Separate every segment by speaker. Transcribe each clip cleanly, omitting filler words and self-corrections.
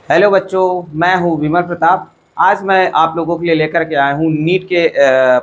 Speaker 1: Hello बच्चों, मैं हूँ विमल प्रताप। आज मैं आप लोगों के लिए लेकर के आया हूँ नीट के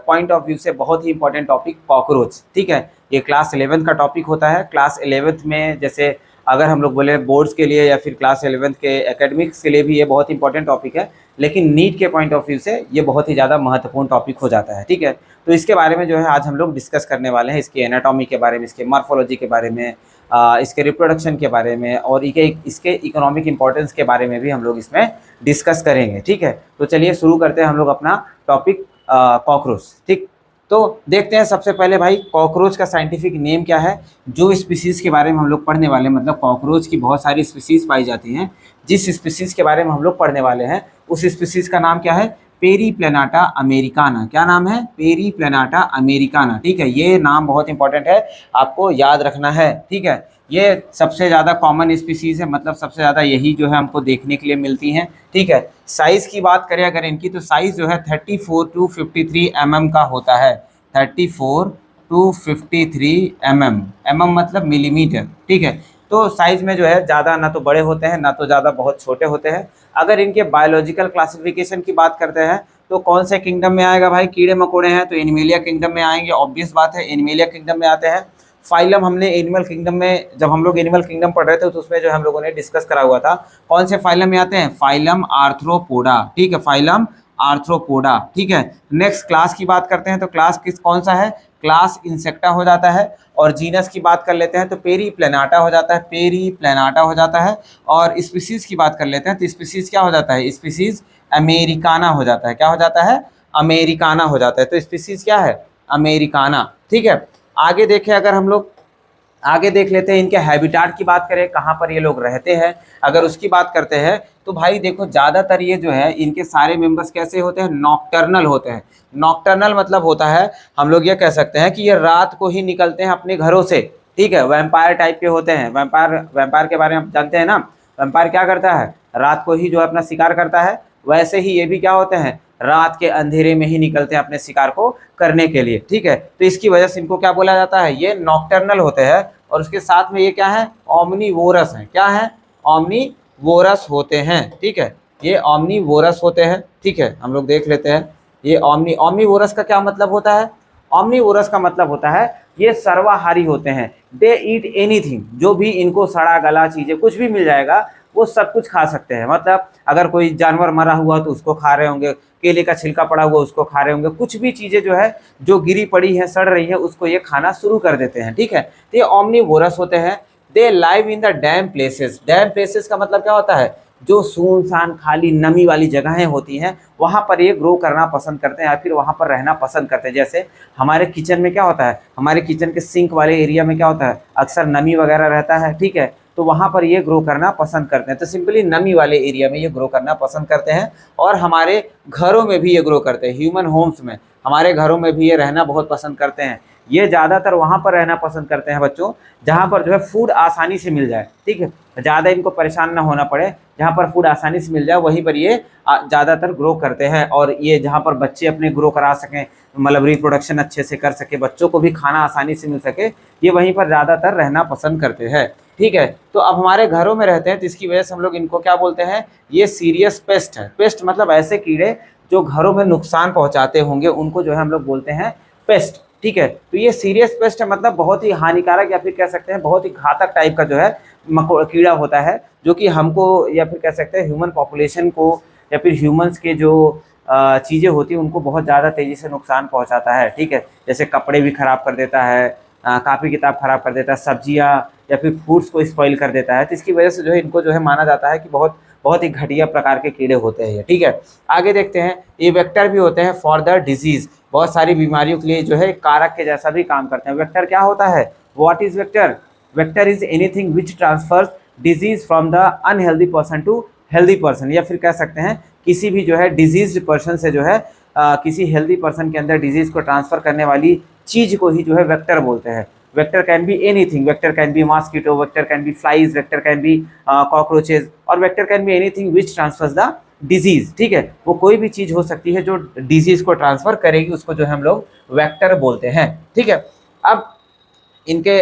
Speaker 1: पॉइंट ऑफ व्यू से बहुत ही इंपॉर्टेंट टॉपिक कॉकरोच। ठीक है, ये क्लास 11th का टॉपिक होता है। क्लास 11th में जैसे अगर हम लोग बोले बोर्ड्स के लिए या फिर क्लास 11th के एकेडमिक्स के लिए भी ये बहुत इंपॉर्टेंट टॉपिक है, लेकिन नीट के पॉइंट ऑफ व्यू से ये बहुत ही ज़्यादा महत्वपूर्ण टॉपिक हो जाता है। ठीक है, तो इसके बारे में जो है आज हम लोग डिस्कस करने वाले हैं, इसके एनाटॉमी के बारे में, इसके मॉर्फोलॉजी के बारे में, इसके रिप्रोडक्शन के बारे में और इसके इकोनॉमिक इंपॉर्टेंस के बारे में भी हम लोग इसमें डिस्कस करेंगे। ठीक है, तो चलिए शुरू करते हैं हम लोग अपना टॉपिक कॉकरोच। ठीक, तो देखते हैं सबसे पहले भाई कॉकरोच का साइंटिफिक नेम क्या है। जो स्पीसीज़ के बारे में हम लोग पढ़ने वाले हैं, मतलब कॉकरोच की बहुत सारी स्पीसीज़ पाई जाती हैं, जिस स्पीसीज़ के बारे में हम लोग पढ़ने वाले हैं उस स्पीसीज़ का नाम क्या है? पेरीप्लेनाटा अमेरिकाना। क्या नाम है? पेरीप्लेनाटा अमेरिकाना। ठीक है, ये नाम बहुत इंपॉर्टेंट है, आपको याद रखना है। ठीक है, ये सबसे ज़्यादा कॉमन स्पीसीज़ है, मतलब सबसे ज़्यादा यही जो है हमको देखने के लिए मिलती हैं। ठीक है, साइज़ की बात करें अगर इनकी, तो साइज़ जो है 34 टू 53 mm का होता है। 34 टू 53 mm, mm मतलब मिलीमीटर। ठीक है, तो साइज़ में जो है ज़्यादा ना तो बड़े होते हैं ना तो ज़्यादा बहुत छोटे होते हैं। अगर इनके बायोलॉजिकल क्लासिफिकेशन की बात करते हैं तो कौन से किंगडम में आएगा भाई? कीड़े मकोड़े हैं तो एनिमेलिया किंगडम में आएंगे, ऑब्वियस बात है, एनिमेलिया किंगडम में आते हैं। फाइलम हमने एनिमल किंगडम में, जब हम लोग एनिमल किंगडम पढ़ रहे थे तो उसमें जो हम लोगों ने डिस्कस करा हुआ था, कौन से फाइलम में आते हैं? Phylum arthropoda. ठीक है, फाइलम आर्थ्रोपोडा। ठीक है, नेक्स्ट क्लास की बात करते हैं तो क्लास कौन सा है? क्लास इंसेक्टा हो जाता है। और जीनस की बात कर लेते हैं तो पेरीप्लेनाटा हो जाता है, पेरीप्लेनाटा हो जाता है। और स्पीसीज की बात कर लेते हैं तो स्पीसीज क्या हो जाता है? स्पीसीज अमेरिकाना हो जाता है। क्या हो जाता है? अमेरिकाना हो जाता है। तो स्पीसीज क्या है? अमेरिकाना। ठीक है, आगे देखें अगर हम लोग, आगे देख लेते हैं इनके हैबिटाट की बात करें, कहाँ पर ये लोग रहते हैं, अगर उसकी बात करते हैं तो भाई देखो ज़्यादातर ये जो है इनके सारे मेंबर्स कैसे होते हैं? नॉकटर्नल होते हैं। नॉकटर्नल मतलब होता है, हम लोग ये कह सकते हैं कि ये रात को ही निकलते हैं अपने घरों से। ठीक है, वैम्पायर टाइप के होते हैं। वैम्पायर, वैम्पायर के बारे में आप जानते हैं ना, वैम्पायर क्या करता है? रात को ही जो है अपना शिकार करता है। वैसे ही ये भी क्या होते हैं? रात के अंधेरे में ही निकलते हैं अपने शिकार को करने के लिए। ठीक है, तो इसकी वजह से इनको क्या बोला जाता है? ये नॉकटर्नल होते हैं। और उसके साथ में ये क्या है? ओमनीवोरस है। क्या है? ओमनीवोरस होते हैं। ठीक है, ये ओमनीवोरस होते हैं। ठीक है, हम लोग देख लेते हैं ये ओमनीवोरस का क्या मतलब होता है? ओमनीवोरस का मतलब होता है ये सर्वाहारी होते हैं। दे ईट एनीथिंग, जो भी इनको सड़ा गला चीज़ें कुछ भी मिल जाएगा वो सब कुछ खा सकते हैं। मतलब अगर कोई जानवर मरा हुआ तो उसको खा रहे होंगे, केले का छिलका पड़ा हुआ उसको खा रहे होंगे, कुछ भी चीज़ें जो है जो गिरी पड़ी है, सड़ रही है, उसको ये खाना शुरू कर देते हैं। ठीक है, तो ये ओमनीवोरस होते हैं। They live in the damp places. Damp places का मतलब क्या होता है? जो सुनसान खाली नमी वाली जगहें होती हैं वहाँ पर ये ग्रो करना पसंद करते हैं या फिर वहाँ पर रहना पसंद करते हैं। जैसे हमारे किचन में क्या होता है? हमारे किचन के सिंक वाले एरिया में क्या होता है? अक्सर नमी वगैरह रहता है। ठीक है, तो वहाँ पर ये ग्रो करना पसंद करते हैं। तो सिंपली नमी वाले एरिया में ये ग्रो करना पसंद करते हैं। और हमारे घरों में भी ये ग्रो करते हैं, ह्यूमन होम्स में, हमारे घरों में भी ये रहना बहुत पसंद करते हैं। ये ज़्यादातर वहाँ पर रहना पसंद करते हैं बच्चों जहाँ पर जो है फूड आसानी से मिल जाए। ठीक है, ज़्यादा इनको परेशान ना होना पड़े, जहाँ पर फूड आसानी से मिल जाए वहीं पर ये ज़्यादातर ग्रो करते हैं। और ये जहाँ पर बच्चे अपने ग्रो करा सकें, मतलब रिप्रोडक्शन अच्छे से कर सके, बच्चों को भी खाना आसानी से मिल सके, ये वहीं पर ज़्यादातर रहना पसंद करते हैं। ठीक है, तो अब हमारे घरों में रहते हैं तो इसकी वजह से हम लोग इनको क्या बोलते हैं? ये सीरियस पेस्ट है। पेस्ट मतलब ऐसे कीड़े जो घरों में नुकसान पहुंचाते होंगे, उनको जो है हम लोग बोलते हैं पेस्ट। ठीक है, तो ये सीरियस पेस्ट है, मतलब बहुत ही हानिकारक या फिर कह सकते हैं बहुत ही घातक टाइप का जो है कीड़ा होता है, जो कि हमको या फिर कह सकते हैं ह्यूमन पॉपुलेशन को या फिर ह्यूमंस के जो चीज़ें होती हैं उनको बहुत ज़्यादा तेज़ी से नुकसान पहुंचाता है। ठीक है, जैसे कपड़े भी ख़राब कर देता है, कापी किताब ख़राब कर देता है, सब्जियाँ या फिर फूड्स को स्पॉइल कर देता है। तो इसकी वजह से जो है इनको जो है माना जाता है कि बहुत बहुत ही घटिया प्रकार के कीड़े होते हैं ये। ठीक है, आगे देखते हैं, ये वेक्टर भी होते हैं फॉर द डिजीज़। बहुत सारी बीमारियों के लिए जो है कारक के जैसा भी काम करते हैं। वेक्टर क्या होता है? What is vector? Vector is anything which transfers disease from the unhealthy person to healthy person, या फिर कह सकते हैं किसी भी जो है डिजीज्ड पर्सन से जो है किसी हेल्दी पर्सन के अंदर डिजीज को ट्रांसफर करने वाली चीज को ही जो है वेक्टर बोलते हैं। Vector can be anything, vector can be mosquito, vector can be flies, vector can be cockroaches, और vector can be anything which transfers the disease. ठीक है, वो कोई भी चीज हो सकती है जो डिजीज को ट्रांसफर करेगी, उसको जो है हम लोग वेक्टर बोलते हैं। ठीक है, अब इनके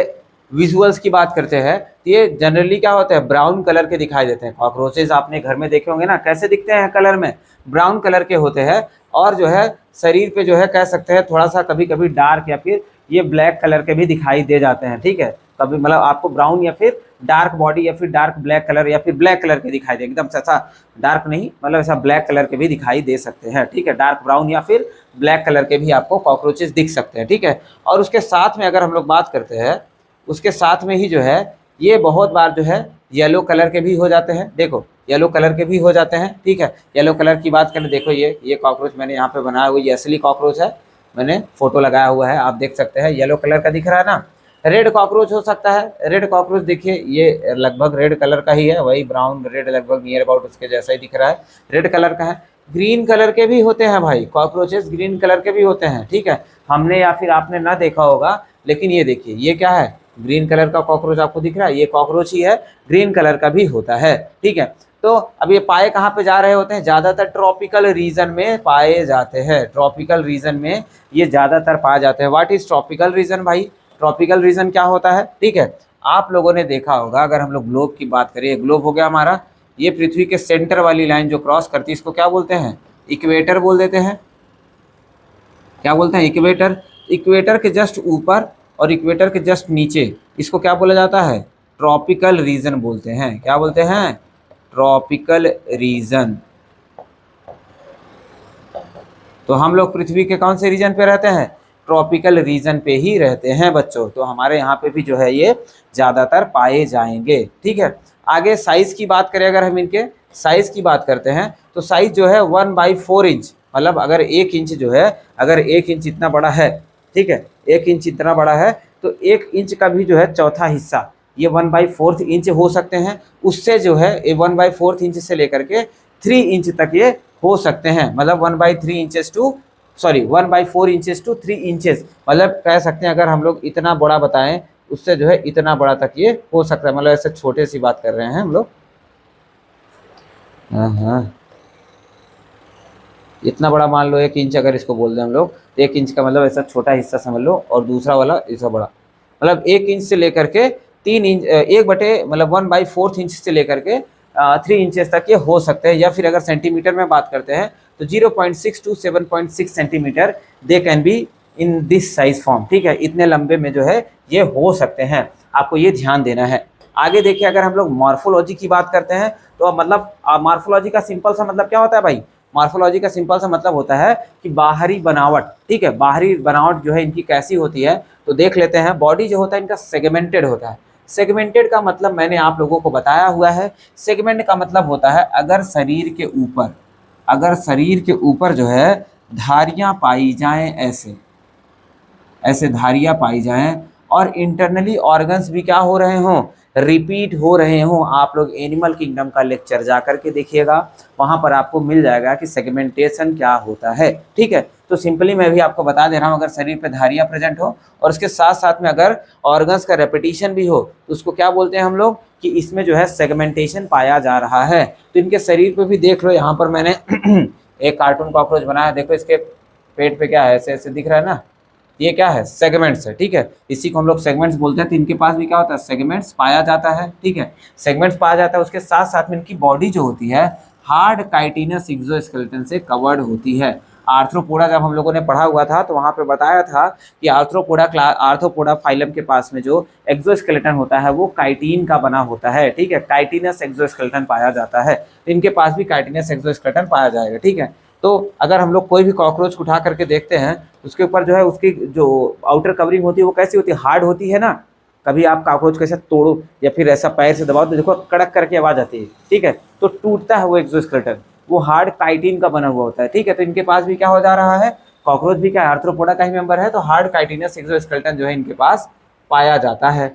Speaker 1: विजुअल्स की बात करते हैं तो ये जनरली क्या होता है, ब्राउन कलर के दिखाई देते हैं। कॉकरोचेज आपने घर में देखे होंगे ना, कैसे दिखते हैं कलर में, ब्राउन कलर के होते हैं। और जो है शरीर पे जो है कह सकते हैं थोड़ा सा कभी कभी डार्क या फिर ये ब्लैक कलर के भी दिखाई दे जाते हैं। ठीक है, कभी मतलब आपको ब्राउन या फिर डार्क बॉडी या फिर डार्क ब्लैक कलर या फिर ब्लैक कलर के दिखाई दे, एकदम ऐसा डार्क नहीं, मतलब ऐसा ब्लैक कलर के भी दिखाई दे सकते हैं। ठीक है, डार्क ब्राउन या फिर ब्लैक कलर के भी आपको कॉकरोचेस दिख सकते हैं। ठीक है, और उसके साथ में अगर हम लोग बात करते हैं, उसके साथ में ही जो है ये बहुत बार जो है येलो कलर के भी हो जाते हैं। देखो येलो कलर के भी हो जाते हैं। ठीक है, येलो कलर की बात करें, देखो ये कॉकरोच मैंने यहाँ पे बनाया हुआ, ये असली कॉकरोच है, मैंने फोटो लगाया हुआ है, आप देख सकते हैं येलो कलर का दिख रहा है ना। रेड कॉकरोच हो सकता है, रेड कॉकरोच देखिए ये लगभग रेड कलर का ही है, वही ब्राउन रेड लगभग नियर अबाउट उसके जैसा ही दिख रहा है, रेड कलर का है। ग्रीन कलर के भी होते हैं भाई, कॉकरोचेस ग्रीन कलर के भी होते हैं। ठीक है, हमने या फिर आपने ना देखा होगा, लेकिन ये देखिए ये क्या है, ग्रीन कलर का कॉकरोच आपको दिख रहा है, ये कॉकरोच ही है, ग्रीन कलर का भी होता है। ठीक है, तो अब ये पाए कहाँ पे जा रहे होते हैं, ज़्यादातर ट्रॉपिकल रीजन में पाए जाते हैं, ट्रॉपिकल रीजन में ये ज़्यादातर पाए जाते हैं। व्हाट इज ट्रॉपिकल रीजन भाई, ट्रॉपिकल रीजन क्या होता है। ठीक है, आप लोगों ने देखा होगा, अगर हम लोग ग्लोब की बात करें, ग्लोब हो गया हमारा, ये पृथ्वी के सेंटर वाली लाइन जो क्रॉस करती है इसको क्या बोलते हैं, इक्वेटर बोल देते हैं। क्या बोलते हैं, इक्वेटर। इक्वेटर के जस्ट ऊपर और इक्वेटर के जस्ट नीचे इसको क्या बोला जाता है, ट्रॉपिकल रीजन बोलते हैं। क्या बोलते हैं, ट्रॉपिकल रीजन। तो हम लोग पृथ्वी के कौन से रीजन पे रहते हैं, ट्रॉपिकल रीजन पे ही रहते हैं बच्चों। तो हमारे यहाँ पे भी जो है ये ज़्यादातर पाए जाएंगे। ठीक है, आगे साइज़ की बात करें, अगर हम इनके साइज़ की बात करते हैं तो साइज़ जो है 1/4 इंच, मतलब अगर 1 इंच जो है, अगर 1 इंच इतना बड़ा है, ठीक है, 1 इंच इतना बड़ा है, तो 1 इंच का भी जो है चौथा हिस्सा ये 1/4 इंच हो सकते हैं। उससे जो है 1/4 इंच से लेकर के 3 इंच तक ये हो सकते हैं, मतलब 1/3 inches to 1/4 inches to 3 inches, मतलब कह सकते हैं अगर हम लोग इतना बड़ा बताएं उससे जो है इतना बड़ा तक ये हो सकता है, मतलब ऐसे छोटे सी बात कर रहे हैं हम लोग। हाँ, इतना बड़ा मान लो 1 इंच अगर इसको बोल दें हम लोग, तो 1 इंच का मतलब ऐसा छोटा हिस्सा समझ लो, और दूसरा वाला ऐसा बड़ा, मतलब 1 इंच से लेकर के 3 इंच, 1 बटे मतलब 1/4 इंच से लेकर के 3 इंचेस तक ये हो सकते हैं। या फिर अगर सेंटीमीटर में बात करते हैं तो 0.6 to 7.6 centimetre they can be in this size form. ठीक है, इतने लंबे में जो है ये हो सकते हैं, आपको ये ध्यान देना है। आगे देखिए, अगर हम लोग मॉर्फोलॉजी की बात करते हैं तो मतलब मॉर्फोलॉजी का सिंपल सा मतलब क्या होता है भाई, मॉर्फोलॉजी का सिंपल सा मतलब होता है कि बाहरी बनावट। ठीक है, बाहरी बनावट जो है इनकी कैसी होती है, तो देख लेते हैं। बॉडी जो होता है इनका सेगमेंटेड होता है। सेगमेंटेड का मतलब मैंने आप लोगों को बताया हुआ है। सेगमेंट का मतलब होता है अगर शरीर के ऊपर जो है धारियां पाई जाएं, ऐसे ऐसे धारियां पाई जाएं, और इंटरनली ऑर्गन्स भी क्या हो रहे हों, रिपीट हो रहे हों। आप लोग एनिमल किंगडम का लेक्चर जा करके देखिएगा, वहां पर आपको मिल जाएगा कि सेगमेंटेशन क्या होता है। ठीक है, तो सिंपली मैं भी आपको बता दे रहा हूँ, अगर शरीर पे धारियां प्रेजेंट हो और उसके साथ साथ में अगर ऑर्गन्स का रेपिटेशन भी हो तो उसको क्या बोलते हैं हम लोग, कि इसमें जो है सेगमेंटेशन पाया जा रहा है। तो इनके शरीर पे भी देख लो, यहाँ पर मैंने एक कार्टून कॉकरोच बनाया, देखो इसके पेट पे क्या है, ऐसे ऐसे दिख रहा है ना, ये क्या है, सेगमेंट्स है। ठीक है, इसी को हम लोग सेगमेंट्स बोलते हैं। तो इनके पास भी क्या होता है, सेगमेंट्स पाया जाता है। ठीक है, सेगमेंट्स पाया जाता है, उसके साथ साथ में इनकी बॉडी जो होती है हार्ड काइटिनस एक्सोस्केलेटन से कवर्ड होती है। आर्थ्रोपोडा जब हम लोगों ने पढ़ा हुआ था तो वहाँ पे बताया था कि आर्थ्रोपोडा फाइलम के पास में जो एक्सोस्केलेटन होता है वो काइटिन का बना होता है। ठीक है, काइटिनस एक्सोस्केलेटन पाया जाता है, तो इनके पास भी काइटिनस एक्सोस्केलेटन पाया जाएगा। ठीक है, तो अगर हम लोग कोई भी कॉकरोच उठा करके देखते हैं उसके ऊपर जो है उसकी जो आउटर कवरिंग होती है वो कैसी होती है, हार्ड होती है ना। कभी आप कॉकरोच कैसे तोड़ो या फिर ऐसा पैर से दबाओ तो देखो कड़क करके आवाज आती है। ठीक है, तो टूटता है वो एक्सोस्केलेटन, वो हार्ड काइटिन का बना हुआ होता है। ठीक है, तो इनके पास भी क्या हो जा रहा है, कॉकरोच भी क्या आर्थ्रोपोडा का ही मेंबर है, तो हार्ड काइटिनस एक्सोस्केलेटन जो है इनके पास पाया जाता है।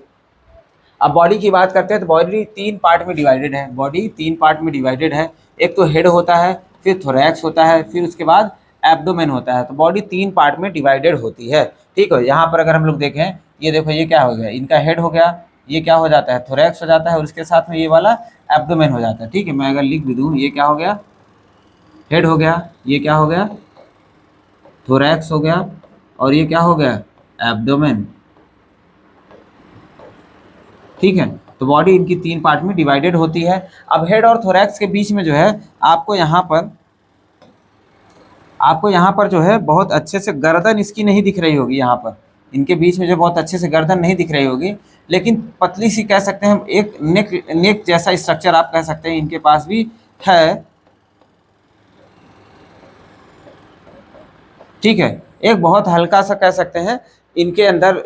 Speaker 1: अब बॉडी की बात करते हैं तो बॉडी 3 पार्ट में डिवाइडेड है। बॉडी 3 पार्ट में डिवाइडेड है, एक तो हेड होता है, फिर थोरैक्स होता है, फिर उसके बाद एब्डोमेन होता है। तो बॉडी 3 पार्ट में डिवाइडेड होती है। ठीक है, यहाँ पर अगर हम लोग देखें, ये देखो ये क्या हो गया, इनका हेड हो गया, ये क्या हो जाता है, थोरैक्स हो जाता है, और उसके साथ में ये वाला एब्डोमेन हो जाता है। ठीक है, मैं अगर लिख भी दूँ, ये क्या हो गया, हेड हो गया, ये क्या हो गया, थोरैक्स हो गया, और ये क्या हो गया, एब्डोमेन। ठीक है। तो बॉडी इनकी 3 पार्ट में डिवाइडेड होती है। अब हेड और थोरैक्स के बीच में जो है आपको यहाँ पर जो है बहुत अच्छे से गर्दन इसकी नहीं दिख रही होगी, यहाँ पर इनके बीच में जो बहुत अच्छे से गर्दन नहीं दिख रही होगी, लेकिन पतली सी कह सकते हैं हम, एक नेक जैसा स्ट्रक्चर आप कह सकते हैं इनके पास भी है। ठीक है, एक बहुत हल्का सा कह सकते हैं इनके अंदर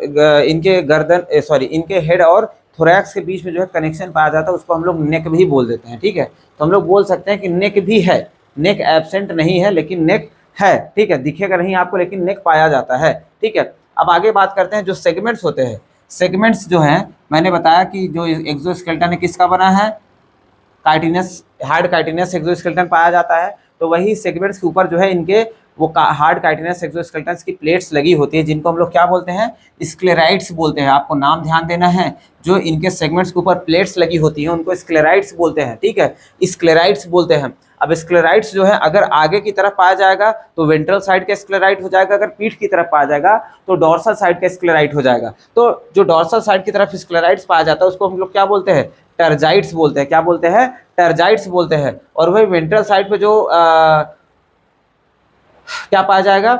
Speaker 1: इनके हेड और थोरैक्स के बीच में जो है कनेक्शन पाया जाता है, उसको हम लोग नेक भी बोल देते हैं। ठीक है, तो हम लोग बोल सकते हैं कि नेक भी है, नेक एब्सेंट नहीं है लेकिन नेक है। ठीक है, दिखेगा नहीं आपको लेकिन नेक पाया जाता है। ठीक है, अब आगे बात करते हैं जो सेगमेंट्स होते हैं। सेगमेंट्स जो हैं मैंने बताया कि जो एक्सोस्केलेटन है किसका बना है, काइटिनस, हार्ड काइटिनस एक्सोस्केलेटन पाया जाता है। तो वही सेगमेंट्स के ऊपर जो है इनके वो हार्ड काइटिनस एक्सोस्केलेटन की प्लेट्स लगी होती है, जिनको हम लोग क्या बोलते हैं, स्क्लेराइड्स बोलते हैं। आपको नाम ध्यान देना है, जो इनके सेगमेंट्स के ऊपर प्लेट्स लगी होती हैं उनको स्क्लेराइड्स बोलते हैं। ठीक है, स्क्लेराइड्स बोलते हैं। अब स्क्लेराइड्स जो है अगर आगे की तरफ पाया जाएगा तो वेंट्रल साइड का स्क्लेराइड हो जाएगा, अगर पीठ की तरफ पाया जाएगा तो डॉर्सल साइड का स्क्लेराइड हो जाएगा। तो जो डॉर्सल साइड की तरफ स्क्लेराइड्स पाया जाता है उसको हम लोग क्या बोलते हैं, टर्जाइड्स बोलते हैं। क्या बोलते हैं, टर्जाइड्स बोलते हैं। और वही वेंट्रल साइड पे जो क्या पाया जाएगा,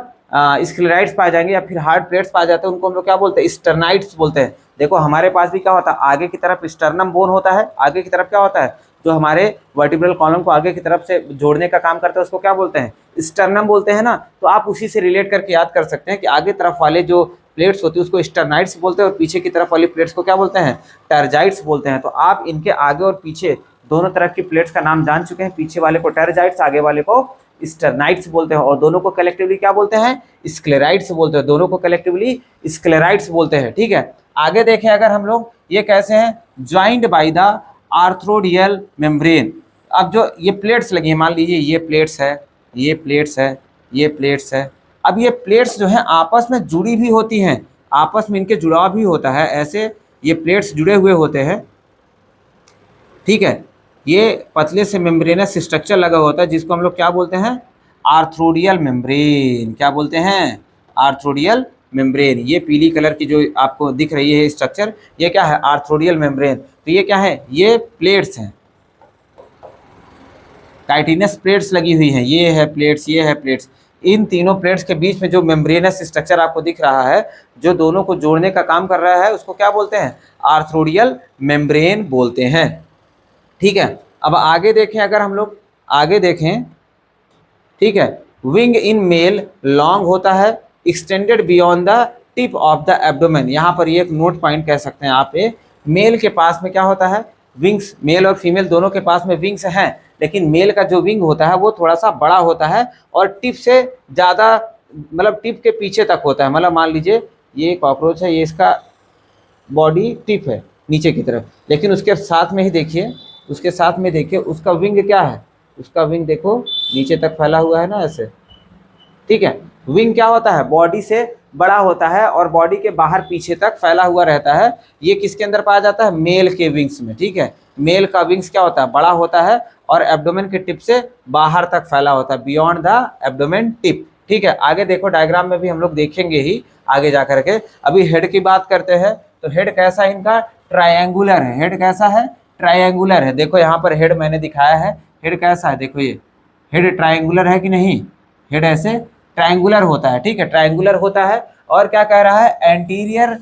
Speaker 1: स्क्लेराइड्स पाए जाएंगे या फिर हार्ड प्लेट्स पाए जाते हैं, उनको हम लोग क्या बोलते हैं, स्टर्नाइड्स बोलते हैं। देखो हमारे पास भी क्या होता है, आगे की तरफ स्टर्नम बोन होता है, आगे की तरफ क्या होता है, जो हमारे वर्टिब्रल कॉलम को आगे की तरफ से जोड़ने का काम करता है उसको क्या बोलते हैं, स्टर्नम बोलते हैं ना। तो आप उसी से रिलेट करके याद कर सकते हैं कि आगे तरफ वाले जो प्लेट्स होती है उसको स्टर्नाइड्स बोलते हैं और पीछे की तरफ वाली प्लेट्स को क्या बोलते हैं, टर्जाइड्स बोलते हैं। तो आप इनके आगे और पीछे दोनों तरफ की प्लेट्स का नाम जान चुके हैं, पीछे वाले को टर्जाइड्स, आगे वाले को स्टर्नाइड्स बोलते हैं, और दोनों को कलेक्टिवली क्या बोलते हैं, स्क्लेराइड्स बोलते हैं। दोनों को कलेक्टिवली स्क्लेराइड्स बोलते हैं। ठीक है, आगे देखें अगर हम लोग, ये कैसे हैं, joined by the arthrodial membrane. अब जो ये प्लेट्स लगी हैं, मान लीजिए ये प्लेट्स है, ये प्लेट्स है, ये प्लेट्स है। अब ये प्लेट्स जो हैं आपस में जुड़ी भी होती हैं, आपस में इनके जुड़ाव भी होता है, ऐसे ये प्लेट्स जुड़े हुए होते हैं। ठीक है, ये पतले से मेम्ब्रेनस स्ट्रक्चर लगा होता है जिसको हम लोग क्या बोलते हैं, आर्थ्रोडियल मेम्ब्रेन। क्या बोलते हैं, आर्थ्रोडियल मेम्ब्रेन। ये पीली कलर की जो आपको दिख रही है स्ट्रक्चर, ये क्या है, आर्थ्रोडियल मेम्ब्रेन। तो ये क्या है, ये प्लेट्स हैं, काइटिनस प्लेट्स लगी हुई हैं, ये है प्लेट्स, ये है प्लेट्स। इन तीनों प्लेट्स के बीच में जो मेम्ब्रेनस स्ट्रक्चर आपको दिख रहा है, जो दोनों को जोड़ने का काम कर रहा है, उसको क्या बोलते हैं, आर्थ्रोडियल मेम्ब्रेन बोलते हैं। ठीक है, अब आगे देखें, अगर हम लोग आगे देखें, ठीक है, विंग इन मेल लॉन्ग होता है, extended beyond the tip of the abdomen. यहाँ पर ये एक नोट पॉइंट कह सकते हैं आप, मेल के पास में क्या होता है, विंग्स, मेल और फीमेल दोनों के पास में विंग्स हैं, लेकिन मेल का जो विंग होता है वो थोड़ा सा बड़ा होता है और टिप से ज़्यादा, मतलब टिप के पीछे तक होता है। मतलब मान लीजिए ये कॉकरोच है, ये इसका बॉडी टिप है नीचे की तरफ, लेकिन उसके साथ में ही देखिए, उसके साथ में देखिए उसका विंग क्या है, उसका विंग देखो नीचे तक फैला हुआ है ना, ऐसे। ठीक है, विंग क्या होता है, बॉडी से बड़ा होता है और बॉडी के बाहर पीछे तक फैला हुआ रहता है। ये किसके अंदर पाया जाता है, मेल के विंग्स में। ठीक है, मेल का विंग्स क्या होता है, बड़ा होता है और एब्डोमेन के टिप से बाहर तक फैला होता है, बियॉन्ड द एब्डोमेन टिप। ठीक है, आगे देखो डायग्राम में भी हम लोग देखेंगे ही आगे जा करके। अभी हेड की बात करते हैं, तो हेड कैसा है इनका, ट्रायंगुलर है। हेड कैसा है, ट्रायंगुलर है। देखो यहाँ पर हेड मैंने दिखाया है, हेड कैसा है, देखो ये हेड ट्रायंगुलर है कि नहीं, हेड ऐसे ट्रायंगुलर होता है। ठीक है, ट्रायंगुलर होता है और क्या कह रहा है, एंटीरियर,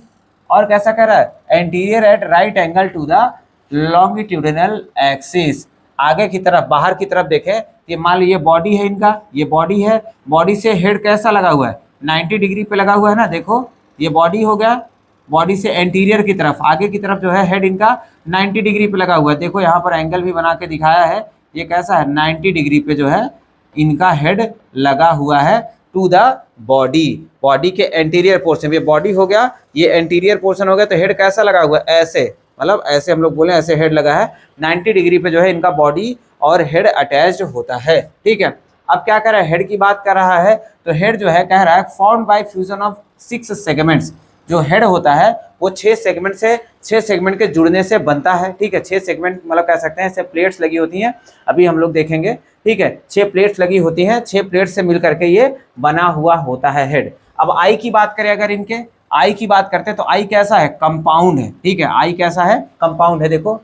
Speaker 1: और कैसा कह रहा है, anterior at right angle to the longitudinal axis. आगे की तरफ, बाहर की तरफ देखें, ये मान लीजिए बॉडी है इनका, ये बॉडी है, बॉडी से हेड कैसा लगा हुआ है, 90 डिग्री पे लगा हुआ है ना। देखो ये बॉडी हो गया, बॉडी से एंटीरियर की तरफ, आगे की तरफ जो है हेड इनका 90 डिग्री पे लगा हुआ है। देखो यहाँ पर एंगल भी बना के दिखाया है, ये कैसा है, 90 डिग्री पे जो है इनका हेड लगा हुआ है टू द बॉडी, बॉडी के एंटीरियर पोर्शन। ये बॉडी हो गया, ये एंटीरियर पोर्शन हो गया, तो हेड कैसा लगा हुआ है, ऐसे, मतलब ऐसे हम लोग बोले, ऐसे हेड लगा है, 90 डिग्री पे जो है इनका बॉडी और हेड अटैच्ड होता है। ठीक है, अब क्या कर रहा है, हेड की बात कर रहा है, तो हेड जो है कह रहा है formed by fusion of 6 segments. जो हेड होता है वो 6 सेगमेंट से, 6 सेगमेंट के जुड़ने से बनता है। ठीक है, 6 सेगमेंट मतलब कह सकते हैं, ऐसे प्लेट्स लगी होती हैं, अभी हम लोग देखेंगे। ठीक है, 6 प्लेट्स लगी होती हैं, 6 प्लेट्स से मिल करके ये बना हुआ होता है हेड। अब आई की बात करें अगर इनके, आई की बात करते हैं तो आई कैसा है, कंपाउंड है, ठीक है, आई कैसा है, कंपाउंड है। देखो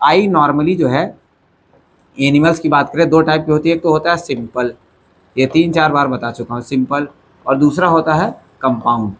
Speaker 1: आई नॉर्मली जो है एनिमल्स की बात करें दो टाइप की होती है, एक तो होता है सिंपल, ये 3-4 बार बता चुका हूँ सिंपल, और दूसरा होता है कंपाउंड,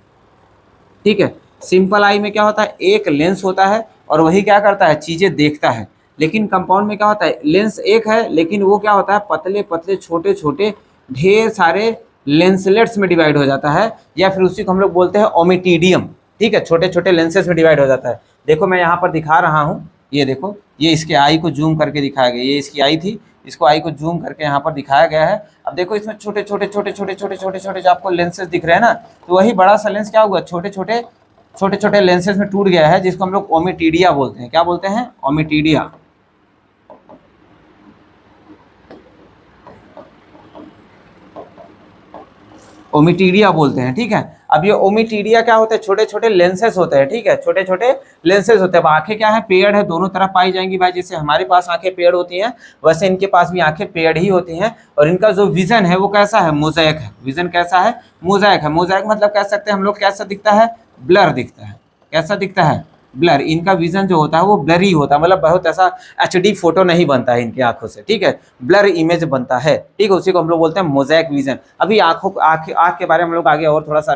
Speaker 1: ठीक है। सिंपल आई में क्या होता है, एक लेंस होता है और वही क्या करता है, चीज़ें देखता है। लेकिन कंपाउंड में क्या होता है, लेंस एक है लेकिन वो क्या होता है, पतले पतले छोटे छोटे ढेर सारे लेंसलेट्स में डिवाइड हो जाता है, या फिर उसी को हम लोग बोलते हैं ओमिटीडियम, ठीक है, छोटे छोटे लेंसेज में डिवाइड हो जाता है। देखो मैं यहाँ पर दिखा रहा हूँ, ये देखो, ये इसके आई को जूम करके दिखाया गया, ये इसकी आई थी, इसको आई को जूम करके यहाँ पर दिखाया गया है। अब देखो इसमें छोटे छोटे छोटे छोटे छोटे छोटे छोटे जो आपको लेंसेज दिख रहे हैं ना, तो वही बड़ा सा लेंस क्या हुआ, छोटे छोटे छोटे छोटे लेंसेज में टूट गया है, जिसको हम लोग ओमिटीडिया बोलते हैं। क्या बोलते हैं, ओमिटीडिया। ओमिटीडिया बोलते हैं, ठीक है। अब ये ओमिटीडिया क्या होते हैं, छोटे छोटे लेंसेस होते हैं, ठीक है, छोटे छोटे लेंसेस होते हैं। अब आंखें क्या है, पेड़ है, दोनों तरफ पाई जाएंगी भाई, जैसे हमारे पास आंखें पेड़ होती हैं वैसे इनके पास भी आंखें पेड़ ही होती हैं। और इनका जो विजन है वो कैसा है, मोज़ेक है। विजन कैसा है, मोज़ेक है। मोज़ेक मतलब कह सकते हैं हम लोग, कैसा दिखता है, ब्लर दिखता है। कैसा दिखता है, ब्लर। इनका विजन जो होता है वो ब्लरी होता है, मतलब बहुत ऐसा एचडी फोटो नहीं बनता है इनकी आंखों से, ठीक है, ब्लर इमेज बनता है, ठीक है, उसी को हम लोग बोलते हैं मोज़ेक विजन। अभी आंख के बारे में हम लोग आगे और थोड़ा सा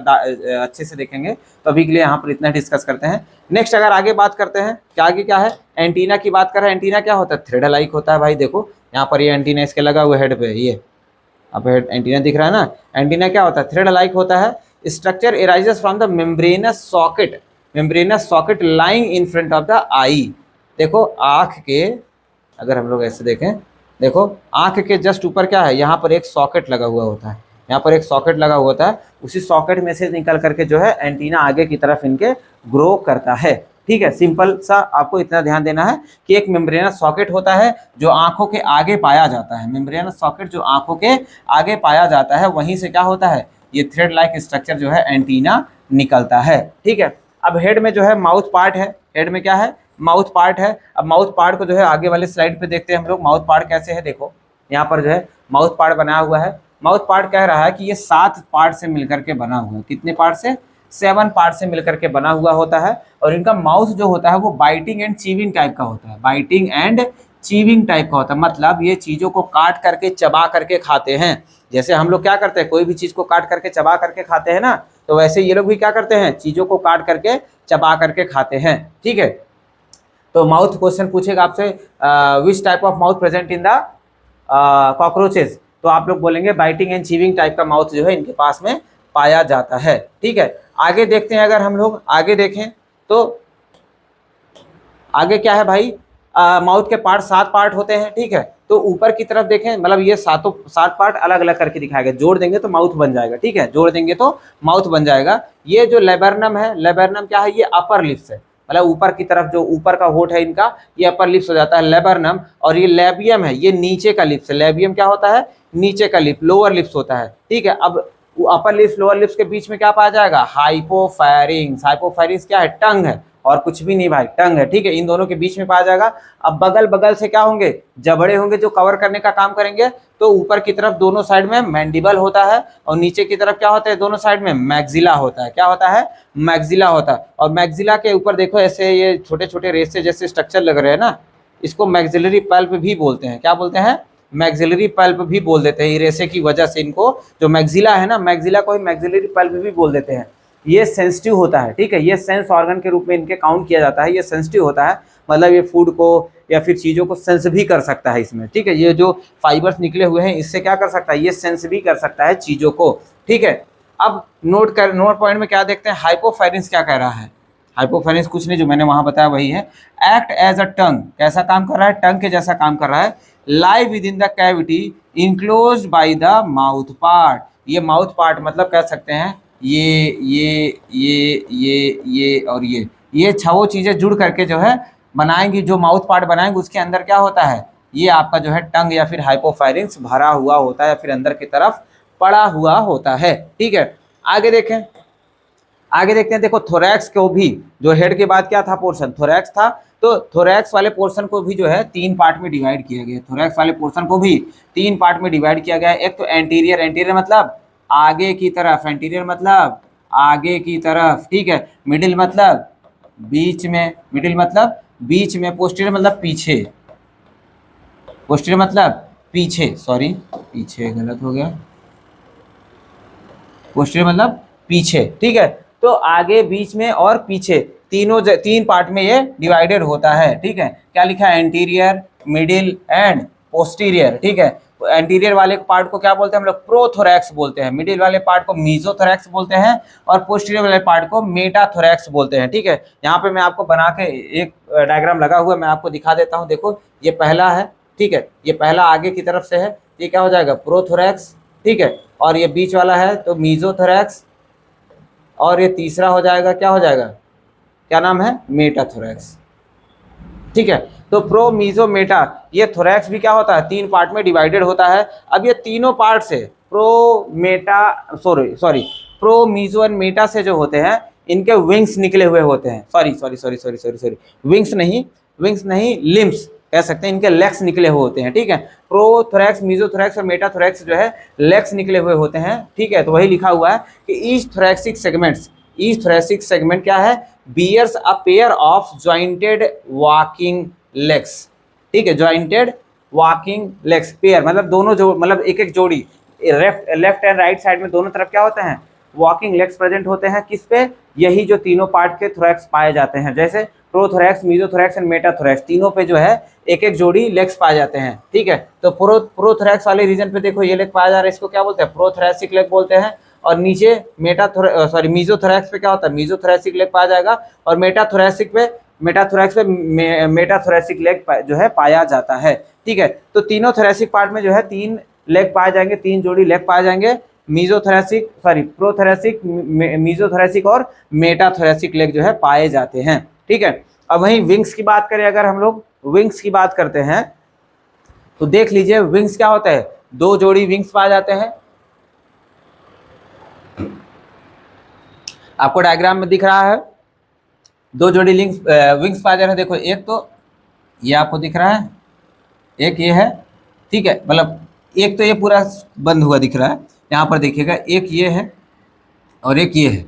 Speaker 1: अच्छे से देखेंगे, तो अभी के लिए यहाँ पर इतना डिस्कस करते हैं। नेक्स्ट अगर आगे बात करते हैं कि आगे क्या है, एंटीना की बात कर रहे हैं। एंटीना क्या होता है, थ्रेड लाइक होता है भाई। देखो यहाँ पर ये एंटीना इसके लगा हुआ हेड पे, ये अब हेड एंटीना दिख रहा है ना। एंटीना क्या होता है, थ्रेड लाइक होता है। Structure arises from the membranous socket, membranous socket lying in front of the eye. देखो आँख के, अगर हम लोग ऐसे देखें, देखो आँख के जस्ट ऊपर क्या है, यहाँ पर एक सॉकेट लगा हुआ होता है, यहाँ पर एक सॉकेट लगा हुआ होता है। उसी सॉकेट में से निकल करके जो है एंटीना आगे की तरफ इनके ग्रो करता है, ठीक है। सिंपल सा आपको इतना ध्यान देना है कि एक मेम्ब्रेनस सॉकेट होता है जो आंखों के आगे पाया जाता है। मेम्ब्रेनस सॉकेट जो आंखों के आगे पाया जाता है, वहीं से क्या होता है, ये थ्रेड लाइक स्ट्रक्चर जो है एंटीना निकलता है, ठीक है। अब हेड में जो है माउथ पार्ट है, हेड में क्या है, माउथ पार्ट है। अब माउथ पार्ट को जो है आगे वाले स्लाइड पे देखते हैं हम लोग, माउथ पार्ट कैसे है। देखो यहाँ पर जो है माउथ पार्ट बनाया हुआ है। माउथ पार्ट कह रहा है कि ये 7 पार्ट से मिलकर के बना हुआ है। कितने पार्ट से, 7 पार्ट से मिलकर के बना हुआ होता है। और इनका माउथ जो होता है वो बाइटिंग एंड चीविंग टाइप का होता है, बाइटिंग एंड चीविंग टाइप का होता है। मतलब ये चीज़ों को काट करके चबा करके खाते हैं। जैसे हम लोग क्या करते हैं, कोई भी चीज़ को काट करके चबा करके खाते हैं ना, तो वैसे ये लोग भी क्या करते हैं, चीज़ों को काट करके चबा करके खाते हैं, ठीक है। तो माउथ क्वेश्चन पूछेगा आपसे, which type of mouth present in the cockroaches, तो आप लोग बोलेंगे बाइटिंग एंड चीविंग टाइप का माउथ जो है इनके पास में पाया जाता है, ठीक है। आगे देखते हैं, अगर हम लोग आगे देखें तो आगे क्या है भाई, माउथ के पार्ट 7 पार्ट होते हैं, ठीक है। तो ऊपर की तरफ देखें, मतलब ये 7 पार्ट अलग अलग करके दिखाया गया, जोड़ देंगे तो माउथ बन जाएगा, ठीक है, जोड़ देंगे तो माउथ बन जाएगा। ये जो लेबरनम है, लेबरनम क्या है, ये अपर लिप्स है, मतलब ऊपर की तरफ जो ऊपर का होठ है इनका, ये अपर लिप्स हो जाता है लेबरनम। और ये लेबियम है, ये नीचे का लिप्स है। लेबियम क्या होता है, नीचे का लिप, लोअर लिप्स होता है, ठीक है। अब अपर लिप्स लोअर लिप्स के बीच में क्या पाया जाएगा, हाइपोफैरिंग्स। हाइपोफैरिंग्स क्या है, टंग है, और कुछ भी नहीं भाई, टंग है, ठीक है। इन दोनों के बीच में पाया जाएगा। अब बगल बगल से क्या होंगे, जबड़े होंगे जो कवर करने का काम करेंगे। तो ऊपर की तरफ दोनों साइड में मैंडिबल होता है, और नीचे की तरफ क्या होता है, दोनों साइड में मैक्सिला होता है। क्या होता है, मैक्सिला होता है। और मैक्सिला के ऊपर देखो ऐसे ये छोटे छोटे रेसे जैसे स्ट्रक्चर लग रहे हैं ना, इसको मैक्सिलरी पल्प भी बोलते हैं। क्या बोलते हैं, मैक्सिलरी पल्प भी बोल देते हैं। ये रेसे की वजह से इनको जो मैक्सिला है ना, मैक्सिला को ही मैक्सिलरी पल्प भी बोल देते हैं। ये सेंसिटिव होता है, ठीक है, ये सेंस ऑर्गन के रूप में इनके काउंट किया जाता है। ये सेंसिटिव होता है, मतलब ये फूड को या फिर चीज़ों को सेंस भी कर सकता है इसमें, ठीक है। ये जो फाइबर्स निकले हुए हैं इससे क्या कर सकता है, ये सेंस भी कर सकता है चीज़ों को, ठीक है। अब नोट पॉइंट में क्या देखते हैं, हाइपोफैरिंग्स क्या कह रहा है। हाइपोफैरिंग्स कुछ नहीं, जो मैंने वहाँ बताया वही है। एक्ट एज अ टंग, कैसा काम कर रहा है, टंग के जैसा काम कर रहा है। लाई with in the cavity enclosed by the mouth part. ये माउथ पार्ट मतलब कह सकते हैं ये और ये छवो चीज़ें जुड़ करके जो है बनाएंगी, जो माउथ पार्ट बनाएंगे उसके अंदर क्या होता है, ये आपका जो है टंग या फिर हाइपोफैरिंग्स भरा हुआ होता है, या फिर अंदर की तरफ पड़ा हुआ होता है, ठीक है। आगे देखें, आगे देखते हैं। देखो थोरैक्स को भी, जो हेड के बाद क्या था पोर्शन, थोरैक्स था, तो थोरैक्स वाले पोर्शन को भी जो है 3 पार्ट में डिवाइड किया गया। थोरैक्स वाले पोर्शन को भी 3 पार्ट में डिवाइड किया गया है। एक तो एंटीरियर, एंटीरियर मतलब आगे की तरफ, एंटीरियर मतलब आगे की तरफ, ठीक है। मिडिल मतलब बीच में, मिडिल मतलब बीच में, पोस्टीरियर मतलब पीछे, पोस्टीरियर मतलब पीछे, सॉरी पीछे गलत हो गया, पोस्टीरियर मतलब पीछे, ठीक है। तो आगे, बीच में और पीछे तीन पार्ट में ये डिवाइडेड होता है, ठीक है। क्या लिखा है, एंटीरियर, मिडिल एंड पोस्टीरियर, ठीक है। एंटीरियर वाले पार्ट को क्या बोलते हैं हम लोग, प्रोथोरैक्स बोलते हैं, मिडिल वाले पार्ट को मीजोथोरैक्स बोलते हैं और पोस्टीरियर वाले पार्ट को मेटाथोरैक्स बोलते हैं, ठीक है। यहाँ पे मैं आपको बना के एक डायग्राम लगा हुआ है, मैं आपको दिखा देता हूँ। देखो ये पहला है, ठीक है, ये पहला आगे की तरफ से है, ये क्या हो जाएगा, प्रोथोरैक्स, ठीक है। और ये बीच वाला है तो मीजोथोरैक्स, और ये तीसरा हो जाएगा, क्या हो जाएगा, क्या नाम है, मेटाथोरैक्स, ठीक है। तो प्रो, मीजो, मेटा, ये थोरैक्स भी क्या होता है, तीन पार्ट में डिवाइडेड होता है। अब ये तीनों पार्ट से प्रो, मीजो एंड मेटा से जो होते हैं, इनके विंग्स निकले हुए होते हैं, सॉरी विंग्स नहीं, लिम्स कह सकते हैं, इनके लेग्स निकले हुए होते हैं, ठीक है। प्रोथोरैक्स, मीजोथोरैक्स और मेटाथोरैक्स जो है लेग्स निकले हुए होते हैं, ठीक है। तो वही लिखा हुआ है कि ईच थोरैसिक सेगमेंट क्या है, bears a pair of jointed walking legs, ठीक है। जॉइंटेड वॉकिंग लेग्स, पेयर मतलब दोनों जो, मतलब एक एक जोड़ी, लेफ्ट एंड राइट साइड में दोनों तरफ क्या होते हैं, वॉकिंग लेग्स प्रेजेंट होते हैं। किस पे, यही जो तीनों पार्ट के थोरैक्स पाए जाते हैं, जैसे प्रोथोरैक्स, मीजोथोरैक्स एंड मेटाथोरैक्स, तीनों पे जो है एक एक जोड़ी लेग्स पाए जाते हैं, ठीक है। तो प्रोथोरैक्स वाले रीजन पे देखो ये लेग पाया जा रहा है, इसको क्या बोलते हैं, प्रोथोरैसिक लेग बोलते हैं। और नीचे मीजोथोरैक्स पे क्या होता है, मीजोथोरैसिक लेग पाया जाएगा। और मेटाथोरैक्स पे मेटाथोरैसिक लेग जो है पाया जाता है, ठीक है। तो तीनों थोरैसिक पार्ट में जो है तीन लेग पाए जाएंगे, तीन जोड़ी लेग पाए जाएंगे, प्रोथोरैसिक, मीजोथोरैसिक और मेटाथोरैसिक लेग जो है पाए जाते हैं, ठीक है। अब वहीं विंग्स की बात करें, अगर हम लोग विंग्स की बात करते हैं तो देख लीजिए विंग्स क्या होता है, दो जोड़ी विंग्स पाए जाते हैं, आपको डायग्राम में दिख रहा है, दो जोड़ी विंग्स पाए जा रहे हैं। देखो एक तो ये आपको दिख रहा है, एक ये है, ठीक है, मतलब एक तो ये पूरा बंद हुआ दिख रहा है, यहाँ पर देखिएगा एक ये है और एक ये है,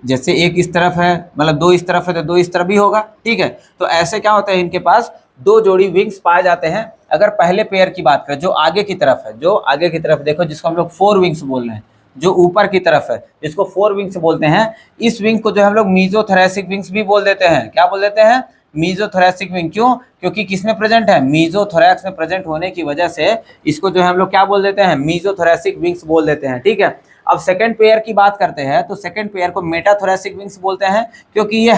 Speaker 1: जैसे एक इस तरफ है, मतलब दो इस तरफ है तो दो इस तरफ भी होगा, ठीक है। तो ऐसे क्या होता है, इनके पास दो जोड़ी विंग्स पाए जाते हैं। अगर पहले पेयर की बात करें, जो आगे की तरफ है, जो आगे की तरफ देखो, जिसको हम लोग फोर विंग्स बोल रहे हैं, जो ऊपर की तरफ है जिसको फोर विंग्स बोलते हैं, इस विंग को जो हम लोग मीजोथोरैसिक विंग्स भी बोल देते हैं। क्या बोल देते हैं, मीजोथोरैसिक विंग। क्यों, क्योंकि किसमें प्रेजेंट है, मीजोथोरैक्स में प्रेजेंट होने की वजह से इसको जो है हम लोग क्या बोल देते हैं, मीजोथोरैसिक विंग्स बोल देते हैं, ठीक है। अब सेकंड पेयर की बात करते हैं तो सेकंड पेयर को मेटाथोरैसिक विंग्स बोलते हैं, क्योंकि ये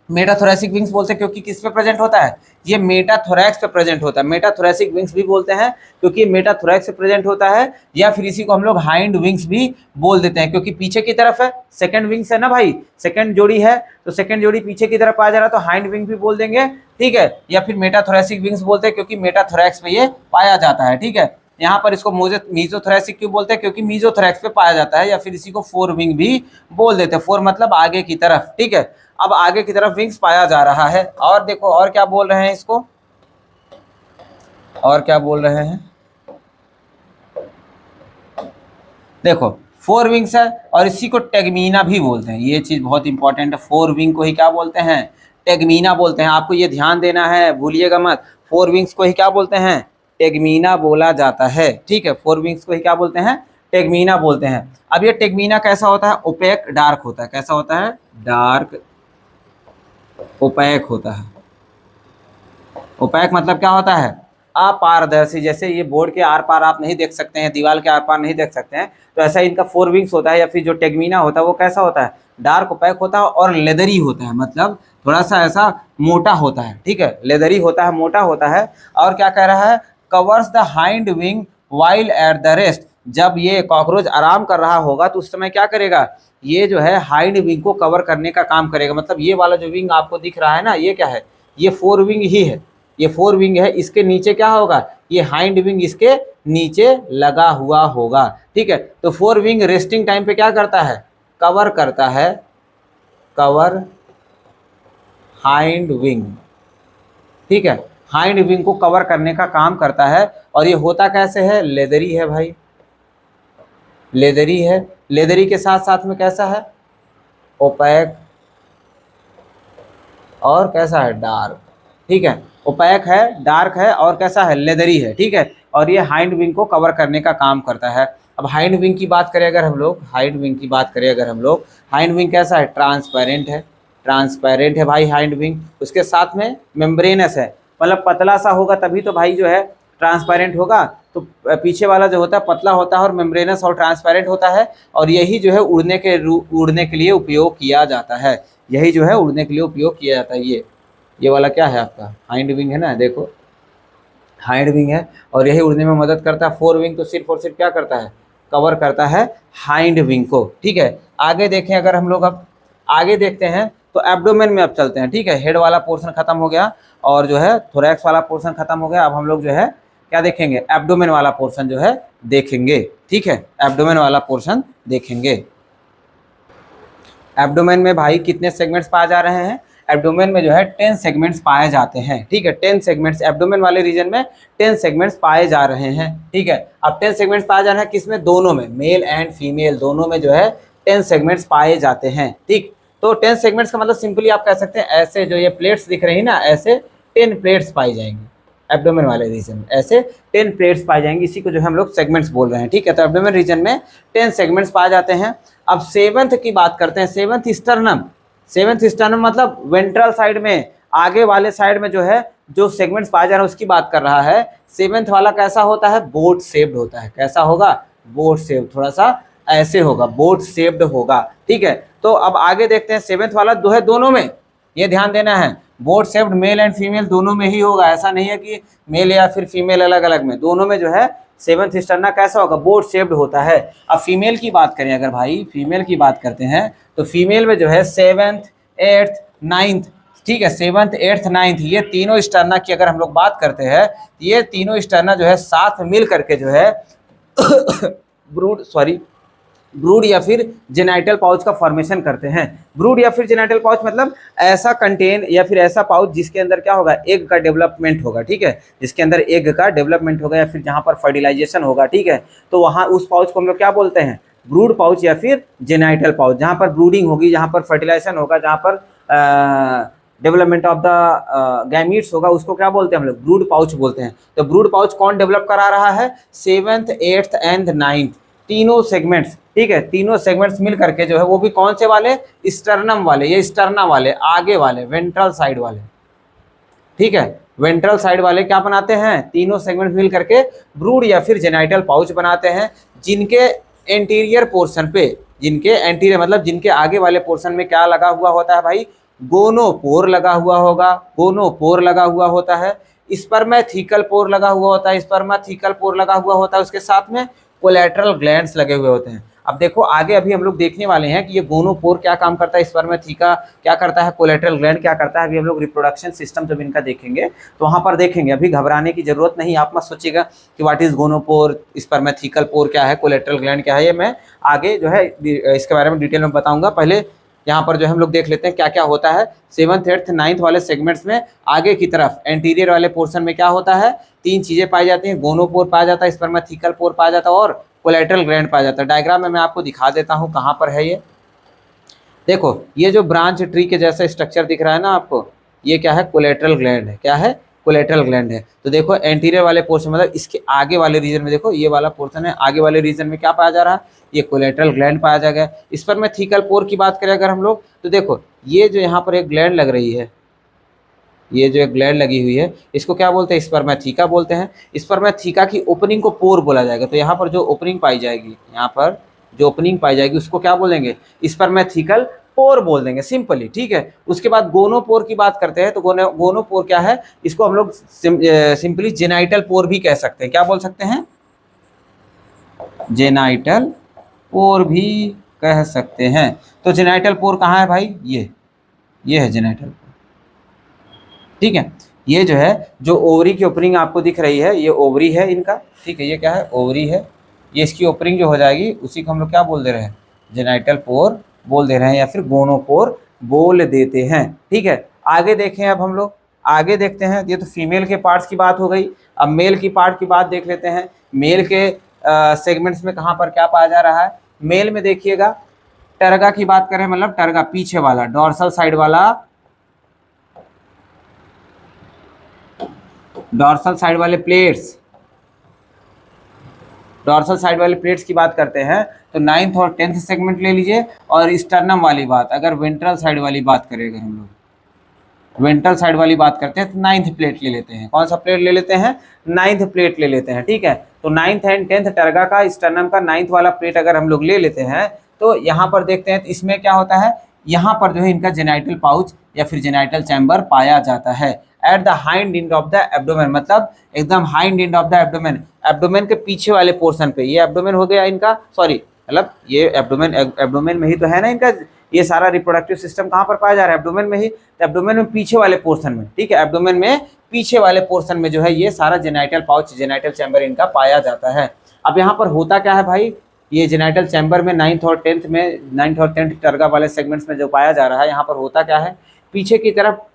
Speaker 1: मेटाथोरैसिक विंग्स बोलते हैं क्योंकि किस पे प्रेजेंट होता है, ये मेटाथोरैक्स पे प्रेजेंट होता है। मेटाथोरैसिक विंग्स भी बोलते हैं क्योंकि मेटाथोरैक्स पे प्रेजेंट होता है, या फिर इसी को हम लोग हाइंड विंग्स भी बोल देते हैं क्योंकि पीछे की तरफ है, सेकंड विंग्स है ना भाई, सेकंड जोड़ी है तो सेकंड जोड़ी पीछे की तरफ आ जा रहा है तो हाइंड विंग भी बोल देंगे, ठीक है। या फिर मेटाथोरैसिक विंग्स बोलते हैं क्योंकि मेटाथोरैक्स पे ये पाया जाता है, ठीक है। यहाँ पर इसको मीजोथोरैसिक क्यों बोलते हैं, क्योंकि मीजोथोरैक्स पे पाया जाता है, या फिर इसी को फोर विंग भी बोल देते हैं, फोर मतलब आगे की तरफ, ठीक है। अब आगे की तरफ विंग्स पाया जा रहा है। और देखो और क्या बोल रहे हैं इसको, और क्या बोल रहे हैं, देखो फोर विंग्स है और इसी को टेगमीना भी बोलते हैं, ये चीज बहुत इंपॉर्टेंट है। फोर विंग को ही क्या बोलते हैं, टेगमीना बोलते हैं, आपको ये ध्यान देना है, भूलिएगा मत। फोर विंग्स को ही क्या बोलते हैं, टेगमीना बोला जाता है, ठीक है। फोर विंग्स को ही क्या बोलते हैं, टेगमीना बोलते हैं। अब ये टेगमीना कैसा होता है, ओपेक डार्क होता है, कैसा होता है, डार्क ओपेक होता है। ओपेक मतलब क्या होता है, अपारदर्शी, जैसे ये बोर्ड के आर पार आप नहीं देख सकते हैं, दीवार के आर पार नहीं देख सकते हैं, तो ऐसा इनका फोर विंग्स होता है। या फिर जो टेगमीना होता है वो कैसा होता है, डार्क ओपेक होता है और लेदरी होता है, मतलब थोड़ा सा ऐसा मोटा होता है, ठीक है, लेदरी होता है, मोटा होता है। और क्या कह रहा है, covers the hind wing while at the rest, जब ये कॉकरोच आराम कर रहा होगा तो उस समय क्या करेगा, ये जो है हाइंड विंग को कवर करने का काम करेगा। मतलब ये वाला जो विंग आपको दिख रहा है ना, ये क्या है, ये फोर विंग ही है, ये फोर विंग है, इसके नीचे क्या होगा, ये हाइंड विंग इसके नीचे लगा हुआ होगा, ठीक है। तो फोर विंग रेस्टिंग टाइम पे क्या करता है, कवर करता है, कवर हाइंड विंग, ठीक है, हाइंड विंग को कवर करने का काम करता है। और ये होता कैसे है, लेदरी है भाई, लेदरी है, लेदरी के साथ साथ में कैसा है, ओपैक और कैसा है, डार्क। ठीक है, ओपैक है, डार्क है और कैसा है, लेदरी है। ठीक है, और ये हाइंड विंग को कवर करने का काम करता है। अब हाइंड विंग की बात करें अगर हम लोग, हाइंड विंग की बात करें अगर हम लोग, हाइंड विंग कैसा है, ट्रांसपेरेंट है, ट्रांसपेरेंट है भाई हाइंड विंग। उसके साथ में मेम्ब्रेनस है, मतलब पतला सा होगा तभी तो भाई जो है ट्रांसपेरेंट होगा। तो पीछे वाला जो होता है पतला होता है और मेम्ब्रेनस और ट्रांसपेरेंट होता है, और यही जो है उड़ने के लिए उपयोग किया जाता है। यही जो है उड़ने के लिए उपयोग किया जाता है। ये वाला क्या है आपका, हाइंड विंग है ना, देखो हाइंड विंग है और यही उड़ने में मदद करता है। फोर विंग तो सिर्फ और सिर्फ क्या करता है, कवर करता है हाइंड विंग को। ठीक है, आगे देखें अगर हम लोग, अब आगे देखते हैं तो एब्डोमेन में अब चलते हैं। ठीक है, हेड वाला पोर्शन खत्म हो गया और जो है थोरैक्स वाला पोर्शन खत्म हो गया। अब हम लोग जो है क्या देखेंगे, एब्डोमेन वाला पोर्शन जो है देखेंगे। ठीक है, एब्डोमेन वाला पोर्शन देखेंगे। एब्डोमेन में भाई कितने सेगमेंट्स पाए जा रहे हैं, एब्डोमेन में जो है 10 सेगमेंट्स पाए जाते हैं। ठीक है, 10 सेगमेंट्स एब्डोमेन वाले रीजन में 10 सेगमेंट्स पाए जा रहे हैं। ठीक है, अब 10 सेगमेंट्स पाए जा रहे हैं किसमें, दोनों में, मेल एंड फीमेल दोनों में जो है 10 सेगमेंट्स पाए जाते हैं। ठीक, तो 10 सेगमेंट्स का मतलब सिंपली आप कह सकते हैं ऐसे जो ये प्लेट्स दिख रही है ना, ऐसे 10 प्लेट्स पाई जाएंगी एब्डोमेन वाले रीजन में, ऐसे 10 प्लेट्स पाई जाएंगी। इसी को जो है हम लोग सेगमेंट्स बोल रहे हैं। ठीक है, तो एब्डोमेन रीजन में 10 सेगमेंट्स पाए जाते हैं। अब सेवंथ की बात करते हैं, सेवंथ स्टर्नम। सेवंथ स्टर्नम मतलब वेंट्रल साइड में, आगे वाले साइड में जो है जो सेगमेंट्स पाए जा रहे हैं उसकी बात कर रहा है। सेवंथ वाला कैसा होता है, बोट शेप्ड होता है। कैसा होगा, बोट शेप्ड, थोड़ा सा ऐसे होगा, बोट शेप्ड होगा। ठीक है, तो अब आगे देखते हैं, सेवंथ वाला जो है दोनों में, ये ध्यान देना है, boat shaped male and female दोनों में ही होगा। ऐसा नहीं है कि मेल या फिर फीमेल अलग अलग में, दोनों में जो है सेवंथ स्टर्ना कैसा होगा, बोट शेप्ड होता है। अब फीमेल की बात करें अगर भाई, फीमेल की बात करते हैं तो फीमेल में जो है 7th 8th 9th, ठीक है, 7th 8th 9th ये तीनों स्टर्ना की अगर हम लोग बात करते हैं, ये तीनों स्टर्ना जो है साथ मिल करके जो है ब्रूड या फिर जेनाइटल पाउच का फॉर्मेशन करते हैं। ब्रूड या फिर जेनाइटल पाउच मतलब ऐसा कंटेन या फिर ऐसा पाउच जिसके अंदर क्या होगा, एग का डेवलपमेंट होगा। ठीक है, जिसके अंदर एग का डेवलपमेंट होगा या फिर जहां पर फर्टिलाइजेशन होगा। ठीक है, तो वहां उस पाउच को हम लोग क्या बोलते हैं, ब्रूड पाउच या फिर जेनाइटल पाउच। जहां पर ब्रूडिंग होगी, जहां पर फर्टिलाइजेशन होगा, जहां पर डेवलपमेंट ऑफ द गैमीट्स होगा, उसको क्या बोलते हैं हम लोग, ब्रूड पाउच बोलते हैं। तो ब्रूड पाउच कौन डेवलप करा रहा है, 7th 8th एंड 9th तीनों सेगमेंट्स। ठीक है, तीनों सेगमेंट्स मिल करके जो है, वो भी कौन से वाले, स्टर्नम वाले, ये स्टर्ना वाले, आगे वाले, वेंट्रल साइड वाले। ठीक है, वेंट्रल साइड वाले क्या बनाते हैं, तीनों सेगमेंट मिल करके ब्रूड या फिर जेनाइटल पाउच बनाते हैं, जिनके एंटीरियर पोर्शन पे, जिनके एंटीरियर मतलब जिनके आगे वाले पोर्शन में क्या लगा हुआ होता है भाई, गोनोपोर लगा हुआ होगा, गोनोपोर लगा हुआ होता है, स्पर्मेथिकल पोर लगा हुआ होता है, स्पर्मेथिकल पोर लगा हुआ होता है, उसके साथ में कोलेटरल ग्लैंड्स लगे हुए होते हैं। अब देखो आगे अभी हम लोग देखने वाले हैं कि ये गोनोपोर क्या काम करता है, स्पर्मेथिका क्या करता है, कोलेटरल ग्लैंड क्या करता है। अभी हम लोग रिप्रोडक्शन सिस्टम जब इनका देखेंगे तो वहां पर देखेंगे, अभी घबराने की जरूरत नहीं। आप मत सोचिएगा कि व्हाट इज गोनोपोर, स्पर्मेथिकल पोर क्या है, कोलेटरल ग्लैंड क्या है, ये मैं आगे जो है इसके बारे में डिटेल में बताऊंगा। पहले यहाँ पर जो हम लोग देख लेते हैं क्या क्या होता है। 7th 8th 9th वाले सेगमेंट्स में आगे की तरफ एंटीरियर वाले पोर्शन में क्या होता है, 3 चीजें पाई जाती हैं, गोनोपोर पाया जाता है, स्पर्मेथिकल पोर पाया जाता है और कोलेटरल ग्लैंड पाया जाता है। डायग्राम में मैं आपको दिखा देता हूँ कहाँ पर है ये। देखो ये जो ब्रांच ट्री के जैसा स्ट्रक्चर दिख रहा है ना आपको, ये क्या है, कोलेटरल ग्लैंड है। क्या है, कोलेटरल ग्लैंड है। तो देखो एंटीरियर वाले पोर्शन मतलब इसके आगे वाले रीजन में, देखो ये वाला पोर्शन है, आगे वाले रीजन में क्या पाया जा रहा है, ये कोलेटरल ग्लैंड पाया जाएगा। स्पर्मेथिकल पोर की बात करें अगर हम लोग, तो देखो ये जो यहाँ पर एक ग्लैंड लग रही है, ये जो एक ग्लैंड लगी हुई है, इसको क्या बोलते हैं, स्पर्मेथिका बोलते हैं। स्पर्मेथिका की ओपनिंग को पोर बोला जाएगा। तो यहाँ पर जो ओपनिंग पाई जाएगी, यहाँ पर जो ओपनिंग पाई जाएगी उसको क्या बोलेंगे, स्पर्मेथिकल पोर बोल देंगे सिंपली। ठीक है, उसके बाद गोनोपोर की बात करते हैं तो गोनोपोर क्या है, इसको हम लोग सिंपली जेनाइटल पोर भी कह सकते हैं। क्या बोल सकते हैं, जेनाइटल पोर भी कह सकते हैं। तो जेनाइटल पोर कहाँ है भाई, ये है जेनाइटल पोर। ठीक है, ये जो है, जो ओवरी की ओपनिंग आपको दिख रही है, ये ओवरी है इनका। ठीक है, ये क्या है, ओवरी है। ये इसकी ओपनिंग जो हो जाएगी उसी को हम लोग क्या बोल दे रहे हैं, जेनाइटल पोर बोल दे रहे हैं या फिर गोनोपोर बोल देते हैं। ठीक है, आगे देखें, अब हम लोग आगे देखते हैं। ये तो फीमेल के पार्ट्स की बात हो गई। अब मेल की पार्ट की बात देख लेते हैं। मेल के सेगमेंट्स में कहाँ पर क्या पाया जा रहा है। मेल में देखिएगा, टर्गा की बात करें, मतलब टर्गा पीछे वाला, डोर्सल साइड वाला, डोर्सल साइड वाले प्लेट्स, डोर्सल साइड वाले प्लेट्स की बात करते हैं तो 9th और 10th सेगमेंट ले लीजिए। और स्टर्नम वाली बात, अगर वेंट्रल साइड वाली बात करें, अगर हम लोग वेंट्रल साइड वाली बात करते हैं तो 9th प्लेट ले लेते हैं। कौन सा प्लेट ले लेते हैं? 9th प्लेट ले लेते हैं, ठीक है। तो 9th एंड 10th टर्गा का, स्टर्नम का 9th वाला प्लेट अगर हम लोग ले लेते हैं तो यहाँ पर देखते हैं तो इसमें क्या होता है, यहाँ पर जो है इनका जेनाइटल पाउच या फिर जेनाइटल चैम्बर पाया जाता है at the hind end of the abdomen, मतलब एकदम hind end of the abdomen, abdomen के पीछे वाले पोर्शन पे। ये एब्डोमेन हो गया इनका, सॉरी मतलब ये एब्डोमेन, एब्डोमेन में ही तो है ना इनका, ये सारा रिप्रोडक्टिव सिस्टम कहाँ पर पाया जा रहा है? एब्डोमेन में ही। तो एब्डोमेन में पीछे वाले पोर्शन में, ठीक है, एब्डोमेन में पीछे वाले पोर्शन में जो है ये सारा जेनाइटल पाउच, जेनाइटल चैम्बर इनका पाया जाता है। अब यहाँ पर होता क्या है भाई, ये जेनाइटल चैम्बर में 9th और 10th में, 9th और 10th टर्गा वाले सेगमेंट्स में जो पाया जा रहा है, यहाँ पर होता क्या है, पीछे की तरफ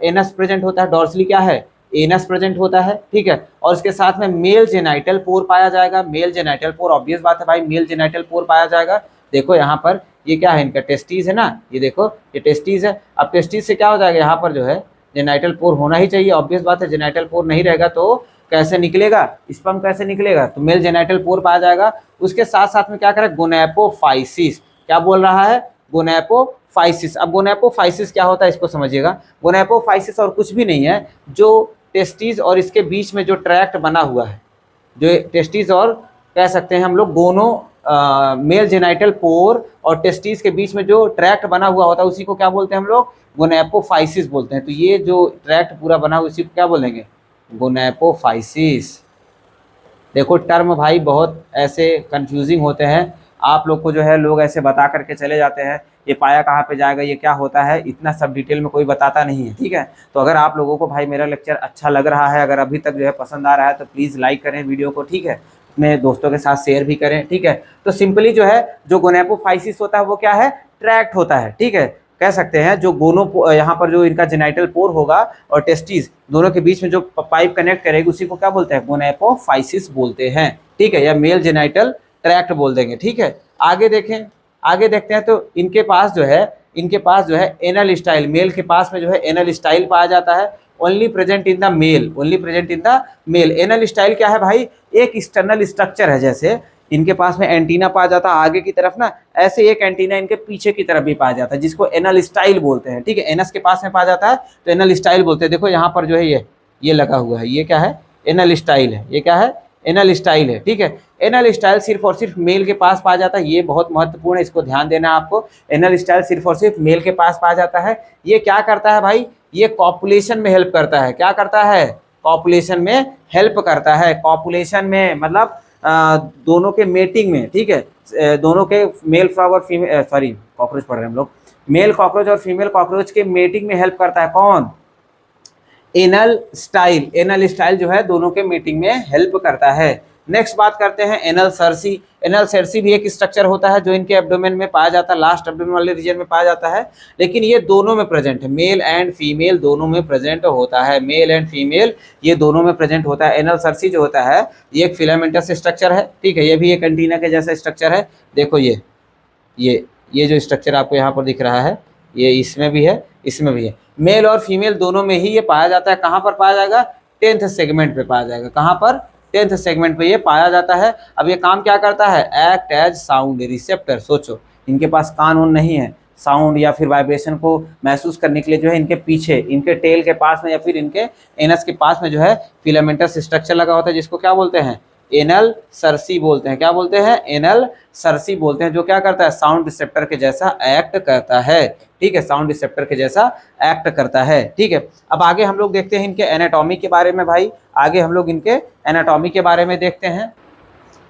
Speaker 1: एनस प्रेजेंट होता है, डॉर्सली क्या है, एनस प्रेजेंट होता है, ठीक है। और इसके साथ में मेल जेनाइटल पोर पाया जाएगा। मेल जेनाइटल पोर, ऑब्वियस बात है भाई, मेल जेनाइटल पोर पाया जाएगा। देखो यहाँ पर ये क्या है, इनका टेस्टीज है ना, ये देखो ये टेस्टीज है। अब टेस्टीज से क्या हो जाएगा, यहाँ पर जो है जेनाइटल पोर होना ही चाहिए, ऑब्वियस बात है। जेनाइटल पोर नहीं रहेगा तो कैसे निकलेगा, स्पर्म कैसे निकलेगा? तो मेल जेनाइटल पोर पाया जाएगा। उसके साथ साथ में क्या करें, गोनेपोफाइसिस, क्या बोल रहा है, गोनेपोफाइसिस। अब गोनेपोफाइसिस क्या होता है इसको समझिएगा। गोनेपोफाइसिस और कुछ भी नहीं है, जो टेस्टीज और इसके बीच में जो ट्रैक्ट बना हुआ है, जो टेस्टीज और कह सकते हैं हम लोग गोनो, मेल जेनाइटल पोर और टेस्टीज के बीच में जो ट्रैक्ट बना हुआ होता है उसी को क्या बोलते हैं हम लोग, गोनेपोफाइसिस बोलते हैं। तो ये जो ट्रैक्ट पूरा बना हुआ उसी को क्या बोलेंगे, गोनेपोफाइसिस। देखो टर्म भाई बहुत ऐसे कंफ्यूजिंग होते हैं, आप लोग को जो है लोग ऐसे बता करके चले जाते हैं, ये पाया कहाँ पे जाएगा, ये क्या होता है, इतना सब डिटेल में कोई बताता नहीं है, ठीक है। तो अगर आप लोगों को भाई मेरा लेक्चर अच्छा लग रहा है, अगर अभी तक जो है पसंद आ रहा है तो प्लीज़ लाइक करें वीडियो को, ठीक है, अपने दोस्तों के साथ शेयर भी करें, ठीक है। तो सिंपली जो है जो गोनेपोफाइसिस होता है वो क्या है, ट्रैक्ट होता है, ठीक है, कह सकते हैं। जो गोनो यहाँ पर जो इनका जेनाइटल पोर होगा और टेस्टिस दोनों के बीच में जो पाइप कनेक्ट करेगी उसी को क्या बोलते हैं, गोनेपोफाइसिस बोलते हैं, ठीक है, या मेल जेनाइटल ट्रैक्ट बोल देंगे, ठीक है। आगे देखें, आगे देखते हैं तो इनके पास जो है एनल स्टाइल, मेल के पास में जो है एनल स्टाइल पाया जाता है। Only present in the male, only present in the male. Anal style क्या है भाई, एक एक्सटर्नल स्ट्रक्चर है, जैसे इनके पास में एंटीना पाया जाता है आगे की तरफ ना, ऐसे एक एंटीना इनके पीछे की तरफ भी पाया जाता है जिसको एनल स्टाइल बोलते हैं, ठीक है। एनस के पास में पाया जाता है तो एनल स्टाइल बोलते हैं। देखो यहाँ पर जो है ये लगा हुआ है, ये क्या है, एनल स्टाइल है, ये क्या है, एनल स्टाइल है, ठीक है। एनल स्टाइल सिर्फ और सिर्फ मेल के पास पाया जाता है, ये बहुत महत्वपूर्ण है, इसको ध्यान देना है आपको। एनल स्टाइल सिर्फ और सिर्फ मेल के पास पाया जाता है। ये क्या करता है भाई, ये कॉपुलेशन में हेल्प करता है। क्या करता है, कॉपुलेशन में हेल्प करता है। कॉपुलेशन में मतलब दोनों के मेटिंग में, ठीक है, दोनों के मेल फ्रॉग और फीमेल, सॉरी कॉकरोच पढ़ रहे हैं हम लोग, मेल कॉकरोच और फीमेल कॉकरोच के मेटिंग में हेल्प करता है। कौन, एनल स्टाइल। एनल स्टाइल जो है दोनों के मीटिंग में हेल्प करता है। नेक्स्ट बात करते हैं एनल सर्सी। एनल सर्सी भी एक स्ट्रक्चर होता है जो इनके एब्डोमेन में पाया जाता है, लास्ट एब्डोमेन वाले रीजन में पाया जाता है, लेकिन ये दोनों में प्रेजेंट है, मेल एंड फीमेल दोनों में प्रेजेंट होता है, मेल एंड फीमेल ये दोनों में प्रेजेंट होता है। एनल सर्सी जो होता है ये एक फिलामेंटस स्ट्रक्चर है, ठीक है, ये भी एक एंटीना के जैसा स्ट्रक्चर है। देखो ये जो स्ट्रक्चर आपको यहाँ पर दिख रहा है, ये इसमें भी है, इसमें भी है। मेल और फीमेल दोनों में ही ये पाया जाता है। कहाँ पर पाया जाएगा, 10th सेगमेंट पे पाया जाएगा। कहाँ पर, 10th सेगमेंट पे ये पाया जाता है। अब ये काम क्या करता है, एक्ट एज साउंड रिसेप्टर। सोचो इनके पास कान उन नहीं है, साउंड या फिर वाइब्रेशन को महसूस करने के लिए जो है इनके पीछे, इनके टेल के पास में या फिर इनके एनस के पास में जो है फिलामेंटस स्ट्रक्चर लगा होता है, जिसको क्या बोलते हैं, एनल सर्सी बोलते हैं। क्या बोलते हैं, एनल सर्सी बोलते हैं, जो क्या करता है, साउंड रिसेप्टर के जैसा एक्ट करता है, ठीक है, साउंड रिसेप्टर के जैसा एक्ट करता है, ठीक है। अब आगे हम लोग देखते हैं इनके एनाटॉमी के बारे में भाई, आगे हम लोग इनके एनाटॉमी के बारे में देखते हैं।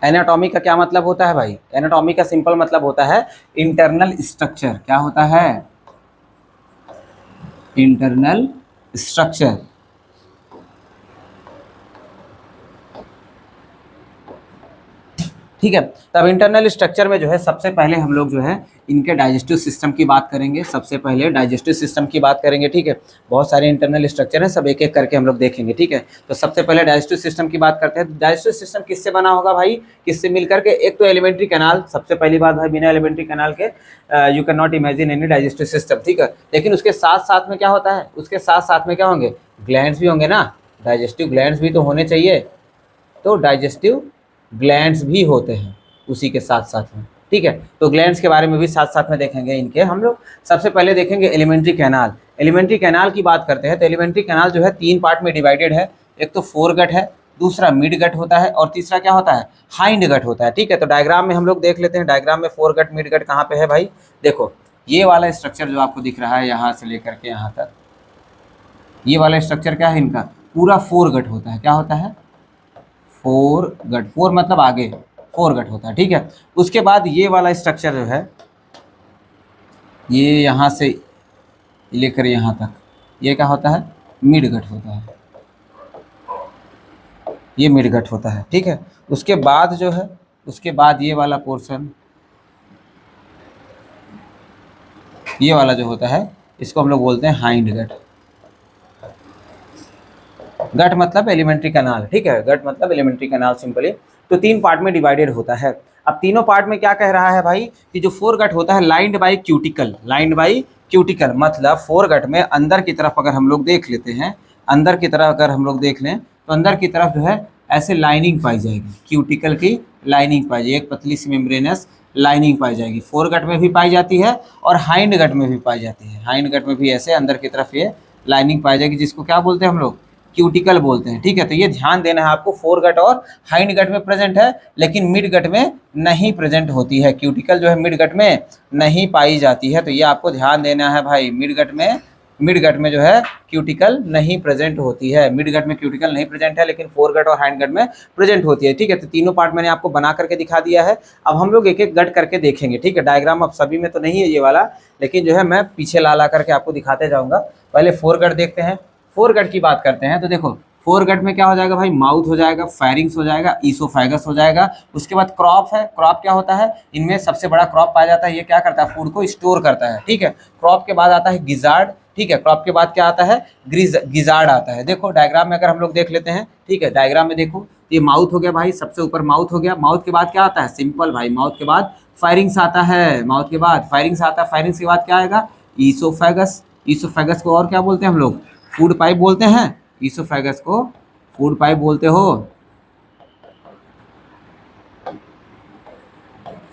Speaker 1: एनाटॉमी का क्या मतलब होता है भाई, एनाटॉमी का सिंपल मतलब होता है इंटरनल स्ट्रक्चर। क्या होता है, इंटरनल स्ट्रक्चर। ठीक है। तब इंटरनल स्ट्रक्चर में जो है सबसे पहले हम लोग जो है इनके डाइजेस्टिव सिस्टम की बात करेंगे। सबसे पहले डाइजेस्टिव सिस्टम की बात करेंगे, ठीक है। बहुत सारे इंटरनल स्ट्रक्चर हैं, सब एक एक करके हम लोग देखेंगे, ठीक है। तो सबसे पहले डाइजेस्टिव सिस्टम की बात करते हैं। डाइजेस्टिव सिस्टम किससे बना होगा भाई, किससे मिलकर के? एक तो एलिमेंट्री कैनाल, सबसे पहली बात भाई, बिना एलिमेंट्री कैनाल के you can not imagine any digestive system, ठीक है। लेकिन उसके साथ साथ में क्या होता है, उसके साथ साथ में क्या होंगे, ग्लैंड्स भी होंगे ना, डाइजेस्टिव ग्लैंड्स भी तो होने चाहिए। तो डाइजेस्टिव ग्लैंड्स भी होते हैं उसी के साथ साथ में, ठीक है। तो ग्लैंड्स के बारे में भी साथ साथ में देखेंगे इनके हम लोग। सबसे पहले देखेंगे एलिमेंट्री कैनाल। एलिमेंट्री कैनाल की बात करते हैं तो एलिमेंट्री कैनाल जो है 3 पार्ट में डिवाइडेड है। एक तो फोर गट है, दूसरा मिड गट होता है, और तीसरा क्या होता है, हाइंड गट होता है, ठीक है। तो डायग्राम में हम लोग देख लेते हैं, डायग्राम में फोर गट मिड गट कहाँ पे है भाई। देखो ये वाला स्ट्रक्चर जो आपको दिख रहा है यहाँ से लेकर के यहाँ तक, ये वाला स्ट्रक्चर क्या है इनका, पूरा फोर गट होता है। क्या होता है, फोर गट, फोर मतलब आगे, फोर गट होता है, ठीक है। उसके बाद ये वाला स्ट्रक्चर जो है, ये यहाँ से लेकर यहाँ तक, ये क्या होता है, मिड गट होता है, ये मिड गट होता है, ठीक है। उसके बाद जो है, उसके बाद ये वाला पोर्शन, ये वाला जो होता है इसको हम लोग बोलते हैं हाइंड गट। गट मतलब एलिमेंट्री कैनाल, ठीक है, गट मतलब एलिमेंट्री कैनाल सिंपली। तो 3 पार्ट में डिवाइडेड होता है। अब तीनों पार्ट में क्या कह रहा है भाई कि जो फोर गट होता है lined by cuticle, lined by cuticle मतलब फोर गट में अंदर की तरफ अगर हम लोग देख लेते हैं, अंदर की तरफ अगर हम लोग देख लें तो अंदर की तरफ जो है ऐसे लाइनिंग पाई जाएगी, क्यूटिकल की लाइनिंग पाई जाएगी, एक पतली सी मेम्ब्रेनस लाइनिंग पाई जाएगी। फोर गट में भी पाई जाती है और हाइंड गट में भी पाई जाती है। हाइंड गट में भी ऐसे अंदर की तरफ ये लाइनिंग पाई जाएगी, जिसको क्या बोलते हैं हम लोग, क्यूटिकल बोलते हैं, ठीक है। तो ये ध्यान देना है आपको, फोर गट और हाइंड गट में प्रेजेंट है लेकिन मिड गट में नहीं प्रेजेंट होती है। क्यूटिकल जो है मिड गट में नहीं पाई जाती है, तो ये आपको ध्यान देना है भाई। मिड गट में जो है क्यूटिकल नहीं प्रेजेंट होती है, मिड गट में क्यूटिकल नहीं प्रेजेंट है लेकिन फोर गट और हाइंड गट में प्रेजेंट होती है, ठीक है। तो तीनों पार्ट मैंने आपको बना करके दिखा दिया है। अब हम लोग एक एक गट करके देखेंगे, ठीक है। डायग्राम अब सभी में तो नहीं है ये वाला, लेकिन जो है मैं पीछे ला ला करके आपको दिखाते जाऊँगा। पहले फोर गट देखते हैं। फोर गट की बात करते हैं तो देखो फोर गट में क्या हो जाएगा भाई, माउथ हो जाएगा, फायरिंग्स हो जाएगा, ईसोफेगस हो जाएगा। उसके बाद क्रॉप है। क्रॉप क्या होता है, इनमें सबसे बड़ा क्रॉप पाया जाता है, ये क्या करता है, फूड को स्टोर करता है, ठीक है। क्रॉप के बाद आता है गिजार्ड, ठीक है। क्रॉप के बाद क्या आता है, गिजार्ड आता है। देखो डायग्राम में अगर हम लोग देख लेते हैं, ठीक है, डायग्राम में देखो ये माउथ हो गया भाई, सबसे ऊपर माउथ हो गया। माउथ के बाद क्या आता है, सिंपल भाई, माउथ के बाद फायरिंग्स आता है, माउथ के बाद फायरिंग्स आता है। फायरिंग्स के बाद क्या आएगा, ईसोफेगस। ईसोफेगस को और क्या बोलते हैं हम लोग, फूड पाइप बोलते हैं। ईसोफेगस को फूड पाइप बोलते हो,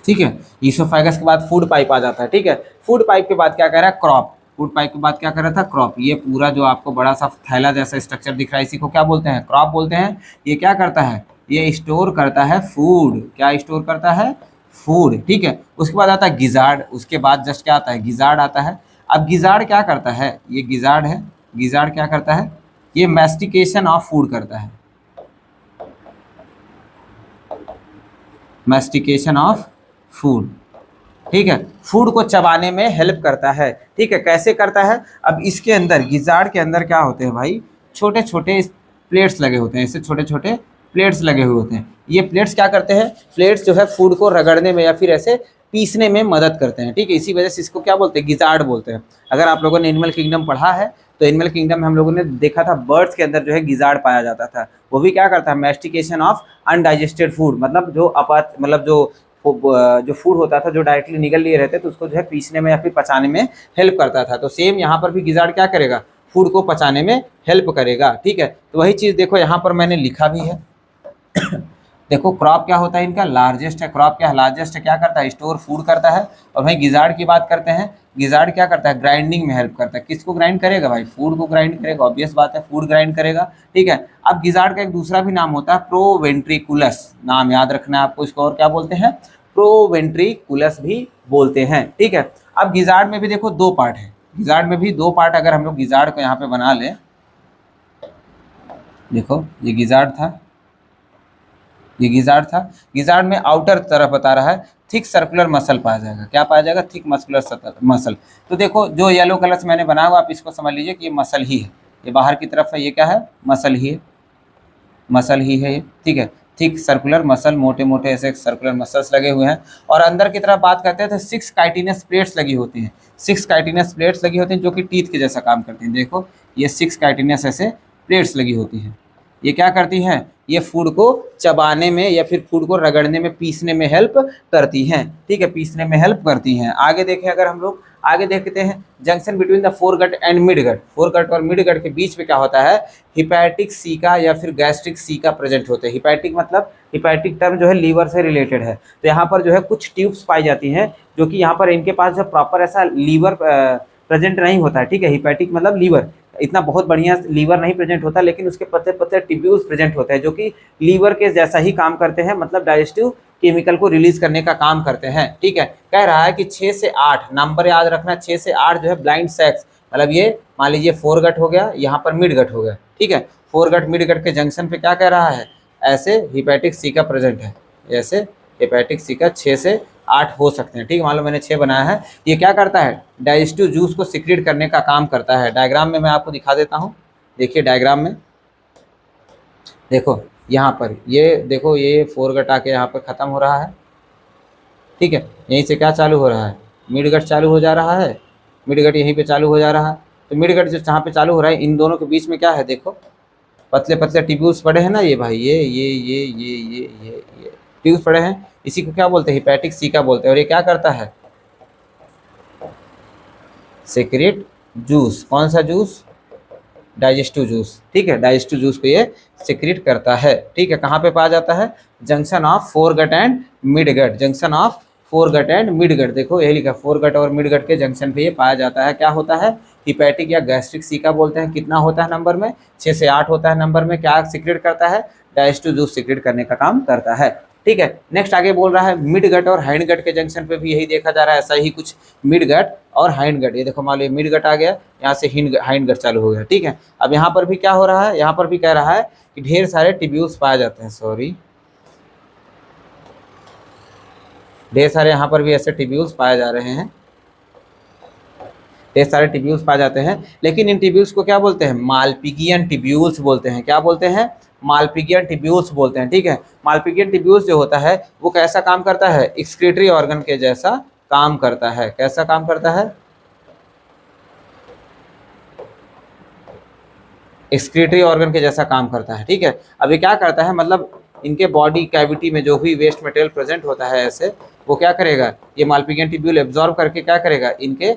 Speaker 1: ठीक है। ईसोफेगस के बाद फूड पाइप आ जाता है, ठीक है। फूड पाइप के बाद क्या कह रहा है, क्रॉप। फूड पाइप के बाद क्या कर रहा था, क्रॉप। ये पूरा जो आपको बड़ा सा थैला जैसा स्ट्रक्चर दिख रहा है इसी को क्या बोलते हैं, क्रॉप बोलते हैं। ये क्या करता है, ये स्टोर करता है फूड। क्या स्टोर करता है, फूड, ठीक है। उसके बाद आता है गिजार्ड। उसके बाद जस्ट क्या आता है, गिजार्ड आता है। अब गिजार्ड क्या करता है, ये गिजार्ड है। गिजार्ड क्या करता है, ये मैस्टिकेशन ऑफ फूड करता है, मैस्टिकेशन ऑफ फूड, ठीक है। फूड को चबाने में हेल्प करता है, ठीक है। कैसे करता है, अब इसके अंदर, गिजार्ड के अंदर क्या होते हैं भाई, छोटे छोटे प्लेट्स लगे होते हैं, इससे छोटे छोटे प्लेट्स लगे हुए होते हैं। ये प्लेट्स क्या करते हैं, प्लेट्स जो है फूड को रगड़ने में या फिर ऐसे पीसने में मदद करते हैं, ठीक है। इसी वजह से इसको क्या बोलते हैं, गिजार्ड बोलते हैं। अगर आप लोगों ने एनिमल किंगडम पढ़ा है तो एनिमल किंगडम में हम लोगों ने देखा था बर्ड्स के अंदर जो है गिजार्ड पाया जाता था। वो भी क्या करता है, मैस्टिकेशन ऑफ अनडाइजेस्टेड फूड, मतलब जो मतलब जो फूड होता था जो डायरेक्टली निगल लिए रहते तो उसको जो है पीसने में या फिर पचाने में हेल्प करता था। तो सेम यहाँ पर भी गिजार्ड क्या करेगा, फूड को पचाने में हेल्प करेगा, ठीक है। तो वही चीज़ देखो यहाँ पर मैंने लिखा भी है देखो क्रॉप क्या होता है इनका, लार्जेस्ट है। क्रॉप क्या है, लार्जेस्ट है, क्या करता है, स्टोर फूड करता है। और भाई गिजार्ड की बात करते हैं, गिजार्ड क्या करता है, ग्राइंडिंग में हेल्प करता है। किसको ग्राइंड करेगा भाई, फूड को ग्राइंड करेगा, ऑब्वियस बात है, फूड ग्राइंड करेगा, ठीक है। अब गिजार्ड का एक दूसरा भी नाम होता है प्रोवेंट्रिकुलस, नाम याद रखना है आपको इसको, और क्या बोलते हैं, प्रोवेंट्रिकुलस भी बोलते हैं, ठीक है। अब गिजार्ड में भी देखो 2 पार्ट है, गिजार्ड में भी 2 पार्ट। अगर हम लोग गिजार्ड को यहाँ पे बना लें, देखो ये गिजार्ड था, ये गिजार्ड था। गिजार्ड में आउटर तरफ बता रहा है थिक सर्कुलर मसल पाया जाएगा। क्या पाया जाएगा, थिक मस्कुलर मसल। तो देखो जो येलो कलर से मैंने बनाया हुआ, आप इसको समझ लीजिए कि ये मसल ही है, ये बाहर की तरफ है, ये क्या है, मसल ही है, मसल ही है ये, ठीक है। थिक सर्कुलर मसल, मोटे मोटे ऐसे सर्कुलर मसल्स लगे हुए हैं। और अंदर की तरफ बात करते हैं तो 6 काइटिनस प्लेट्स लगी होती हैं, 6 काइटिनस प्लेट्स लगी होती हैं जो कि टीथ के जैसा काम करती हैं। देखो ये 6 काइटिनस ऐसे प्लेट्स लगी होती हैं। ये क्या करती हैं, ये फूड को चबाने में या फिर फूड को रगड़ने में, पीसने में हेल्प करती हैं, ठीक है, पीसने में हेल्प करती हैं। आगे देखें अगर हम लोग आगे देखते हैं, junction between the foregut and midgut, foregut और मिड गट के बीच में क्या होता है, हिपैटिक सीका या फिर गैस्ट्रिक सीका प्रेजेंट होते हैं। हिपैटिक मतलब, हिपैटिक टर्म जो है लीवर से रिलेटेड है, तो यहाँ पर जो है कुछ ट्यूब्स पाई जाती हैं जो कि यहाँ पर इनके पास जो प्रॉपर ऐसा लीवर प्रेजेंट नहीं होता है, ठीक है। हिपैटिक मतलब लीवर, इतना बहुत बढ़िया लीवर नहीं प्रेजेंट होता, लेकिन उसके पतले पतले ट्यूब्यूल्स प्रेजेंट होते हैं जो कि लीवर के जैसा ही काम करते हैं, मतलब डाइजेस्टिव केमिकल को रिलीज करने का काम करते हैं, ठीक है। कह रहा है कि 6 से 8 नंबर याद रखना, 6 से 8 जो है ब्लाइंड सेक्स, मतलब ये मान लीजिए फोर गट हो गया, यहाँ पर मिड गट हो गया, ठीक है। फोर गट मिड गट के जंक्शन पे क्या कह रहा है, ऐसे हिपैटिक सीका प्रेजेंट है, ऐसे हिपैटिक सीका 6 से 8 हो सकते हैं, ठीक है। मान लो मैंने 6 बनाया है। ये क्या करता है, डाइजेस्टिव जूस को सिक्रीट करने का काम करता है। डायग्राम में मैं आपको दिखा देता हूँ, देखिए डायग्राम में, देखो यहाँ पर ये देखो, ये फोर गट आके यहाँ पर ख़त्म हो रहा है, ठीक है। यहीं से क्या चालू हो रहा है, मिड गट चालू हो जा रहा है, मिड गट यहीं पे चालू हो जा रहा है। तो मिड गट जो जहाँ पे चालू हो रहा है, इन दोनों के बीच में क्या है, देखो पतले पतले ट्यूब्यूल्स पड़े हैं ना, ये भाई ये ट्यूब्स पड़े हैं, इसी को क्या बोलते हैं, हिपैटिक सीका बोलते हैं। और ये क्या करता है, सेक्रेट जूस, कौन सा जूस, डाइजेस्टिव जूस, ठीक है। डाइजेस्टिव जूस को ये सिक्रीट करता है, ठीक है। कहाँ पे पाया जाता है, junction of foregut and midgut, junction of foregut and midgut, देखो यही लिखा, फोर गट और मिड गट के जंक्शन पे ये पाया जाता है। क्या होता है, हिपैटिक या गैस्ट्रिक सीका बोलते हैं। कितना होता है नंबर में, 6 से 8 होता है नंबर में। क्या सिक्रीट करता है, डाइजेस्टिव जूस सिक्रीट करने का काम करता है, ठीक है। नेक्स्ट आगे बोल रहा है, मिड गट और हाइंड गट के जंक्शन पे भी यही देखा जा रहा है, ऐसा ही कुछ मिड गट और हाइंड गट। ये देखो मान लो मिड गट आ गया, यहाँ से हाइंड गट चालू हो गया, ठीक है। अब यहाँ पर भी क्या हो रहा है, यहाँ पर भी कह रहा है कि ढेर सारे ट्यूब्यूल्स पाए जाते हैं, सॉरी, ढेर सारे यहाँ पर भी ऐसे ट्यूब्यूल्स पाए जा रहे हैं, ढेर सारे ट्यूब्यूल्स पाए जाते हैं। लेकिन इन ट्यूब्यूल्स को क्या बोलते हैं, मालपिगियन ट्यूब्यूल्स बोलते हैं। क्या बोलते हैं, मालपिगियन ट्यूब्यूल्स बोलते हैं, ठीक है। मालपिगियन ट्यूब्यूल्स जो होता है वो कैसा काम करता है, एक्सक्रीटरी ऑर्गन के जैसा काम करता है। कैसा काम करता है, एक्सक्रीटरी ऑर्गन के जैसा काम करता है, ठीक है। अब ये क्या करता है, मतलब इनके बॉडी कैविटी में जो भी वेस्ट मटेरियल प्रेजेंट होता है ऐसे, वो क्या करेगा, ये मालपिगियन ट्यूब्यूल एब्जॉर्ब करके क्या करेगा, इनके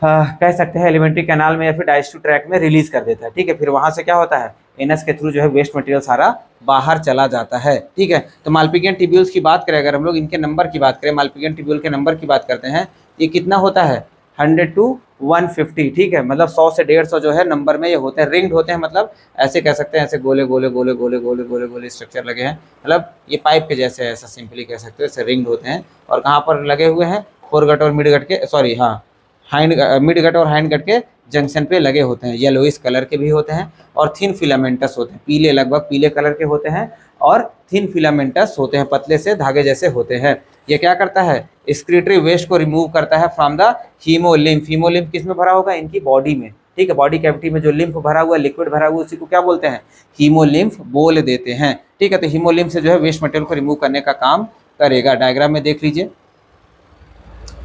Speaker 1: कह सकते हैं एलिमेंट्री कैनाल में या फिर डाइजेस्टिव ट्रैक्ट में रिलीज कर देता है, ठीक है। फिर वहां से क्या होता है, एनस के थ्रू जो है वेस्ट मटेरियल सारा बाहर चला जाता है, ठीक है। तो मालपिगियन ट्यूब्यूल्स की बात करें अगर हम लोग, इनके नंबर की बात करें, मालपिगियन ट्यूब्यूल के नंबर की बात करते हैं, ये कितना होता है, 100 to 150, ठीक है। मतलब 100 से 150 जो है नंबर में ये होते हैं, रिंग्ड होते हैं, मतलब ऐसे कह सकते हैं, ऐसे गोले गोले गोले गोले गोले गोले गोले स्ट्रक्चर लगे हैं, मतलब ये पाइप के जैसे, ऐसा सिंपली कह सकते हो, ऐसे रिंग्ड होते हैं। और कहाँ पर लगे हुए हैं, फोरगट और मिडगट के, सॉरी हाँ, मिडगट और हाइंडगट के जंक्शन पे लगे होते हैं। येलोइस कलर के भी होते हैं और थिन फिलामेंटस होते हैं, पीले, लगभग पीले कलर के होते हैं और थिन फिलामेंटस होते हैं, पतले से धागे जैसे होते हैं। ये क्या करता है, एक्सक्रीटरी वेस्ट को रिमूव करता है फ्रॉम द हीमोलिम्फ। हीमोलिम्फ किस में भरा होगा, इनकी बॉडी में, ठीक है। बॉडी कैविटी में जो लिम्फ भरा हुआ, लिक्विड भरा हुआ, उसी को क्या बोलते हैं, हीमोलिम्फ बोल देते हैं, ठीक है। तो हीमोलिम्फ से जो है वेस्ट मटेरियल को रिमूव करने का काम करेगा। डायग्राम में देख लीजिए,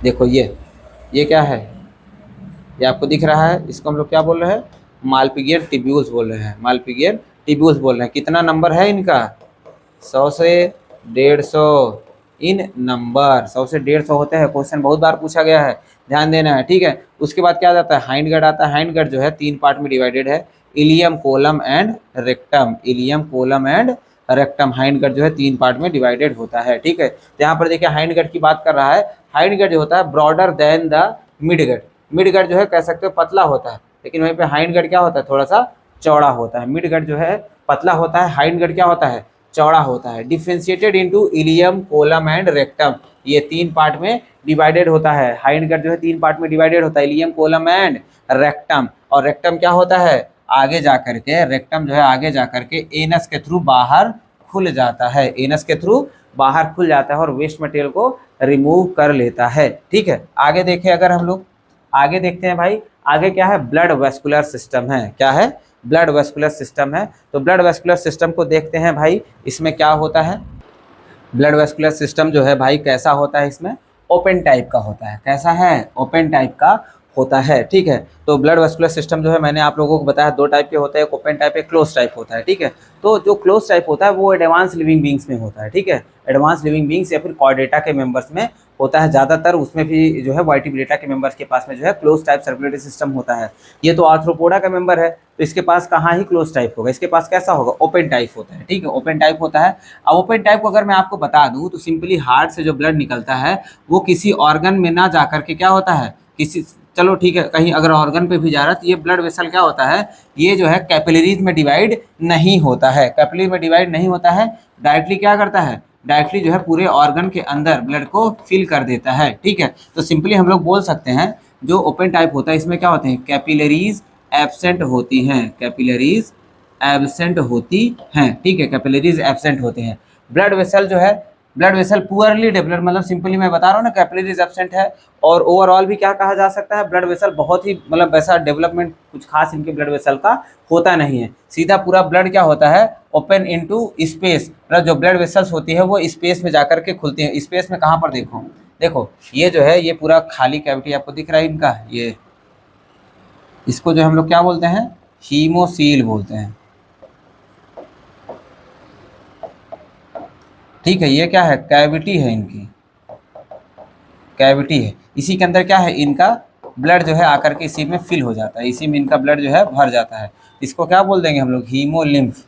Speaker 1: देखो ये क्या है, ये आपको दिख रहा है, इसको हम लोग क्या बोल रहे हैं, मालपिगियन ट्यूब्यूल्स बोल रहे हैं, मालपिगियन ट्यूब्यूल्स बोल रहे हैं। कितना नंबर है इनका, 100 से 150 इन नंबर, 100 से 150 होते हैं। क्वेश्चन बहुत बार पूछा गया है, ध्यान देना है, ठीक है। उसके बाद क्या जाता है, हाइंडगट आता है। हाइंडगट जो है 3 पार्ट में डिवाइडेड है, ileum, colon and rectum, ileum, colon and rectum. Hindgut जो है 3 पार्ट में डिवाइडेड होता है, ठीक है। तो यहाँ पर देखिए हाइंडगट की बात कर रहा है। हाइंडगट जो होता है broader then the midgut, midgut जो है कह सकते हो पतला होता है, लेकिन वहीं पे हाइंडगट क्या होता है, थोड़ा सा चौड़ा होता है। मिडगट जो है पतला होता है, हाइंडगट क्या होता है, चौड़ा होता है। Differentiated into ileum, colon and rectum, ये 3 पार्ट में डिवाइडेड होता है। हाइंडगट जो है 3 पार्ट में डिवाइडेड होता है, इलियम, कोलम एंड रेक्टम। और रेक्टम क्या होता है, आगे जाकर के, रेक्टम जो है आगे जाकर के एनस के थ्रू बाहर खुल जाता है, एनस के थ्रू बाहर खुल जाता है और वेस्ट मटेरियल को रिमूव कर लेता है, ठीक है। आगे देखें अगर हम लोग, आगे देखते हैं भाई, आगे क्या है, ब्लड वेस्कुलर सिस्टम है। क्या है, ब्लड वेस्कुलर सिस्टम है। तो ब्लड वेस्कुलर सिस्टम को देखते हैं भाई, इसमें क्या होता है। ब्लड वेस्कुलर सिस्टम जो है भाई कैसा होता है, इसमें ओपन टाइप का होता है। कैसा है, ओपन टाइप का होता है, ठीक है। तो ब्लड वेस्कुलर सिस्टम जो है मैंने आप लोगों को बताया दो टाइप के होते हैं, एक ओपन टाइप, एक क्लोज टाइप होता है, ठीक है। तो जो क्लोज टाइप होता है वो एडवांस लिविंग बींग्स में होता है, ठीक है। एडवांस लिविंग बींग्स या फिर कॉर्डेटा के मेंबर्स में होता है ज़्यादातर, उसमें भी जो है वर्टिब्रेटा के मेंबर्स के पास में जो है क्लोज टाइप सर्कुलेटरी सिस्टम होता है। ये तो आर्थ्रोपोडा का मेंबर है, तो इसके पास कहाँ ही क्लोज टाइप होगा, इसके पास कैसा होगा, ओपन टाइप होता है, ठीक है, ओपन टाइप होता है। अब ओपन टाइप को अगर मैं आपको बता दूं तो सिंपली हार्ट से जो ब्लड निकलता है वो किसी ऑर्गन में ना जाकर के क्या होता है, किसी, चलो ठीक है, कहीं अगर ऑर्गन पे भी जा रहा है तो ये ब्लड वेसल क्या होता है, ये जो है कैपिलरीज में डिवाइड नहीं होता है। कैपिलरी में डिवाइड नहीं होता है, डायरेक्टली क्या करता है, डायरेक्टली जो है पूरे ऑर्गन के अंदर ब्लड को फिल कर देता है, ठीक है। तो सिंपली हम लोग बोल सकते हैं जो ओपन टाइप होता है इसमें क्या होते हैं, कैपिलरीज एब्सेंट होती हैं, कैपिलरीज एब्सेंट होती हैं, ठीक है, कैपिलरीज एब्सेंट होते हैं। ब्लड वेसल जो है, ब्लड वेसल पुअरली डेवलप्ड, मतलब सिंपली मैं बता रहा हूँ ना, कैपिलरीज एब्सेंट है। और ओवरऑल भी क्या कहा जा सकता है, ब्लड वेसल बहुत ही मतलब वैसा डेवलपमेंट कुछ खास इनके ब्लड वेसल का होता नहीं है। सीधा पूरा ब्लड क्या होता है, ओपन इनटू स्पेस, मतलब जो ब्लड वेसल्स होती है वो स्पेस में जाकर के खुलती हैं। स्पेस में कहाँ पर, देखो देखो ये जो है ये पूरा खाली कैविटी आपको दिख रहा है इनका, ये इसको जो हम लोग क्या बोलते हैं, हीमोसील बोलते हैं, ठीक है। ये क्या है, कैविटी है इनकी, कैविटी है। इसी के अंदर क्या है, इनका ब्लड जो है आकर के इसी में फिल हो जाता है, इसी में इनका ब्लड जो है भर जाता है। इसको क्या बोल देंगे हम लोग, हीमोलिम्फ,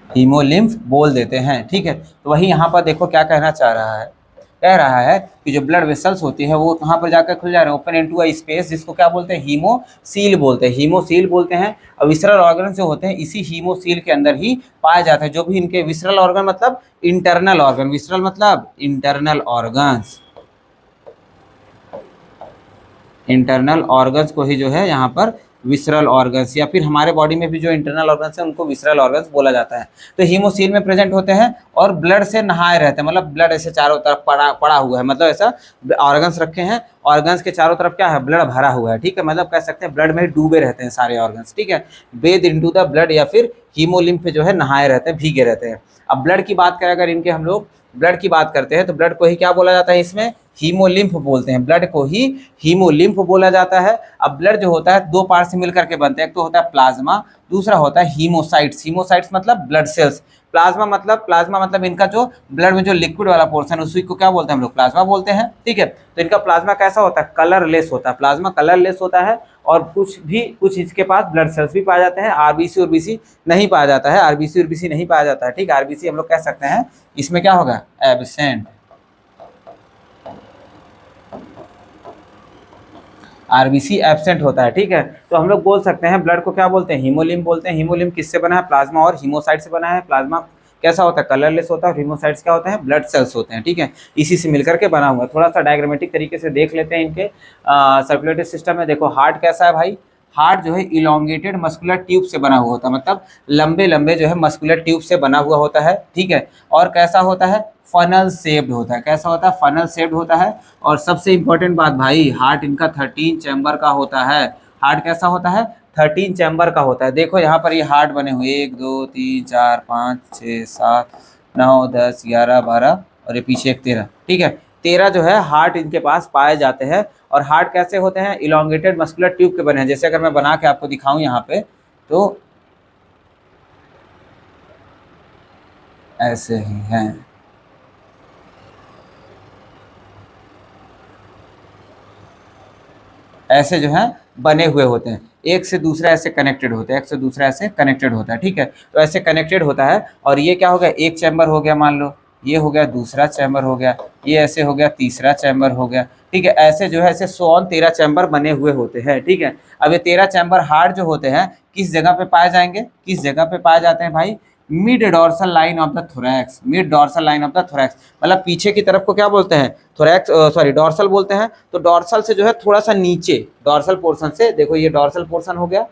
Speaker 1: हीमोलिम्फ बोल देते हैं, ठीक है। तो वही यहाँ पर देखो क्या कहना चाह रहा है, कह रहा है कि जो ब्लड वेसल्स होती है वो कहाँ पर जाकर खुल जा रहे हैं, ओपन इनटू अ स्पेस, जिसको क्या बोलते हैं, हीमोसील बोलते हैं, हीमोसील बोलते हैं। और विसरल ऑर्गन जो होते हैं इसी हीमोसील के अंदर ही पाए जाते हैं। जो भी इनके विसरल ऑर्गन मतलब इंटरनल ऑर्गन, विसरल मतलब इंटरनल ऑर्गन्स, इंटरनल ऑर्गन्स को ही जो है यहाँ पर विसरल ऑर्गन्स, या फिर हमारे बॉडी में भी जो इंटरनल ऑर्गन्स हैं उनको विसरल ऑर्गन्स बोला जाता है। तो हीमोसील में प्रेजेंट होते हैं और ब्लड से नहाए रहते हैं, मतलब ब्लड ऐसे चारों तरफ पड़ा हुआ है, मतलब ऐसा ऑर्गन्स रखे हैं, ऑर्गन्स के चारों तरफ क्या है, ब्लड भरा हुआ है, ठीक है। मतलब कह सकते हैं ब्लड में डूबे रहते हैं सारे ऑर्गन्स, ठीक है। बेद इनटू द ब्लड या फिर हीमोलिम्फ जो है नहाए रहते हैं, भीगे रहते हैं। अब ब्लड की बात करें अगर इनके, हम लोग ब्लड की बात करते हैं तो ब्लड को ही क्या बोला जाता है, इसमें हीमोलिम्फ बोलते हैं, ब्लड को ही हीमोलिम्फ बोला जाता है। अब ब्लड जो होता है दो पार्ट से मिलकर के बनते हैं, एक तो होता है प्लाज्मा, दूसरा होता है हीमोसाइट्स। हीमोसाइट्स मतलब ब्लड सेल्स, प्लाज्मा मतलब इनका जो ब्लड में जो लिक्विड वाला पोर्शन है उसी को क्या बोलते हैं हम लोग, प्लाज्मा बोलते हैं, ठीक है। तो इनका प्लाज्मा कैसा होता है, कलरलेस होता है, प्लाज्मा कलरलेस होता है। और कुछ इसके पास ब्लड सेल्स भी पाए जाते हैं, आरबीसी और बीसी नहीं पाया जाता है, आरबीसी और बीसी नहीं पाया जाता है, ठीक है। आरबीसी हम लोग कह सकते हैं इसमें क्या होगा, एब्सेंट, आरबीसी एब्सेंट होता है, ठीक है। तो हम लोग बोल सकते हैं ब्लड को क्या बोलते हैं, हीमोलिम्फ बोलते हैं। हीमोलिम्फ किससे बना है, प्लाज्मा और हीमोसाइट से बना है। प्लाज्मा कैसा होता है, कलरलेस होता है, और हीमोसाइट्स क्या होते हैं, ब्लड सेल्स होते हैं, ठीक है। इसी से मिलकर के बना हुआ है। थोड़ा सा डायग्रामेटिक तरीके से देख लेते हैं इनके सर्कुलेटरी सिस्टम में। देखो हार्ट कैसा है भाई, हार्ट जो है इलोंगेटेड मस्कुलर ट्यूब से बना हुआ होता है, मतलब लंबे लंबे जो है मस्कुलर ट्यूब से बना हुआ होता है, ठीक है। और कैसा होता है, फनल शेप्ड होता है। कैसा होता है, फनल शेप्ड होता है। और सबसे इंपॉर्टेंट बात भाई, हार्ट इनका 13 चैम्बर का होता है। हार्ट कैसा होता है, 13 चैम्बर का होता है। देखो यहाँ पर ये हार्ट बने हुए 1 2 3 4 5 6 7 9 10 11 12 और ये पीछे एक 13, ठीक है। 13 जो है हार्ट इनके पास पाए जाते हैं। और हार्ट कैसे होते हैं, इलोंगेटेड मस्कुलर ट्यूब के बने हैं। जैसे अगर मैं बना के आपको दिखाऊं यहाँ पे, तो ऐसे ही हैं, ऐसे जो है बने हुए होते हैं, एक से दूसरा ऐसे कनेक्टेड होते हैं, एक से दूसरा ऐसे कनेक्टेड होता है, ठीक है। तो ऐसे कनेक्टेड होता है। और ये क्या हो गया, एक चैम्बर हो गया, मान लो ये हो गया, दूसरा चैम्बर हो गया, ये ऐसे हो गया, तीसरा चैम्बर हो गया, ठीक है। ऐसे जो है ऐसे 13 चैम्बर बने हुए होते हैं, ठीक है। अब ये 13 चैम्बर हार्ट जो होते हैं किस जगह पे पाए जाएंगे, किस जगह पे पाए जाते हैं भाई, mid dorsal line of the thorax, mid dorsal line of the thorax, मतलब पीछे की तरफ को क्या बोलते हैं, थोरैक्स, सॉरी डॉर्सल बोलते हैं। तो डॉर्सल से जो है थोड़ा सा नीचे, डॉर्सल पोर्शन से, देखो ये डॉर्सल पोर्शन हो गया,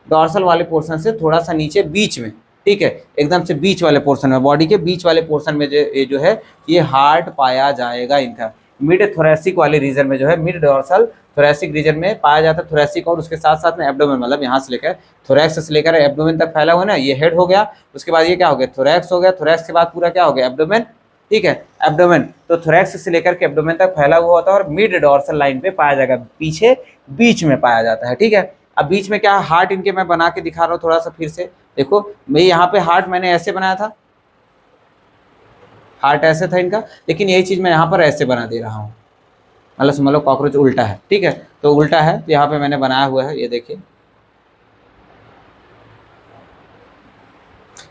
Speaker 1: डॉर्सल वाले पोर्शन से थोड़ा सा नीचे बीच में, ठीक है, एकदम से बीच वाले पोर्शन में, बॉडी के बीच वाले पोर्शन में जो है ये हार्ट पाया जाएगा इनका। मिड थोरेसिक वाले रीजन में जो है, मिड डोर्सल थोरेसिक रीजन में पाया जाता है थोरेसिक, और उसके साथ साथ में एब्डोमेन, मतलब यहाँ से लेकर थोरैक्स से लेकर एब्डोमेन तक फैला हुआ है ना, ये हेड हो गया। उसके बाद ये क्या हो गया, थोरैक्स हो गया, थोरैक्स के बाद पूरा क्या हो गया, एब्डोमेन। ठीक है, एब्डोमेन तो थोरैक्स से लेकर के एब्डोमेन तक फैला हुआ होता है और मिड डोर्सल लाइन पे पाया जाएगा, पीछे बीच में पाया जाता है। ठीक है, अब बीच में क्या हार्ट इनके मैं बना के दिखा रहा हूँ थोड़ा सा फिर से देखो। मैं यहाँ पे हार्ट मैंने ऐसे बनाया था, हार्ट ऐसे था इनका, लेकिन यही चीज मैं यहाँ पर ऐसे बना दे रहा हूँ, मतलब कॉकरोच उल्टा है। ठीक है, तो उल्टा है तो यहाँ पे मैंने बनाया हुआ है, ये देखिए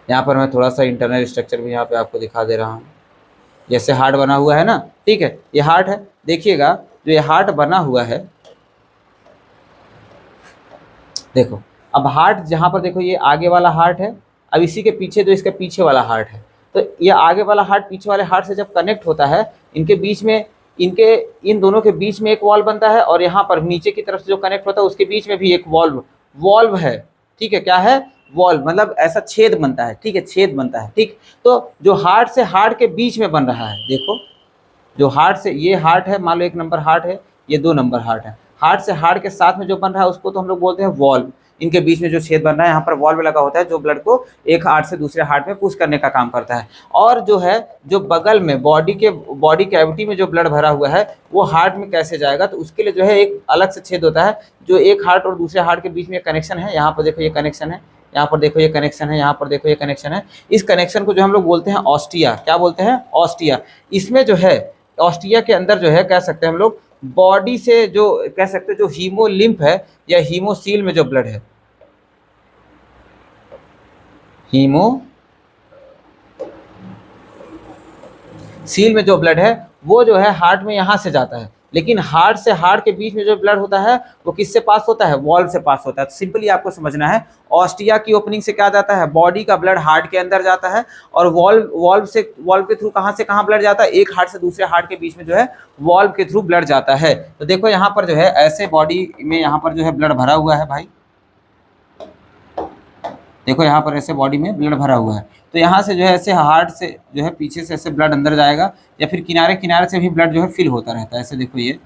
Speaker 1: यहाँ पर मैं थोड़ा सा इंटरनल स्ट्रक्चर भी यहाँ पे आपको दिखा दे रहा हूँ। जैसे हार्ट बना हुआ है ना, ठीक है, ये हार्ट है, देखिएगा जो ये हार्ट बना हुआ है, देखो अब हार्ट जहाँ पर देखो ये आगे वाला हार्ट है, अब इसी के पीछे जो इसका पीछे वाला हार्ट है, तो ये आगे वाला हार्ट पीछे वाले हार्ट से जब कनेक्ट होता है, इनके बीच में, इनके इन दोनों के बीच में एक वॉल्व बनता है, और यहाँ पर नीचे की तरफ से जो कनेक्ट होता है उसके बीच में भी एक वॉल्व है। ठीक है, क्या है, वॉल्व, मतलब ऐसा छेद बनता है। ठीक है, छेद बनता है। ठीक, तो जो हार्ट से हार्ट के बीच में बन रहा है, देखो जो हार्ट से, ये हार्ट है, मान लो 1 नंबर हार्ट है, ये 2 नंबर हार्ट है, हार्ट से हार्ट के साथ में जो बन रहा है उसको तो हम लोग बोलते हैं वॉल्व। इनके बीच में जो छेद बन रहा है, यहाँ पर वॉल्व लगा होता है जो ब्लड को एक हार्ट से दूसरे हार्ट में पुश करने का काम करता है। और जो है, जो बगल में बॉडी कैविटी में जो ब्लड भरा हुआ है वो हार्ट में कैसे जाएगा, तो उसके लिए जो है एक अलग से छेद होता है, जो एक हार्ट और दूसरे हार्ट के बीच में कनेक्शन है। यहाँ पर देखो ये कनेक्शन है, यहाँ पर देखो ये कनेक्शन है, यहाँ पर देखो ये कनेक्शन है। इस कनेक्शन को जो हम लोग बोलते हैं ऑस्टिया, क्या बोलते हैं, ऑस्टिया। इसमें जो है ऑस्टिया के अंदर जो है, कह सकते हैं हम लोग बॉडी से जो कह सकते हैं जो हीमोलिम्फ है या हीमोसील में जो ब्लड है, हीमोसील में जो ब्लड है वो जो है हार्ट में यहाँ से जाता है, लेकिन हार्ट से हार्ट के बीच में जो ब्लड होता है वो किससे पास होता है, वॉल्व से पास होता है। तो सिंपली आपको समझना है, ऑस्टिया की ओपनिंग से क्या जाता है, बॉडी का ब्लड हार्ट के अंदर जाता है, और वॉल्व के थ्रू कहाँ से कहाँ ब्लड जाता है, एक हार्ट से दूसरे हार्ट के बीच में जो है वॉल्व के थ्रू ब्लड जाता है। तो देखो यहाँ पर जो है ऐसे बॉडी में यहाँ पर जो है ब्लड भरा हुआ है भाई, देखो यहाँ पर ऐसे बॉडी में ब्लड भरा हुआ है, तो यहाँ से जो है ऐसे हार्ट से जो है पीछे से ऐसे ब्लड अंदर जाएगा, या फिर किनारे किनारे से भी ब्लड जो है फिल होता रहता है। ऐसे देखो ये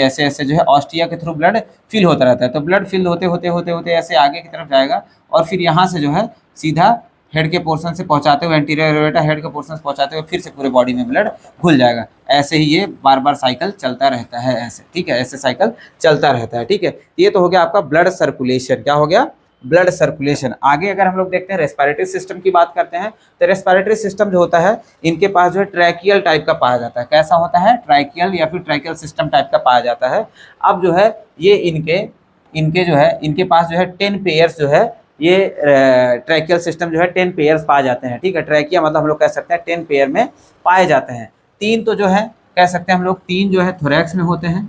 Speaker 1: ऐसे ऐसे जो है ऑस्टिया के थ्रू ब्लड फिल होता रहता है। तो ब्लड फिल होते होते होते होते ऐसे आगे की तरफ जाएगा, और फिर यहाँ से जो है सीधा हेड के पोर्शन से पहुँचाते हुए, एंटीरियर एरोटा हेड के पोर्शन से पहुँचाते हुए फिर से पूरे बॉडी में ब्लड घुल जाएगा। ऐसे ही ये बार बार साइकिल चलता रहता है, ऐसे। ठीक है, ऐसे साइकिल चलता रहता है। ठीक है, ये तो हो गया आपका ब्लड सर्कुलेशन। क्या हो गया, ब्लड सर्कुलेशन। आगे अगर हम लोग देखते हैं रेस्पिरेटरी सिस्टम की बात करते हैं, तो रेस्पिरेटरी सिस्टम जो होता है इनके पास जो है ट्रैकियल टाइप का पाया जाता है। कैसा होता है, ट्रैकियल या फिर ट्रैकियल सिस्टम टाइप का पाया जाता है। अब जो है ये इनके जो है इनके पास जो है 10 पेयर्स जो है, ये ट्रैकियल सिस्टम जो है 10 पेयर्स पाए जाते हैं। ठीक है, ट्रैकिया मतलब हम लोग कह सकते हैं 10 पेयर में पाए जाते हैं। 3 तो जो है कह सकते हैं हम लोग, 3 जो है थोरैक्स में होते हैं,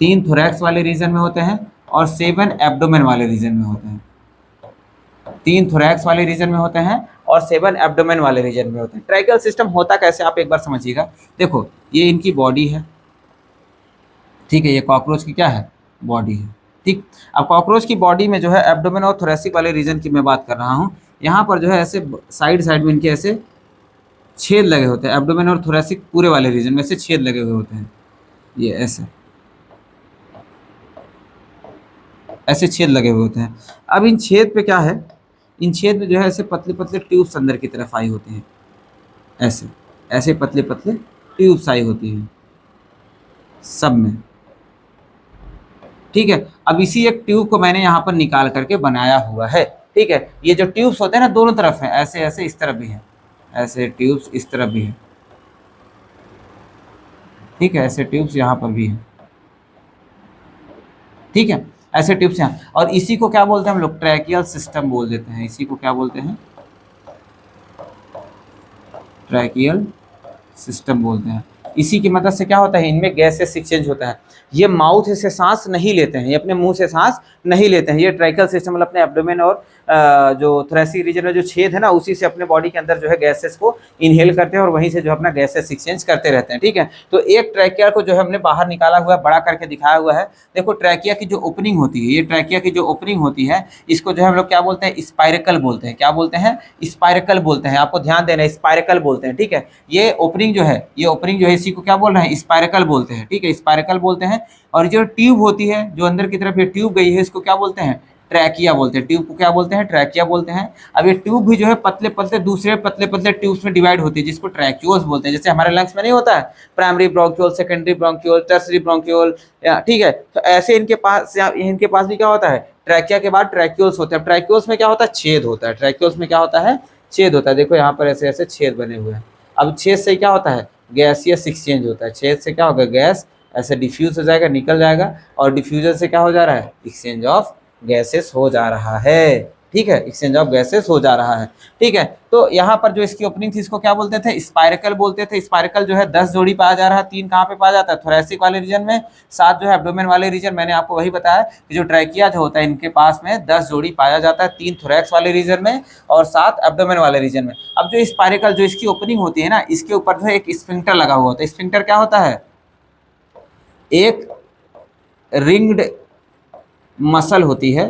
Speaker 1: 3 थोरैक्स वाले रीजन में होते हैं, और 7 एब्डोमेन वाले रीजन में होते हैं। 3 थोरैक्स वाले रीजन में होते हैं और 7 एब्डोमेन वाले रीजन में होते हैं। ट्रैकियल सिस्टम होता कैसे, आप एक बार समझिएगा। देखो ये इनकी बॉडी है, ठीक है, ये कॉकरोच की क्या है, बॉडी है। ठीक, अब कॉकरोच की बॉडी में जो है एब्डोमेन और थोरैसिक वाले रीजन की मैं बात कर रहा हूँ। यहाँ पर जो है ऐसे साइड में इनके ऐसे छेद लगे होते हैं, एब्डोमेन और थोरैसिक पूरे वाले रीजन में ऐसे छेद लगे हुए होते हैं, ये ऐसे छेद लगे हुए होते हैं। अब इन छेद पे क्या है, इन छेद में जो है ऐसे पतले पतले ट्यूब्स अंदर की तरफ आई होती हैं, ऐसे ऐसे पतले पतले ट्यूब्स आई होती हैं सब में। ठीक है, अब इसी एक ट्यूब को मैंने यहाँ पर निकाल करके बनाया हुआ है। ठीक है, ये जो ट्यूब्स होते हैं ना दोनों तरफ है, ऐसे ऐसे इस तरफ भी है, ऐसे ट्यूब्स इस तरफ भी है। ठीक है, ऐसे ट्यूब्स यहाँ पर भी है। ठीक है, ऐसे ट्यूब्स यहाँ, और इसी को क्या बोलते हैं हम लोग, ट्रैकियल सिस्टम बोल देते हैं। इसी को क्या बोलते हैं, ट्रैकियल सिस्टम बोलते हैं। इसी की मदद से क्या होता है, इनमें गैसेस एक्सचेंज होता है। ये माउथ से सांस नहीं लेते हैं, ये अपने मुंह से सांस नहीं लेते हैं। ये ट्रैकियल सिस्टम मतलब अपने एब्डोमेन और जो थोरेसिक रीजन में जो छेद है ना, उसी से अपने बॉडी के अंदर जो है गैसेस को इनहेल करते हैं और वहीं से जो अपना गैसेस एक्सचेंज करते रहते हैं। ठीक है, तो एक ट्रैकिया को जो है हमने बाहर निकाला हुआ है, बड़ा करके दिखाया हुआ है। देखो ट्रैकिया की जो ओपनिंग होती है, ये ट्रैकिया की जो ओपनिंग होती है, इसको जो है हम लोग क्या बोलते हैं, स्पाइरेकल बोलते हैं। क्या बोलते हैं? स्पाइरेकल बोलते हैं। आपको ध्यान देना है, स्पाइरेकल बोलते हैं। ठीक है, ये ओपनिंग जो है, ये ओपनिंग जो है, इसी को क्या बोल रहे हैं? स्पाइरेकल बोलते हैं। ठीक है, स्पाइरेकल बोलते हैं। और जो ट्यूब होती है, जो अंदर की तरफ ये ट्यूब गई है, इसको क्या बोलते हैं? ट्रैकिया बोलते हैं। ट्यूब को क्या बोलते हैं? ट्रैकिया बोलते हैं। अब ये ट्यूब भी जो है पतले पतले दूसरे पतले पतले ट्यूब्स में डिवाइड होती है, जिसको ट्रैक्यूल्स बोलते हैं। जैसे हमारे लंग्स में नहीं होता है primary bronchiole, secondary bronchiole, tertiary bronchiole, ठीक है, तो ऐसे इनके पास भी क्या होता है? ट्रैकिया के बाद ट्रैक्यूल्स होते हैं। ट्रैक्यूल्स में क्या होता है? छेद होता है। ट्रैक्यूल्स में क्या होता है? छेद होता है। देखो यहाँ पर ऐसे ऐसे छेद बने हुए हैं। अब छेद से क्या होता है? गैसियस एक्सचेंज होता है। छेद से क्या होगा? गैस ऐसे डिफ्यूज हो जाएगा, निकल जाएगा, और डिफ्यूजन से क्या हो जा रहा है? एक्सचेंज ऑफ गैसेस हो जा रहा है। ठीक है, एक्सचेंज ऑफ गैसेस हो जा रहा है। ठीक है, तो यहाँ पर जो इसकी ओपनिंग थी, इसको क्या बोलते थे? स्पाइरेकल बोलते थे। स्पाइरेकल जो है 10 जोड़ी पाया जा रहा है। 3 कहाँ पे पाया जाता है? थोरेसिक वाले रीजन में, 7 जो है एब्डोमेन वाले रीजन। मैंने आपको वही बताया कि जो ट्रैकिया जो होता है, इनके पास में 10 जोड़ी पाया जाता है, 3 थोरैक्स वाले रीजन में और 7 एब्डोमेन वाले रीजन में। अब जो स्पाइरेकल जो इसकी ओपनिंग होती है ना, इसके ऊपर जो है एक स्फिंक्टर लगा हुआ होता है। स्फिंक्टर क्या होता है? एक रिंग्ड मसल होती है,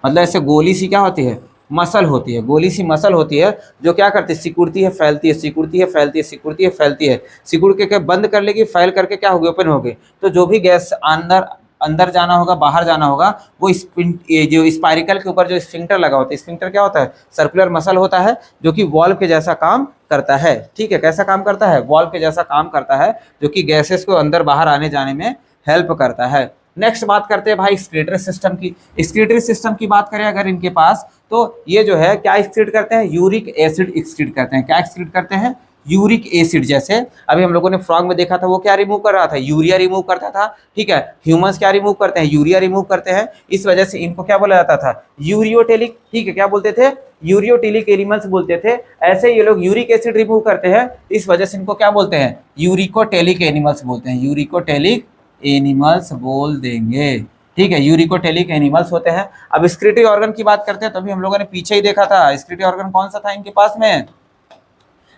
Speaker 1: मतलब ऐसे गोली सी क्या होती है? मसल होती है। गोली सी मसल होती है, जो क्या करती है? सिकुड़ती है, फैलती है, सिकुड़ती है, फैलती है, सिकुड़ती है, फैलती है। सिकुड़ के बंद कर लेगी, फैल करके क्या होगी? ओपन होगी। तो जो भी गैस अंदर जाना होगा, बाहर जाना होगा, वो जो स्पाइरिकल के ऊपर जो स्फिंक्टर लगा होता है, स्फिंक्टर क्या होता है? सर्कुलर मसल होता है, जो कि वॉल्व के जैसा काम करता है। ठीक है, कैसा काम करता है? वॉल्व के जैसा काम करता है, जो कि गैसेस को अंदर बाहर आने जाने में हेल्प करता है। नेक्स्ट बात करते हैं भाई एक्सक्रीटरी सिस्टम की। एक्सक्रीटरी सिस्टम की बात करें अगर इनके पास, तो ये जो है क्या एक्सक्रीट करते हैं? यूरिक एसिड एक्सक्रीट करते हैं। क्या एक्सक्रीट करते हैं? Uric acid. जैसे अभी हम लोगों ने फ्रॉग में देखा था, वो क्या रिमूव कर रहा था? यूरिया रिमूव करता था। ठीक है, ह्यूमंस क्या रिमूव करते हैं? यूरिया रिमूव करते हैं। इस वजह से इनको क्या बोला जाता था? यूरियोटेलिक। ठीक है, क्या बोलते थे? यूरियोटेलिक एनिमल्स बोलते थे। ऐसे ये लोग यूरिक एसिड रिमूव करते हैं, इस वजह से इनको क्या बोलते हैं? यूरिकोटेलिक एनिमल्स बोलते हैं। यूरिकोटेलिक एनिमल्स बोल देंगे। ठीक है, यूरिकोटेलिक एनिमल्स होते हैं। अब एक्सक्रीटरी ऑर्गन की बात करते हैं, तो अभी हम लोगों ने पीछे ही देखा था, एक्सक्रीटरी ऑर्गन कौन सा था इनके पास में?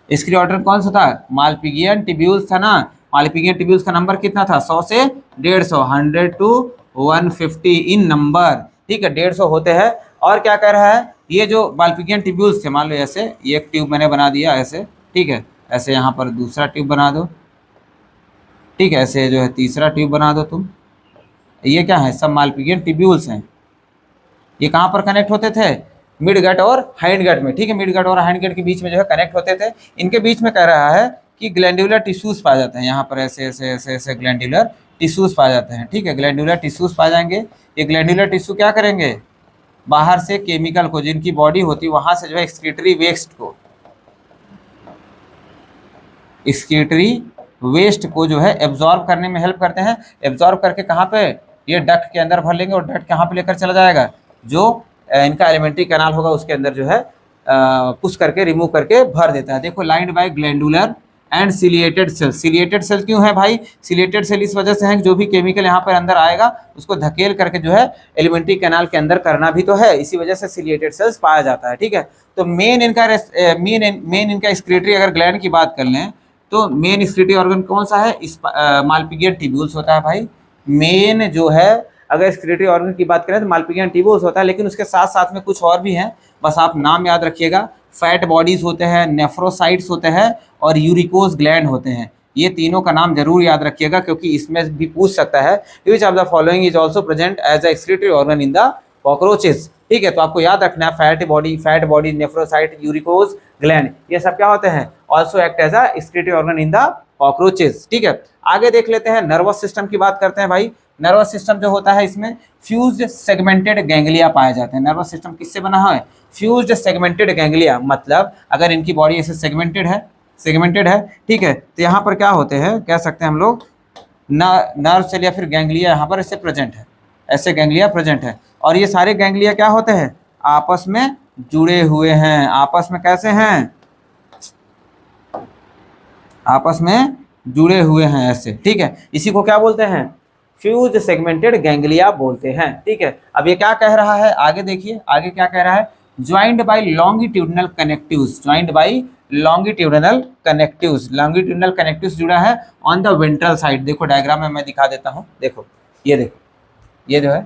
Speaker 1: एक्सक्रीटरी ऑर्गन कौन सा था? मालपिगियन टिब्यूल्स था ना। मालपिगियन टिब्यूल्स का नंबर कितना था? 100 से 150, 100 to 150 इन नंबर। ठीक है, 150 होते हैं। और क्या कह रहा है? ये जो मालपिगियन टिब्यूल्स थे, मान लो ऐसे ये एक ट्यूब मैंने बना दिया ऐसे। ठीक है, ऐसे यहाँ पर दूसरा ट्यूब बना दो। ठीक है, ऐसे जो है तीसरा ट्यूब बना दो तुम। ये क्या है? सब मालपिगियन टिब्यूल्स हैं। ये कहाँ पर कनेक्ट होते थे? मिड गट और हाइंड गट में। ठीक है, मिड गट और हाइंड गट के बीच में जो है कनेक्ट होते थे। इनके बीच में कह रहा है कि ग्लैंडुलर टिश्यूज पाए जाते हैं। यहाँ पर ऐसे ऐसे ऐसे ऐसे ग्लैंडुलर टिश्यूज पाए जाते हैं। ठीक है, ग्लैंडुलर टिश्यूज पाए जाएंगे। ये ग्लैंडुलर टिश्यू क्या करेंगे? बाहर से केमिकल को, जिनकी बॉडी होती है वहाँ से जो है एक्सक्रीटरी वेस्ट को, एक्सक्रीटरी वेस्ट को जो है एब्जॉर्ब करने में हेल्प करते हैं। एब्जॉर्ब करके कहाँ पे? ये डक्ट के अंदर भर लेंगे, और डक्ट कहाँ पे लेकर चला जाएगा? जो इनका एलिमेंट्री कैनाल होगा उसके अंदर जो है पुश करके रिमूव करके भर देता है। देखो lined by glandular and ciliated cell. Ciliated cell क्यों है भाई? सिलिएटेड सेल इस वजह से है कि जो भी केमिकल यहाँ पर अंदर आएगा उसको धकेल करके जो है एलिमेंट्री कैनाल के अंदर करना भी तो है, इसी वजह से सिलिएटेड सेल्स पाया जाता है। ठीक है, तो मेन इनका एक्सक्रीटरी अगर ग्लैंड की बात कर लें, तो मेन एक्सक्रीटरी ऑर्गन कौन सा है? इस मालपिगियन टिब्यूल्स होता है भाई। मेन जो है अगर एक्सक्रीटरी ऑर्गन की बात करें तो मालपिगियन टिब्यूल्स होता है, लेकिन उसके साथ साथ में कुछ और भी हैं, बस आप नाम याद रखिएगा। फैट बॉडीज होते हैं, नेफ्रोसाइट्स होते हैं, और यूरिकोज ग्लैंड होते हैं। ये तीनों का नाम जरूर याद रखिएगा, क्योंकि इसमें भी पूछ सकता है which of the following is also present as a excretory organ in the cockroaches. ठीक है, तो आपको याद रखना है fat body, nephrocyte, uricose gland, ये सब क्या होते हैं? Also act as a excretory organ in the cockroaches. ठीक है, आगे देख लेते हैं, नर्वस सिस्टम की बात करते हैं भाई। नर्वस सिस्टम जो होता है, इसमें फ्यूज्ड सेगमेंटेड गैंग्लिया पाए जाते हैं। नर्वस सिस्टम किससे बना है? फ्यूज्ड सेगमेंटेड गैंग्लिया, मतलब अगर इनकी बॉडी ऐसे सेगमेंटेड है, ठीक है, तो यहाँ पर क्या होते हैं, कह सकते हैं हम लोग नर्व सेल या फिर गैंग्लिया यहाँ पर ऐसे प्रेजेंट है, ऐसे गैंग्लिया प्रेजेंट है। और ये सारे गैंग्लिया क्या होते हैं? आपस में जुड़े हुए हैं। आपस में कैसे हैं? आपस में जुड़े हुए हैं ऐसे, ठीक है। इसी को क्या बोलते हैं, फ्यूज सेगमेंटेड गैंग्लिया बोलते हैं, ठीक है। अब ये क्या कह रहा है, आगे देखिए, आगे क्या कह रहा है, joined bye longitudinal connectives, joined bye longitudinal connectives, longitudinal connectives जुड़ा है ऑन द वेंट्रल साइड। देखो डायग्राम में मैं दिखा देता हूँ, देखो ये देखो, ये जो है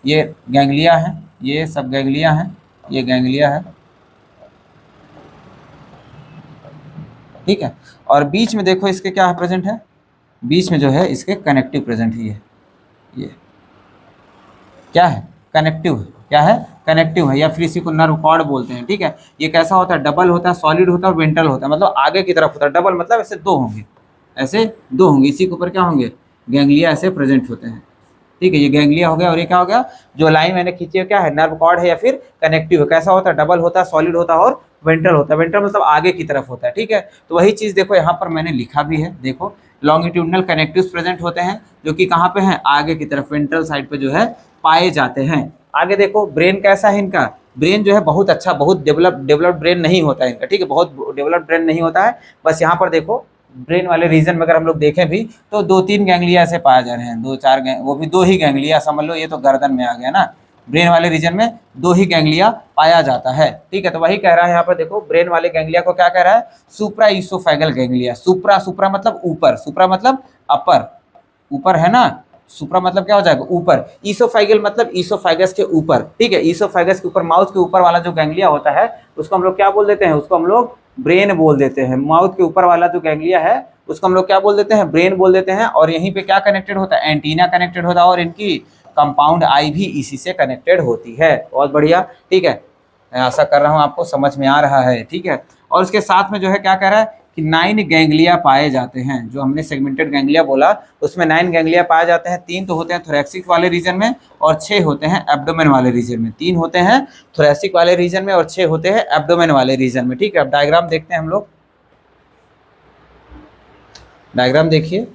Speaker 1: ये गैंग्लिया है, ये सब गैंग्लिया है, ये गैंग्लिया है, ठीक है। और बीच में देखो इसके क्या है प्रेजेंट है, बीच में जो है इसके कनेक्टिव प्रेजेंट ही है, ये क्या है, कनेक्टिव है, क्या है, कनेक्टिव है, या फिर इसी को नर्व कॉर्ड बोलते हैं, ठीक है। ये कैसा होता है, डबल होता है, सॉलिड होता है और वेंट्रल होता है, मतलब आगे की तरफ होता है। डबल मतलब ऐसे दो होंगे, ऐसे दो होंगे, इसी के ऊपर क्या होंगे, गैंग्लिया ऐसे प्रेजेंट होते हैं, ठीक है। ये गैंग्लिया हो गया, और ये क्या हो गया, जो लाइन मैंने खींची है क्या है, नर्व कॉर्ड है या फिर कनेक्टिव है। कैसा होता है, डबल होता है, सॉलिड होता है और वेंट्रल होता है। वेंट्रल मतलब आगे की तरफ होता है, ठीक है। तो वही चीज़ देखो यहाँ पर मैंने लिखा भी है, देखो लॉन्गिट्यूडनल कनेक्टिव्स प्रेजेंट होते हैं, जो कि कहाँ पे हैं, आगे की तरफ वेंट्रल साइड पे जो है पाए जाते हैं। आगे देखो ब्रेन कैसा है इनका, ब्रेन जो है बहुत अच्छा, बहुत डेवलप्ड ब्रेन नहीं होता है इनका, ठीक है, बहुत डेवलप्ड ब्रेन नहीं होता है। बस यहाँ पर देखो ब्रेन वाले रीजन में अगर हम लोग देखें भी तो 2-3 गैंग्लिया ऐसे पाए जा रहे हैं, 2-4 वो भी 2 ही गैंग्लिया समझ लो, ये तो गर्दन में आ गया ना। ब्रेन वाले रीजन में 2 ही गैंग्लिया पाया जाता है, ठीक है। तो वही कह रहा है यहाँ पर देखो, ब्रेन वाले गैंग्लिया को क्या कह रहा है, सुप्रा ईसोफेगल गैंग्लिया। सुप्रा, सुप्रा मतलब ऊपर, सुप्रा मतलब अपर, ऊपर है ना, सुप्रा मतलब क्या हो जाएगा, ऊपर। ईसोफेगल मतलब ईसोफेगस के ऊपर, ठीक है, ईसोफेगस के ऊपर, माउथ के ऊपर वाला जो गैंग्लिया होता है उसको हम लोग क्या बोल देते हैं, उसको हम लोग ब्रेन बोल देते हैं। माउथ के ऊपर वाला जो गैंग्लिया है उसको हम लोग क्या बोल देते हैं, ब्रेन बोल देते हैं। और यहीं पे क्या कनेक्टेड होता है, एंटीना कनेक्टेड होता है, और इनकी कंपाउंड आई भी इसी से कनेक्टेड होती है। बहुत बढ़िया, ठीक है, मैं आशा कर रहा हूँ आपको समझ में आ रहा है, ठीक है। और उसके साथ में जो है क्या कह रहा है कि 9 गैंग्लिया पाए जाते हैं, जो हमने सेगमेंटेड गैंग्लिया बोला उसमें 9 गैंग्लिया पाए जाते हैं। 3 तो होते हैं थोरैसिक वाले रीजन में और 6 होते हैं एब्डोमेन वाले रीजन में। 3 होते हैं थोरैसिक वाले रीजन में और 6 होते हैं एब्डोमेन वाले रीजन में, ठीक है। अब डायग्राम देखते हैं हम लोग, डायग्राम देखिए,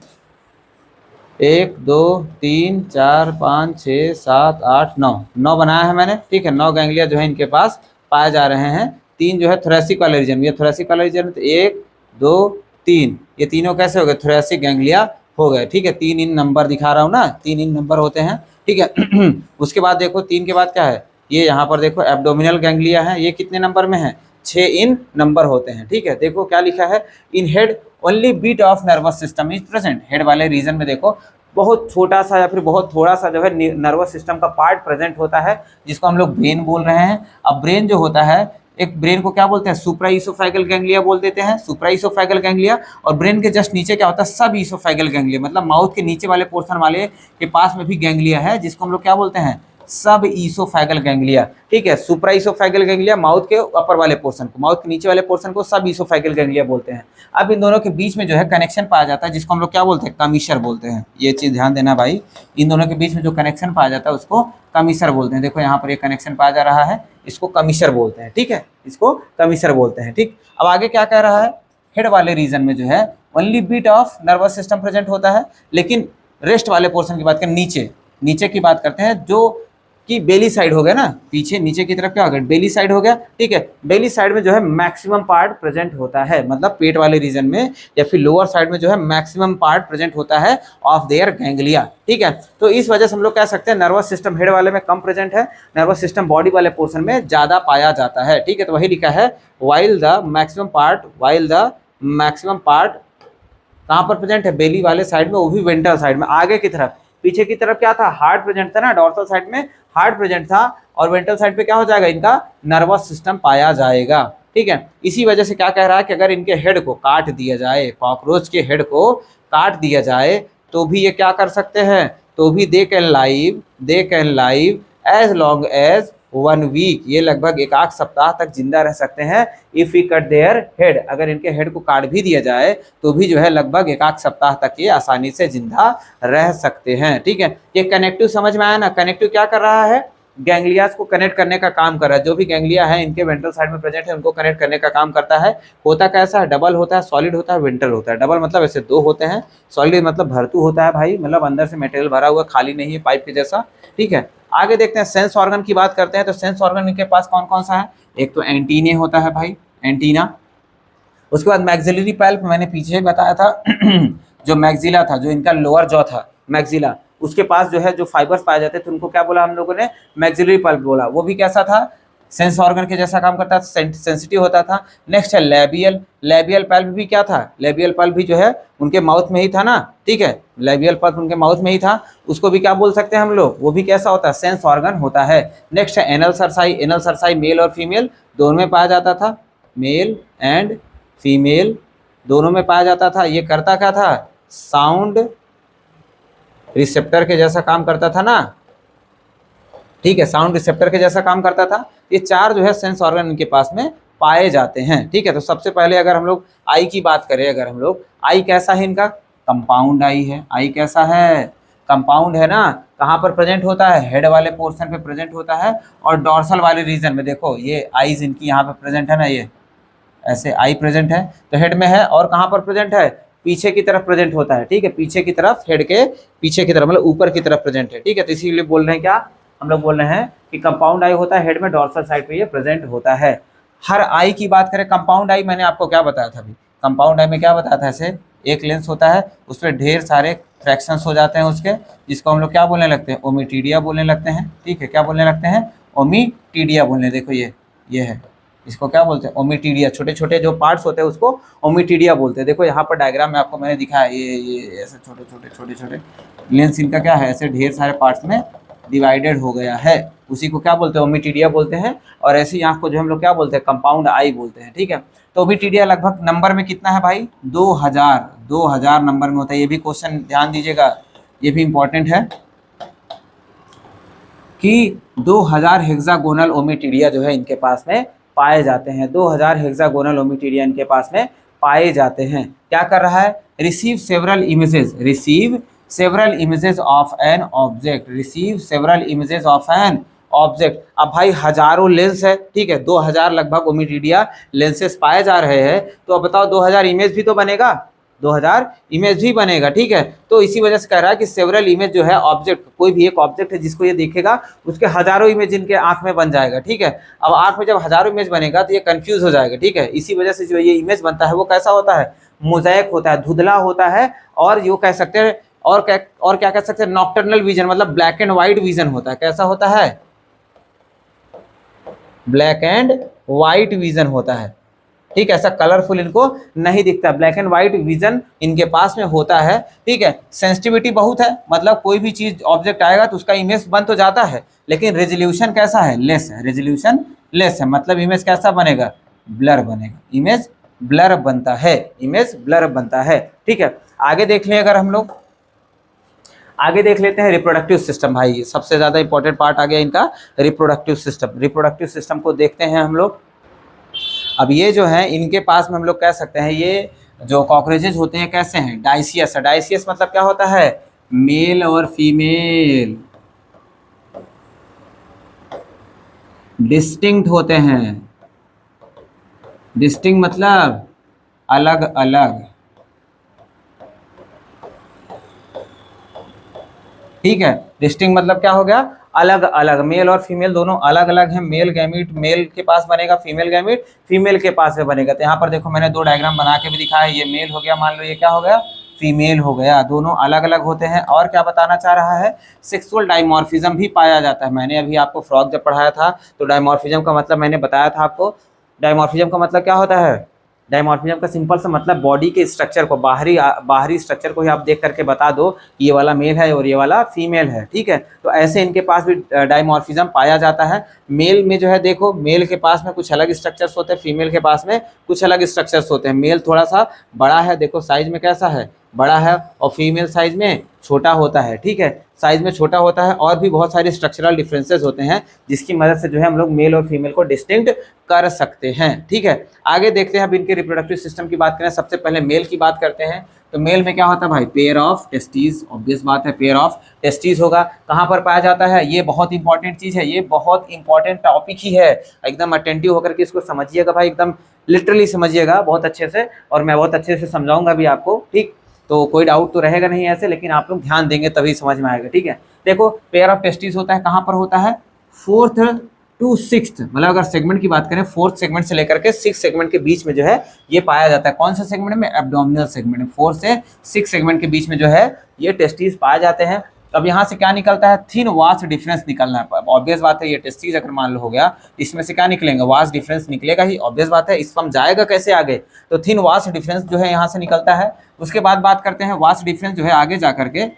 Speaker 1: 1 2 3 4 5 6 7 8 9 बनाया है मैंने, ठीक है। 9 गैंग्लिया जो है इनके पास पाए जा रहे हैं। 3 जो है थोरैसिक वाले रीजन में, ये थोरैसिक वाले रीजन में, तो 1 2 3 ये तीनों कैसे हो गए, थोरैसिक गैंग्लिया हो गए, ठीक है। 3 इन नंबर दिखा रहा हूँ ना, 3 इन नंबर होते हैं, ठीक है। उसके बाद देखो 3 के बाद क्या है, ये यहाँ पर देखो एब्डोमिनल गैंग्लिया है, ये कितने नंबर में है, 6 इन नंबर होते हैं, ठीक है। देखो क्या लिखा है, in head only bit of nervous system is present. Head वाले रीजन में देखो बहुत छोटा सा या फिर बहुत थोड़ा सा जो है नर्वस सिस्टम का पार्ट प्रेजेंट होता है, जिसको हम लोग ब्रेन बोल रहे हैं। अब ब्रेन जो होता है, एक ब्रेन को क्या बोलते हैं, सुप्रा ईसोफेगल गैंग्लिया बोल देते हैं, सुप्रा ईसोफेगल गैंग्लिया। और ब्रेन के जस्ट नीचे क्या होता है, सब ईसोफेगल गैंग्लिया, मतलब माउथ के नीचे वाले पोर्शन वाले के पास में भी गैंग्लिया है, जिसको हम लोग क्या बोलते हैं, सब ईसोफेगल गैंग्लिया, ठीक है। सुप्रा ईसोफेगल गैंग्लिया माउथ के अपर वाले पोर्शन को, माउथ के नीचे वाले पोर्शन को सब ईसोफेगल गैंग्लिया बोलते हैं। अब इन दोनों के बीच में जो है कनेक्शन पाया जाता है, जिसको हम लोग क्या बोलते हैं, कमीशर बोलते हैं। ये चीज ध्यान देना भाई, इन दोनों के बीच में जो कनेक्शन पाया जाता है उसको कमीशर बोलते हैं। देखो यहाँ पर ये कनेक्शन पाया जा रहा है, इसको कमीशर बोलते हैं, ठीक है, इसको कमीशर बोलते हैं, ठीक। अब आगे क्या कह रहा है, हेड वाले रीजन में जो है only bit of nervous system present होता है, लेकिन रेस्ट वाले पोर्शन की बात करें, नीचे नीचे की बात करते हैं, जो कि बेली साइड हो गया ना, पीछे नीचे की तरफ क्या हो गया, बेली साइड हो गया, ठीक है। बेली साइड में जो है मैक्सिमम पार्ट प्रेजेंट होता है, मतलब पेट वाले रीजन में या फिर लोअर साइड में जो है मैक्सिमम पार्ट प्रेजेंट होता है ऑफ देयर गैंग्लिया, ठीक है। तो इस वजह से हम लोग कह सकते हैं नर्वस सिस्टम हेड वाले में कम प्रेजेंट है, नर्वस सिस्टम बॉडी वाले पोर्शन में ज्यादा पाया जाता है, ठीक है। तो वही लिखा है वाइल द मैक्सिमम पार्ट कहाँ पर प्रेजेंट है, बेली वाले साइड में, वो भी वेंट्रल साइड में, आगे की तरफ। पीछे की तरफ क्या था, हार्ट प्रेजेंट था ना, डॉर्सल साइड में हार्ट प्रेजेंट था, और वेंट्रल साइड पे क्या हो जाएगा, इनका नर्वस सिस्टम पाया जाएगा, ठीक है। इसी वजह से क्या कह रहा है कि अगर इनके हेड को काट दिया जाए, कॉकरोच के हेड को काट दिया जाए, तो भी ये क्या कर सकते हैं, तो भी they can live as long as 1 week, ये लगभग 1 सप्ताह तक जिंदा रह सकते हैं। If we cut their head, अगर इनके हेड को काट भी दिया जाए तो भी जो है लगभग 1 सप्ताह तक ये आसानी से जिंदा रह सकते हैं, ठीक है। ये कनेक्टिव समझ में आया ना, कनेक्टिव क्या कर रहा है, गैंग्लियाज को कनेक्ट करने का काम कर रहा है। जो भी गैंग्लिया है इनके वेंट्रल साइड में प्रेजेंट है, उनको कनेक्ट करने का काम करता है। होता कैसा है, डबल होता है, सॉलिड होता है, वेंट्रल होता है। डबल मतलब ऐसे 2 होते हैं, सॉलिड मतलब भरतू होता है भाई, मतलब अंदर से मटेरियल भरा हुआ, खाली नहीं है, पाइप के जैसा, ठीक है। आगे देखते हैं सेंस ऑर्गन की बात करते हैं, तो सेंस ऑर्गन इनके पास कौन कौन सा है, एक तो एंटीने होता है भाई, एंटीना, उसके बाद मैक्सिलरी पल्प मैंने पीछे ही बताया था जो मैक्सिला था, जो इनका लोअर जॉ था मैक्सिला, उसके पास जो है जो फाइबर्स पाए जाते थे उनको क्या बोला हम लोगों ने, मैक्सिलरी पल्प बोला। वो भी कैसा था, सेंस ऑर्गन के जैसा काम करता था, सेंसिटिव होता था। नेक्स्ट है लेबियल, लेबियल पल्प भी क्या था, लेबियल पल्प भी जो है उनके माउथ में ही था ना, ठीक है, लेबियल पल्प उनके माउथ में ही था, उसको भी क्या बोल सकते हैं हम लोग, वो भी कैसा होता है, सेंस ऑर्गन होता है। नेक्स्ट है anal cerci, anal cerci male और फीमेल दोनों में पाया जाता था, मेल एंड फीमेल दोनों में पाया जाता था। ये करता क्या था, साउंड रिसेप्टर के जैसा काम करता था ना, ठीक है, साउंड रिसेप्टर के जैसा काम करता था। ये चार जो है सेंस ऑर्गन इनके पास में पाए जाते हैं, ठीक है। तो सबसे पहले अगर हम लोग आई की बात करें, अगर हम लोग आई कैसा है इनका, कंपाउंड आई है, आई कैसा है, कंपाउंड है ना। कहाँ पर प्रेजेंट होता है, हेड वाले पोर्शन पे प्रेजेंट होता है और डॉर्सल वाले रीजन में, देखो ये आईज इनकी यहाँ पे प्रेजेंट है ना, ये ऐसे आई प्रेजेंट है तो हेड में है, और कहाँ पर प्रेजेंट है, पीछे की तरफ प्रेजेंट होता है, ठीक है, पीछे की तरफ, हेड के पीछे की तरफ, मतलब ऊपर की तरफ प्रेजेंट है, ठीक है। तो इसीलिए बोल रहे हैं क्या, हम लोग बोल रहे हैं कि कंपाउंड आई होता है हेड में, डॉर्सल साइड पे ये प्रेजेंट होता है। हर आई की बात करें, कंपाउंड आई मैंने आपको क्या बताया था अभी, कंपाउंड आई में क्या बताया था, ऐसे एक लेंस होता है, उस पर ढेर सारे फ्रैक्शंस हो जाते हैं उसके, जिसको हम लोग क्या बोलने लगते हैं, ओमिटीडिया बोलने लगते हैं, ठीक है, क्या बोलने लगते हैं, ओमिटीडिया बोलने, देखो ये है, इसको क्या बोलते हैं, ओमिटीडिया, छोटे छोटे जो पार्ट्स होते हैं उसको ओमिटीडिया बोलते हैं। देखो यहाँ पर डायग्राम में आपको मैंने दिखाया, ये ऐसे छोटे छोटे लेंस इनका क्या है, ऐसे ढेर सारे पार्ट्स में डिवाइडेड हो गया है, उसी को क्या बोलते हैं, ओमिटीडिया बोलते हैं। और ऐसी आँख को जो हम लोग क्या बोलते हैं, कंपाउंड आई बोलते हैं, ठीक है। तो ओमिटीडिया लगभग नंबर में कितना है भाई, 2000 नंबर में होता है। ये भी क्वेश्चन ध्यान दीजिएगा, ये भी इंपॉर्टेंट है कि 2000 हेक्सागोनल ओमिटीडिया जो है इनके पास में पाए जाते हैं, 2000 हेक्सागोनल ओमिटीडिया इनके पास में पाए जाते हैं। क्या कर रहा है, receive several images, receive several images of an object, receive several images of an object. अब भाई हजारों लेंस है, ठीक है, 2000 लगभग ओमिटीडिया लेंसेस पाए जा रहे हैं, तो अब बताओ 2000 इमेज भी तो बनेगा, 2000 इमेज भी बनेगा, ठीक है। तो इसी वजह से कह रहा है कि सेवरल इमेज जो है ऑब्जेक्ट, कोई भी एक ऑब्जेक्ट है जिसको ये देखेगा उसके हजारों इमेज इनके आंख में बन जाएगा, ठीक है। अब आंख में जब हजारों इमेज बनेगा तो ये कंफ्यूज हो जाएगा, ठीक है। इसी वजह से जो ये इमेज बनता है वो कैसा होता है, मोज़ेक होता है, धुंधला होता है, और यो कह सकते हैं, और क्या कह सकते हैं, नॉक्टर्नल विजन, मतलब ब्लैक एंड व्हाइट विजन होता है। कैसा होता है, ब्लैक एंड व्हाइट विजन होता है, ठीक है, ऐसा कलरफुल इनको नहीं दिखता, ब्लैक एंड व्हाइट विजन इनके पास में होता है, ठीक है। सेंसिटिविटी बहुत है, मतलब कोई भी चीज ऑब्जेक्ट आएगा तो उसका इमेज बन तो जाता है, लेकिन रेजोल्यूशन कैसा है, लेस है, रेजोल्यूशन लेस है, मतलब इमेज कैसा बनेगा, ब्लर बनेगा, इमेज ब्लर बनता है, इमेज ब्लर बनता है, ठीक है। आगे देख लें, अगर हम लोग आगे देख लेते हैं रिप्रोडक्टिव सिस्टम, भाई सबसे ज्यादा इंपॉर्टेंट पार्ट आ गया इनका, रिप्रोडक्टिव सिस्टम। रिप्रोडक्टिव सिस्टम को देखते हैं हम लोग। अब ये जो है इनके पास में हम लोग कह सकते हैं, ये जो कॉकरोचेज होते हैं कैसे हैं, डाइसियस है। डाइसियस मतलब क्या होता है, मेल और फीमेल डिस्टिंक्ट होते हैं, डिस्टिंक्ट मतलब अलग अलग, ठीक है। डिस्टिंक्ट मतलब क्या हो गया, अलग अलग, मेल और फीमेल दोनों अलग अलग हैं। मेल गैमीट मेल के पास बनेगा, फीमेल गैमीट फीमेल के पास में बनेगा। तो यहाँ पर देखो मैंने दो डायग्राम बना के भी दिखाया, ये मेल हो गया, मान लो ये क्या हो गया, फीमेल हो गया, दोनों अलग अलग होते हैं। और क्या बताना चाह रहा है, सेक्सुअल डाइमॉर्फिज्म भी पाया जाता है। मैंने अभी आपको फ्रॉक जब पढ़ाया था तो डाइमॉर्फिज्म का मतलब मैंने बताया था आपको, डाइमॉर्फिज्म का मतलब क्या होता है, डायमॉर्फिज्म का सिंपल सा मतलब बॉडी के स्ट्रक्चर को, बाहरी स्ट्रक्चर को ही आप देख करके बता दो कि ये वाला मेल है और ये वाला फीमेल है, ठीक है। तो ऐसे इनके पास भी डायमॉर्फिज्म पाया जाता है। मेल में जो है देखो, मेल के पास में कुछ अलग स्ट्रक्चर्स होते हैं, फीमेल के पास में कुछ अलग स्ट्रक्चर्स होते हैं। मेल थोड़ा सा बड़ा है, देखो साइज में कैसा है, बड़ा है, और फीमेल साइज में छोटा होता है, ठीक है, साइज में छोटा होता है। और भी बहुत सारे स्ट्रक्चरल डिफरेंसेस होते हैं जिसकी मदद से जो है हम लोग मेल और फीमेल को डिस्टिंक्ट कर सकते हैं, ठीक है। आगे देखते हैं अब इनके रिप्रोडक्टिव सिस्टम की बात करें, सबसे पहले मेल की बात करते हैं। तो मेल में क्या होता है भाई, पेयर ऑफ टेस्टीज, ऑब्वियस बात है, पेयर ऑफ टेस्टीज होगा। कहाँ पर पाया जाता है, ये बहुत इंपॉर्टेंट चीज़ है, ये बहुत इंपॉर्टेंट टॉपिक ही है, एकदम अटेंटिव होकर के इसको समझिएगा भाई, एकदम लिटरली समझिएगा बहुत अच्छे से, और मैं बहुत अच्छे से समझाऊंगा भी आपको, ठीक। तो कोई डाउट तो रहेगा नहीं ऐसे, लेकिन आप लोग ध्यान देंगे तभी समझ में आएगा, ठीक है। देखो पेयर ऑफ टेस्टिस होता है, कहाँ पर होता है, फोर्थ टू सिक्स्थ, मतलब अगर सेगमेंट की बात करें 4th सेगमेंट से लेकर के 6th सेगमेंट के बीच में जो है ये पाया जाता है। कौन सा सेगमेंट में? एब्डोमिनल सेगमेंट में। 4 से 6 सेगमेंट के बीच में जो है ये टेस्टिस पाए जाते हैं। अब यहाँ से क्या निकलता है? थिन वास्ट डिफरेंस निकलना है। ऑब्वियस बात है, ये टेस्टिस अगर मान लो हो गया, इसमें से क्या निकलेंगे? वास्ट डिफरेंस निकलेगा ही, ऑब्वियस बात है। स्पर्म जाएगा कैसे आगे? तो थिन वास्ट डिफरेंस जो है यहाँ से निकलता है। उसके बाद बात करते हैं, वास्ट डिफरेंस जो है आगे जा करके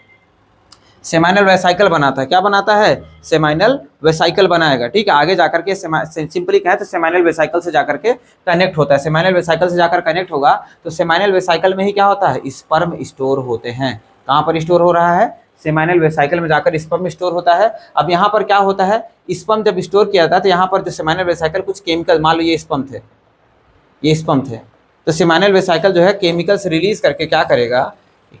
Speaker 1: सेमाइनल वेसाइकल बनाता है। क्या बनाता है? सेमाइनल वेसाइकल बनाएगा, ठीक है। आगे जाकर के सिंपली कहें तो सेमाइनल वेसाइकल से जाकर के कनेक्ट होता है। सेमाइनल वेसाइकल से जाकर कनेक्ट होगा तो सेमाइनल वेसाइकल में ही क्या होता है? स्पर्म स्टोर होते हैं। कहाँ पर स्टोर हो रहा है? सेमाइनल वेसाइकल में जाकर स्पर्म स्टोर होता है। अब यहाँ पर क्या होता है? स्पर्म जब स्टोर किया जाता है तो यहाँ पर जो सेमाइनल वेसाइकल कुछ केमिकल, मान लो ये स्पर्म थे, ये स्पर्म थे, तो सेमाइनल वेसाइकल जो है केमिकल्स रिलीज करके क्या करेगा?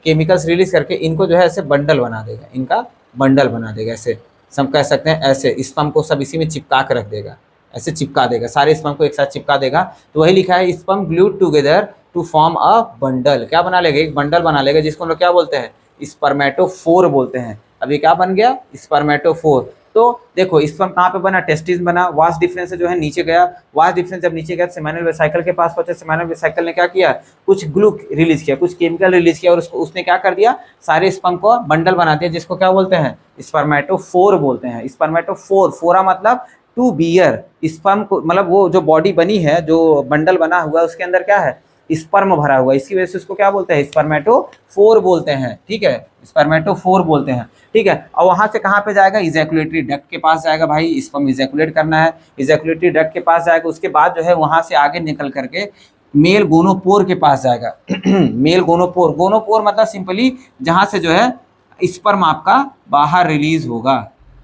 Speaker 1: केमिकल्स रिलीज करके इनको जो है ऐसे बंडल बना देगा, इनका बंडल बना देगा, ऐसे सब कह सकते हैं। ऐसे स्पर्म को सब इसी में चिपका के रख देगा, ऐसे चिपका देगा, सारे स्पर्म को एक साथ चिपका देगा। तो वही लिखा है, sperm glued together to form a bundle. क्या बना लेगा? एक बंडल बना लेगा, जिसको हम लोग क्या बोलते हैं? स्पर्मेटोफोर बोलते हैं। अब ये क्या बन गया? स्पर्मेटोफोर। तो देखो स्पर्म कहाँ पे बना? टेस्टिस बना। वास्ट डिफरेंस से जो है नीचे गया, वास्ट डिफरेंस जब नीचे गया सेमाइनल वेसाइकल के पास पहुंचे। सेमाइनल वेसाइकल ने क्या किया? कुछ ग्लू रिलीज किया, कुछ केमिकल रिलीज किया, और उसने क्या कर दिया? सारे स्पर्म को बंडल बना दिया, जिसको क्या बोलते हैं? स्पर्मेटोफोर बोलते हैं। स्पर्मेटोफोर, फोरा मतलब टू बियर। स्पर्म को मतलब वो जो बॉडी बनी है, जो बंडल बना हुआ है, उसके अंदर क्या है? स्पर्म भरा हुआ, इसकी वजह से उसको क्या बोलते हैं? स्पर्मेटोफोर बोलते हैं, ठीक है। स्पर्मेटोफोर बोलते हैं, ठीक है। और वहां से कहाँ पे जाएगा? इजैकुलेटरी डक्ट के पास जाएगा भाई। स्पर्म इजैकुलेट करना है, इजैकुलेटरी डक्ट के पास जाएगा। उसके बाद जो है वहां से आगे निकल करके मेल गोनोपोर के पास जाएगा। मेल गोनोपोर, गोनोपोर मतलब सिंपली जहां से जो है स्पर्म आपका बाहर रिलीज होगा,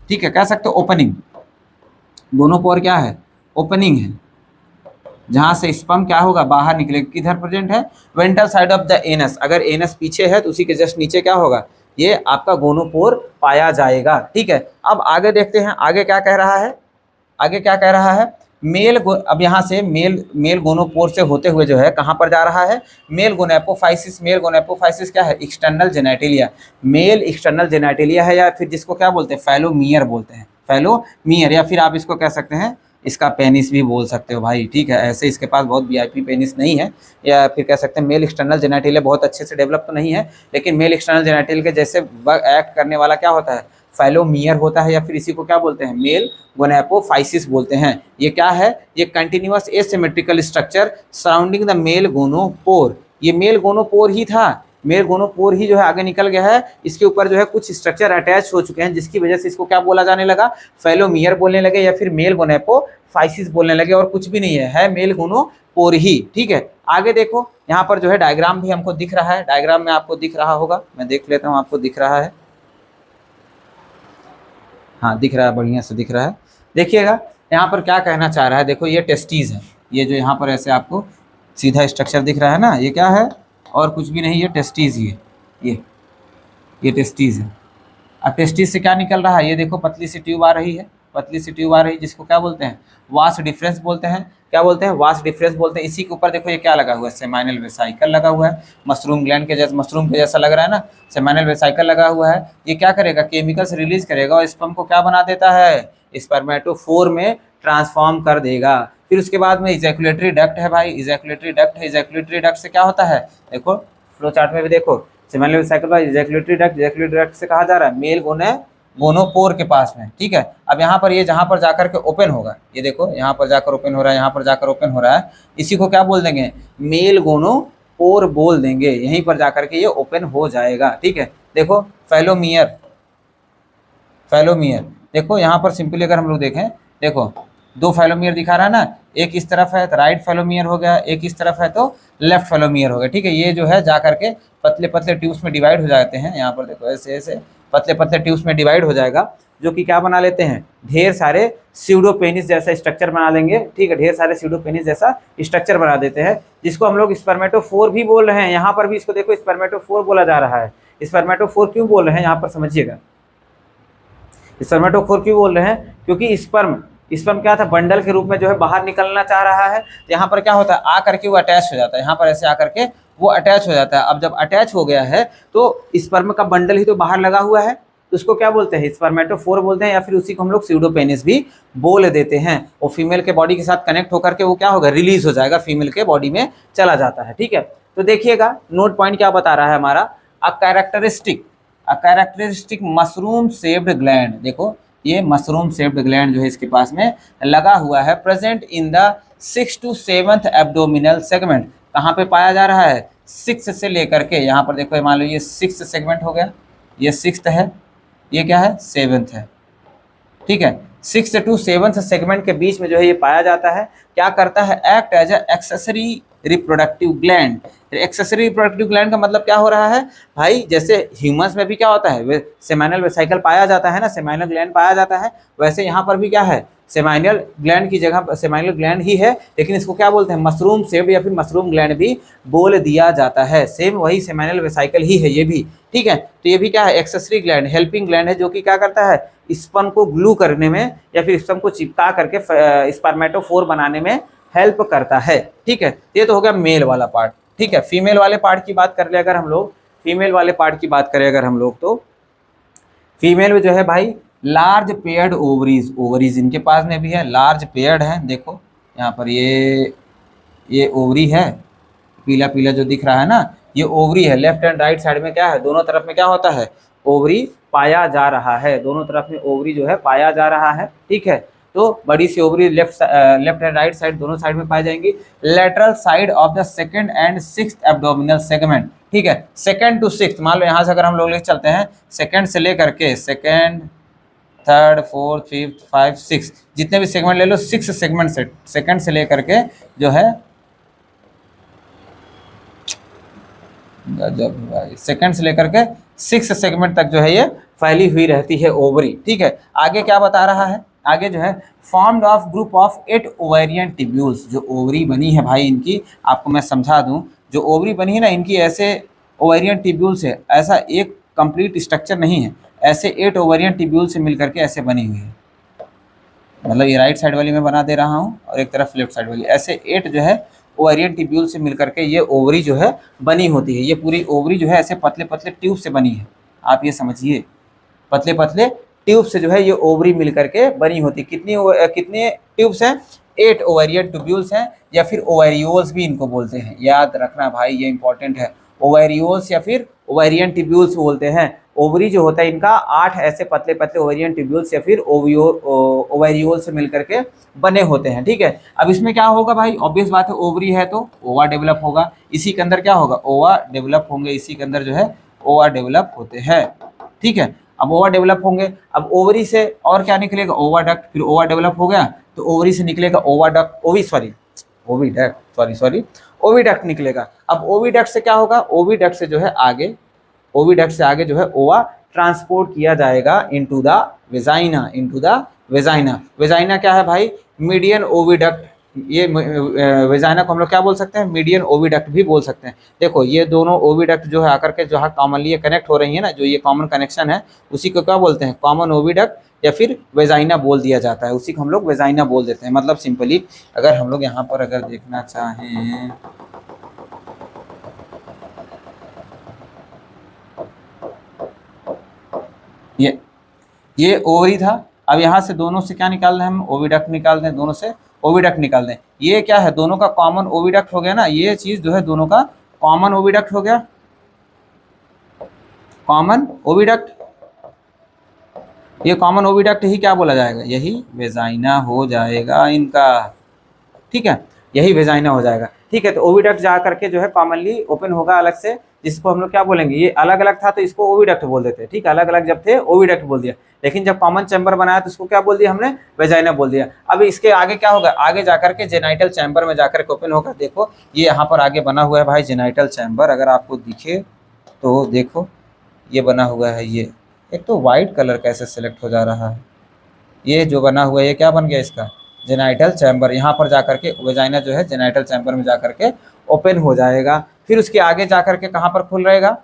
Speaker 1: ठीक है, कह सकते हो ओपनिंग। गोनोपोर क्या है? ओपनिंग है, जहां से स्पर्म क्या होगा? बाहर निकलेगा। किधर प्रेजेंट है? Ventral side of the anus. अगर एनस पीछे है तो उसी के जस्ट नीचे क्या होगा? ये आपका गोनोपोर पाया जाएगा, ठीक है। अब आगे देखते हैं, आगे क्या कह रहा है? आगे क्या कह रहा है? अब यहाँ से मेल गोनोपोर से होते हुए जो है कहाँ पर जा रहा है? मेल गोनेपोफाइसिस। मेल गोनेपोफाइसिस क्या है? External genitalia. Male external genitalia है, या फिर जिसको क्या बोलते हैं? फैलोमियर बोलते हैं, फैलोमियर। या फिर आप इसको कह सकते हैं, इसका पेनिस भी बोल सकते हो भाई, ठीक है। ऐसे इसके पास बहुत वीआईपी पेनिस नहीं है, या फिर कह सकते हैं मेल एक्सटर्नल जेनेटिलिया बहुत अच्छे से डेवलप तो नहीं है, लेकिन मेल एक्सटर्नल जेनेटिलिया के जैसे एक्ट करने वाला क्या होता है? फैलोमियर होता है, या फिर इसी को क्या बोलते हैं? मेल गोनेपोफाइसिस बोलते हैं। ये क्या है? ये continuous asymmetrical structure surrounding the male gonopore. ये मेल गोनोपोर ही था, मेल गोनोपोर ही जो है आगे निकल गया है। इसके ऊपर जो है कुछ स्ट्रक्चर अटैच हो चुके हैं, जिसकी वजह से इसको क्या बोला जाने लगा? फैलोमियर बोलने लगे, या फिर मेल गोनेपोफाइसिस बोलने लगे। और कुछ भी नहीं है मेल गोनोपोर ही, ठीक है। आगे देखो, यहाँ पर जो है डायग्राम भी हमको दिख रहा है। डायग्राम में आपको दिख रहा होगा, मैं देख लेता हूँ, आपको दिख रहा है? हाँ दिख रहा है, बढ़िया से दिख रहा है। देखिएगा यहाँ पर क्या कहना चाह रहा है। देखो ये टेस्टीज है, ये जो यहाँ पर ऐसे आपको सीधा स्ट्रक्चर दिख रहा है ना, ये क्या है? और कुछ भी नहीं, ये टेस्टीज ही है, ये टेस्टीज है। अब टेस्टीज से क्या निकल रहा है? ये देखो पतली सी ट्यूब आ रही है, पतली सी ट्यूब आ रही है, जिसको क्या बोलते हैं? वास डिफरेंस बोलते हैं। क्या बोलते हैं? वास डिफरेंस बोलते हैं। इसी के ऊपर देखो ये क्या लगा हुआ है? सेमाइनल वेसाइकल लगा हुआ है। मशरूम ग्लैंड के जैसा, मशरूम के जैसा लग रहा है ना, सेमाइनल वेसाइकल लगा हुआ है। ये क्या करेगा? केमिकल्स रिलीज करेगा और स्पर्म को क्या बना देता है? स्पर्मेटोफोर में ट्रांसफॉर्म कर देगा। फिर उसके बाद में इजैकुलेटरी डक्ट है भाई, इजैकुलेटरी डक्ट है। इजैकुलेटरी डक्ट से क्या होता है? देखो फ्लो चार्ट में भी देखो, seminal vesicle by ejaculatory duct. Ejaculatory duct से कहा जा रहा है मेल गोनोपोर के पास में, ठीक है। अब यहाँ पर ये जहाँ पर जाकर के ओपन होगा, ये देखो यहाँ पर जाकर ओपन हो रहा है, यहाँ पर जाकर ओपन हो रहा है, इसी को क्या बोल देंगे? मेल गोनोपोर बोल देंगे। यहीं पर जाकर के ये ओपन हो जाएगा, ठीक है। देखो फैलोमियर, फैलोमियर देखो यहाँ पर सिंपली अगर हम लोग देखें, देखो दो फैलोमियर दिखा रहा है ना, एक इस तरफ है तो राइट फैलोमियर हो गया, एक इस तरफ है तो लेफ्ट फैलोमियर हो गया, ठीक है। ये जो है जाकर के पतले पतले ट्यूब्स में डिवाइड हो जाते हैं। यहाँ पर देखो ऐसे ऐसे पतले पतले ट्यूब्स में डिवाइड हो जाएगा, जो कि क्या बना लेते हैं? ढेर सारे स्यूडोपेनिस जैसा स्ट्रक्चर बना लेंगे, ठीक है। ढेर सारे स्यूडोपेनिस जैसा स्ट्रक्चर बना देते हैं, जिसको हम लोग स्पर्मेटोफोर भी बोल रहे हैं। यहाँ पर भी इसको देखो स्पर्मेटोफोर बोला जा रहा है। स्पर्मेटोफोर क्यों बोल रहे हैं यहाँ पर समझिएगा। स्पर्मेटोफोर क्यों बोल रहे हैं? क्योंकि स्पर्म क्या था? बंडल के रूप में जो है बाहर निकलना चाह रहा है। यहाँ पर क्या होता है? आ करके वो अटैच हो जाता है, यहाँ पर ऐसे आकर के वो अटैच हो जाता है। अब जब अटैच हो गया है तो स्पर्म का बंडल ही तो बाहर लगा हुआ है, तो उसको क्या बोलते हैं, स्पर्मेटोफोर बोलते हैं, या फिर उसी को हम लोग स्यूडोपेनिस भी बोल देते हैं। वो फीमेल के बॉडी के साथ कनेक्ट होकर के वो क्या होगा, रिलीज हो जाएगा, फीमेल के बॉडी में चला जाता है। ठीक है, तो देखिएगा नोट पॉइंट क्या बता रहा है हमारा, a characteristic mushroom shaped gland. देखो ये मशरूम शेप्ड ग्लैंड जो है इसके पास में लगा हुआ है, present in the 6th to 7th abdominal segment. कहाँ पे पाया जा रहा है, 6 से लेकर के यहाँ पर देखो, मान लो ये 6th सेगमेंट हो गया, ये 6th है, ये क्या है 7th है। ठीक है, 6th to 7th सेगमेंट के बीच में जो है ये पाया जाता है। क्या करता है, act as a accessory reproductive gland. Accessory reproductive gland का मतलब क्या हो रहा है भाई, जैसे ह्यूमंस में भी क्या होता है, सेमाइनल वेसिकल पाया जाता है ना, सेमाइनल ग्लैंड पाया जाता है, वैसे यहाँ पर भी क्या है, सेमाइनल ग्लैंड की जगह सेमाइनल ग्लैंड ही है, लेकिन इसको क्या बोलते हैं, मशरूम शेप्ड या फिर मशरूम ग्लैंड भी बोल दिया जाता है। सेम वही सेमाइनल वेसिकल ही है ये भी। ठीक है, तो ये भी क्या है, एक्सेसरी ग्लैंड, हेल्पिंग ग्लैंड है, जो कि क्या करता है, स्पर्म को ग्लू करने में या फिर स्पर्म को चिपका करके स्पर्मेटोफोर बनाने में हेल्प करता है। ठीक है, ये तो हो गया मेल वाला पार्ट। ठीक है, फीमेल वाले पार्ट की बात कर ले अगर हम लोग, फीमेल वाले पार्ट की बात करें अगर हम लोग, तो फीमेल में जो है भाई लार्ज पेयर्ड ओवरीज, ओवरीज इनके पास में भी है, लार्ज पेयर्ड है। देखो यहाँ पर ये ओवरी है, पीला पीला जो दिख रहा है ना, ये ओवरी है। लेफ्ट एंड राइट साइड में क्या है, दोनों तरफ में क्या होता है, ओवरी पाया जा रहा है, दोनों तरफ में ओवरी जो है पाया जा रहा है। ठीक है, तो बड़ी सी ovary left and right side दोनों साइड में पाई जाएंगी। Lateral side of the 2nd and 6th abdominal segment. ठीक है, 2nd to 6th, मान लो यहाँ से अगर हम लोग ले चलते हैं, 2nd से लेकर के 2nd, 3rd, 4th, 5th, 6 जितने भी सेगमेंट ले लो, 6 सेगमेंट से 2nd से लेकर के जो है, गजब भाई, 2nd से लेकर के 6 सेगमेंट तक जो है ये फैली हुई रहती है ओवरी। ठीक है, आगे क्या बता रहा है, आगे जो है formed of group of 8 ovarian tubules. जो ओवरी बनी है भाई इनकी, आपको मैं समझा दूं, जो ओवरी बनी है ना इनकी, ऐसे ओवेरियन टिब्यूल्स है, ऐसा एक कंप्लीट स्ट्रक्चर नहीं है, ऐसे 8 ओवेरियन टिब्यूल से मिल करके ऐसे बनी हुई है। मतलब ये राइट साइड वाली मैं बना दे रहा हूँ और एक तरफ लेफ्ट साइड वाली, ऐसे 8 जो है ओवेरियन टिब्यूल से मिल करके ये ओवरी जो है बनी होती है। ये पूरी ओवरी जो है ऐसे पतले पतले ट्यूब से बनी है, आप ये समझिए, पतले पतले ट्यूब से जो है ये ओवरी मिल करके बनी होती है। कितने ट्यूब्स हैं, 8 ओवेरियन ट्यूब्यूल्स हैं, या फिर ओवेरियोल्स भी इनको बोलते हैं, याद रखना भाई ये इंपॉर्टेंट है। ओवेरियोल्स या फिर ओवेरियन ट्यूब्यूल्स बोलते हैं। ओवरी जो होता है इनका 8 ऐसे पतले पतले ओवेरियन ट्यूब्यूल्स या फिर ओवेरियोल से मिलकर के बने होते हैं। ठीक है, अब इसमें क्या होगा भाई, ऑब्वियस बात है, ओवरी है तो ओवा डेवलप होगा, इसी के अंदर क्या होगा, ओवा डेवलप होंगे, इसी के अंदर जो है ओवा डेवलप होते हैं। ठीक है, अब ओवा डेवलप होंगे, अब ओवरी से और क्या निकलेगा, ओवा डक्ट, फिर ओवा डेवलप हो गया तो ओवरी से निकलेगा ओवा डक्ट, ओविडक्ट निकलेगा। अब ओविडक्ट से क्या होगा, ओविडक्ट से जो है आगे, ओविडक्ट से आगे जो है ओवा ट्रांसपोर्ट किया जाएगा इनटू द वेजाइना, वेजाइना क्या है भाई, मीडियन ओविडक्ट। ये वेजाइना को हम लोग क्या बोल सकते हैं, मीडियन ओविडक्ट भी बोल सकते हैं। देखो ये दोनों ओविडक्ट जो है आकर के जो है कॉमनली कनेक्ट हो रही है ना, जो ये कॉमन कनेक्शन है उसी को क्या बोलते हैं, कॉमन ओविडक्ट या फिर वेजाइना बोल दिया जाता है, उसी को हम लोग वेजाइना बोल देते हैं। मतलब सिंपली अगर हम लोग यहाँ पर अगर देखना चाहें, ये ओवरी था, अब यहाँ से दोनों से क्या निकाल रहे हैं हम, ओविडक्ट निकाल दें, दोनों से ओविडक्ट निकाल दें। ये क्या है, दोनों का कॉमन ओविडक्ट हो गया ना, ये चीज जो है दोनों का कॉमन ओविडक्ट हो गया, कॉमन ओविडक्ट। ये कॉमन ओविडक्ट ही क्या बोला जाएगा, यही वेजाइना हो जाएगा इनका। ठीक है, यही वेजाइना हो जाएगा। ठीक है, तो ओविडक्ट जा करके जो है कॉमनली ओपन होगा अलग से, जिसको हम लोग क्या बोलेंगे, ये अलग अलग था तो इसको ओविडक्ट बोल देते हैं। ठीक है, अलग अलग जब थे ओविडक्ट बोल दिया, लेकिन जब कॉमन चैम्बर बनाया तो इसको क्या बोल दिया हमने, वेजाइना बोल दिया। अब इसके आगे क्या होगा, आगे जाकर के जेनाइटल चैम्बर में जाकर के ओपन होगा। देखो ये यहाँ पर आगे बना हुआ है भाई जेनाइटल चैम्बर, अगर आपको दिखे तो देखो ये बना हुआ है। ये एक तो वाइट कलर कैसे सिलेक्ट हो जा रहा है, ये जो बना हुआ है ये क्या बन गया इसका, जेनाइटल चैम्बर। यहाँ पर जाकर के वेजाइना जो है जेनाइटल चैम्बर में जाकर के ओपन हो जाएगा। फिर उसके आगे जाकर के कहाँ पर खुल रहेगा,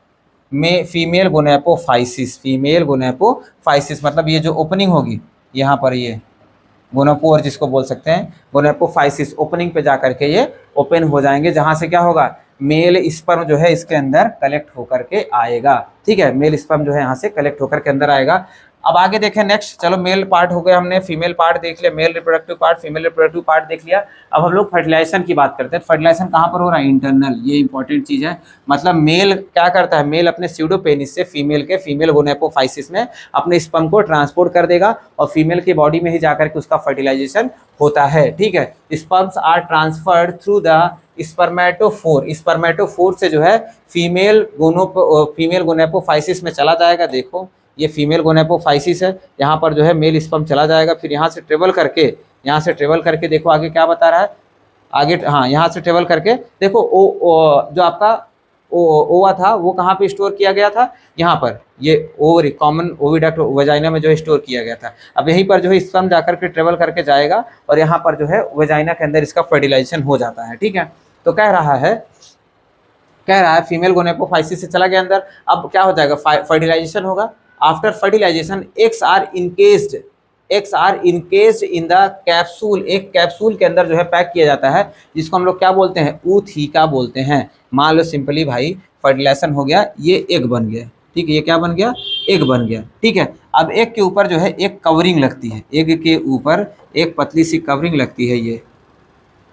Speaker 1: में फीमेल गोनेपोफाइसिस, फीमेल गोनेपोफाइसिस मतलब ये जो ओपनिंग होगी यहाँ पर, ये गोनेपोर जिसको बोल सकते हैं, गोनेपोफाइसिस ओपनिंग पे जाकर के ये ओपन हो जाएंगे, जहाँ से क्या होगा, मेल स्पर्म जो है इसके अंदर कलेक्ट होकर के आएगा। ठीक है, मेल स्पर्म जो है यहाँ से कलेक्ट होकर के अंदर आएगा। अब आगे देखें नेक्स्ट, चलो मेल पार्ट हो गया, हमने फीमेल पार्ट देख लिया, male reproductive part, female reproductive part देख लिया। अब हम लोग फर्टिलाइजेशन की बात करते हैं। फर्टिलाइजेशन कहाँ पर हो रहा है? इंटरनल, ये इंपॉर्टेंट चीज है। मतलब मेल क्या करता है? मेल अपने स्यूडोपेनिस से फीमेल के फीमेल गोनेपोफाइसिस में अपने स्पर्म को ट्रांसपोर्ट कर देगा और फीमेल के बॉडी में ही जाकर के उसका फर्टिलाइजेशन होता है। ठीक है, sperms are transferred through the spermatophore, spermatophore से जो है फीमेल गोनेपोफाइसिस में चला जाएगा। देखो ये फीमेल गोनेपोफाइसिस है, यहाँ पर जो है मेल स्पर्म चला जाएगा, फिर यहाँ से ट्रेवल करके देखो आगे क्या बता रहा है आगे। हाँ, यहाँ से ट्रेवल करके देखो जो आपका ओवा था वो कहाँ पे स्टोर किया गया था? यहाँ पर, ये ओवरी कॉमन ओविडक्ट वेजाइना में जो है स्टोर किया गया था। अब यहीं पर जो है स्पर्म जाकर के ट्रेवल करके जाएगा और यहाँ पर जो है वेजाइना के अंदर इसका फर्टिलाइजेशन हो जाता है। ठीक है, तो कह रहा है फीमेल गोनेपोफाइसिस से चला गया अंदर, अब क्या हो जाएगा? फर्टिलाइजेशन होगा। After fertilisation eggs are encased in the capsule, एक कैप्सूल के अंदर जो है पैक किया जाता है, जिसको हम लोग क्या बोलते हैं? ऊथिका बोलते हैं। मान लो सिंपली भाई फर्टिलाइजेशन हो गया, ये एग बन गया। ठीक है, ये क्या बन गया? एग बन गया। ठीक है, अब एग के ऊपर जो है एक कवरिंग लगती है, एग के ऊपर एक पतली सी कवरिंग लगती है, ये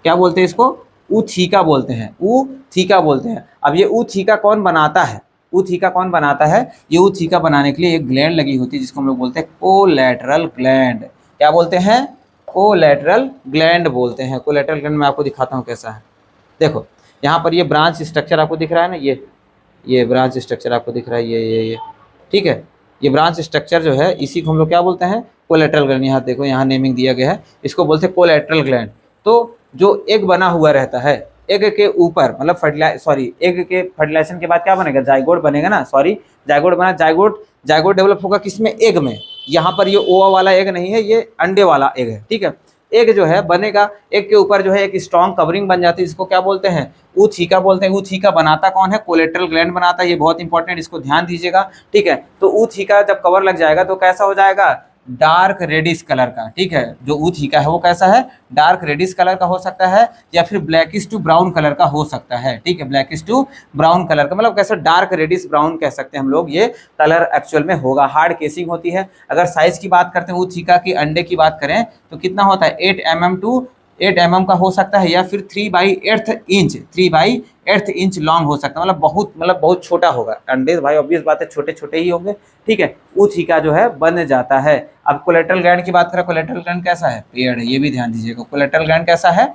Speaker 1: क्या बोलते हैं? इसको ऊथिका बोलते हैं, ऊथिका बोलते हैं। अब ये ऊथिका कौन बनाता है? ऊथिका कौन बनाता है? ये ऊथिका बनाने के लिए एक ग्लैंड लगी होती है जिसको हम लोग बोलते हैं कोलैटरल ग्लैंड। क्या बोलते हैं? कोलैटरल ग्लैंड बोलते हैं। कोलैटरल ग्लैंड मैं आपको दिखाता हूँ कैसा है। देखो यहाँ पर ये ब्रांच स्ट्रक्चर आपको दिख रहा है ना, ये ब्रांच स्ट्रक्चर आपको दिख रहा है, ये ठीक है, ये ब्रांच स्ट्रक्चर जो है इसी को हम लोग क्या बोलते हैं? Collateral gland. यहाँ देखो, यहाँ नेमिंग दिया गया है, इसको बोलते हैं कोलैटरल ग्लैंड। तो जो एग बना हुआ रहता है, एग के ऊपर मतलब एग के फर्टिलाइजेशन के बाद क्या बनेगा? जाइगोट बनेगा ना, जाइगोट डेवलप होगा किसमें? एग में। यहाँ पर ये ओवा वाला एग नहीं है, ये अंडे वाला एग है। ठीक है, एग जो है बनेगा, एग के ऊपर जो है एक स्ट्रॉन्ग कवरिंग बन जाती है, इसको क्या बोलते हैं? ऊथिका बोलते हैं। ऊथिका बनाता कौन है? कोलेटरल ग्लैंड बनाता है। ये बहुत इंपॉर्टेंट, इसको ध्यान दीजिएगा। ठीक है, तो ऊथिका जब कवर लग जाएगा तो कैसा हो जाएगा? डार्क रेडिश कलर का। ठीक है, जो ऊथिका है वो कैसा है? डार्क रेडिश कलर का हो सकता है या फिर ब्लैकिश टू ब्राउन कलर का हो सकता है। ठीक है, ब्लैकिश टू ब्राउन कलर का मतलब कैसा? डार्क रेडिश ब्राउन कह सकते हैं हम लोग, ये कलर एक्चुअल में होगा। हार्ड केसिंग होती है। अगर साइज की बात करते हैं ऊथिका की, अंडे की बात करें तो कितना होता है? 8 mm का हो सकता है या फिर 3/8 इंच लॉन्ग हो सकता है। मतलब बहुत छोटा होगा अंडे भाई, ऑब्वियस बात है छोटे छोटे ही होंगे। ठीक है, ऊथिका जो है बन जाता है। अब कोलेटरल ग्लैंड की बात करें, कोलेटरल ग्लैंड कैसा है? पेयर्ड है, ये भी ध्यान दीजिएगा। कोलेटरल ग्लैंड कैसा है?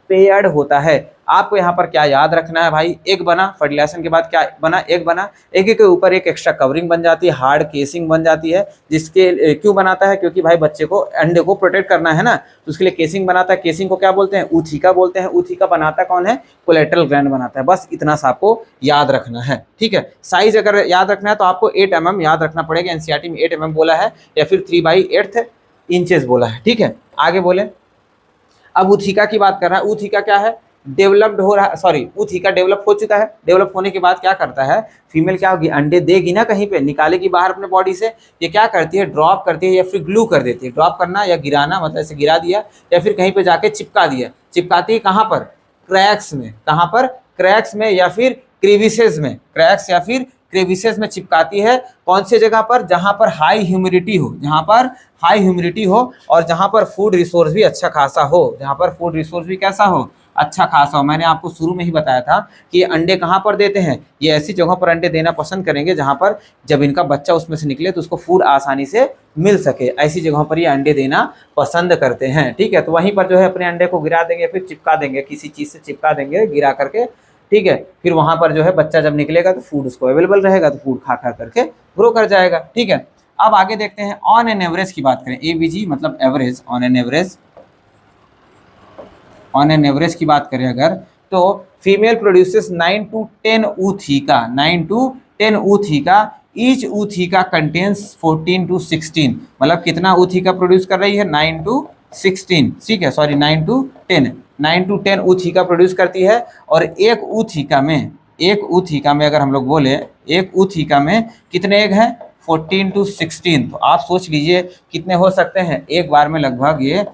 Speaker 1: पेयर्ड होता है। आपको यहाँ पर क्या याद रखना है भाई? एग बना, फर्टिलाइजेशन के बाद क्या बना? एग बना। एग के ऊपर एक एक्स्ट्रा कवरिंग बन जाती है, हार्ड केसिंग बन जाती है, जिसके क्यों बनाता है? क्योंकि भाई बच्चे को, अंडे को प्रोटेक्ट करना है ना, तो उसके लिए केसिंग बनाता है। केसिंग को क्या बोलते हैं? ऊथिका बोलते हैं। ऊथिका बनाता कौन है? कोलेटरल ग्लैंड बनाता है। बस इतना सा आपको याद रखना है। ठीक है, साइज अगर याद रखना है तो आपको 8 mm याद रखना पड़ेगा। एनसीईआरटी में 8 mm बोला है या फिर 3/8 इंचेस बोला है। ठीक है, आगे बोले। अब ऊथिका की बात कर रहा है। ऊथिका क्या है? डेवलप्ड हो रहा है, ऊथिका डेवलप हो चुका है। डेवलप होने के बाद क्या करता है? फीमेल क्या होगी? अंडे देगी ना, कहीं पे निकालेगी बाहर अपने बॉडी से। ये क्या करती है? ड्रॉप करती है या फिर ग्लू कर देती है। ड्रॉप करना या गिराना, मतलब ऐसे गिरा दिया या फिर कहीं पे जाके चिपका दिया। चिपकाती है कहाँ पर? क्रैक्स में। कहाँ पर? क्रैक्स में या फिर क्रीविसेस में। क्रैक्स या फिर क्रीविसेस में चिपकाती है। कौन सी जगह पर? जहां पर हाई ह्यूमिडिटी हो, जहां पर हाई ह्यूमिडिटी हो और जहां पर फूड रिसोर्स भी अच्छा खासा हो। जहां पर फूड रिसोर्स भी कैसा हो? अच्छा खासा हो। मैंने आपको शुरू में ही बताया था कि ये अंडे कहाँ पर देते हैं? ये ऐसी जगहों पर अंडे देना पसंद करेंगे जहां पर जब इनका बच्चा उसमें से निकले तो उसको फूड आसानी से मिल सके। ऐसी जगहों पर ये अंडे देना पसंद करते हैं। ठीक है, तो वहीं पर जो है अपने अंडे को गिरा देंगे, फिर चिपका देंगे, किसी चीज़ से चिपका देंगे गिरा करके। ठीक है, फिर वहां पर जो है बच्चा जब निकलेगा तो फूड उसको अवेलेबल रहेगा, तो फूड खा खा करके ग्रो कर जाएगा। ठीक है, अब आगे देखते हैं ऑन एन एवरेज की बात करें। एवीजी मतलब एवरेज, ऑन एन एवरेज की बात करें अगर, तो female produces 9 to 10 ऊथिका, 9 to 10 ऊथिका। Each ऊथिका contains 14 to 16, मतलब कितना ऊथिका प्रोड्यूस कर रही है? 9 to 16। ठीक है, सॉरी 9 to 10 ऊथिका प्रोड्यूस करती है। और एक ऊथिका में अगर हम लोग बोले, एक ऊथिका में कितने एग हैं? 14 to 16। तो आप सोच लीजिए कितने हो सकते हैं? एक बार में लगभग ये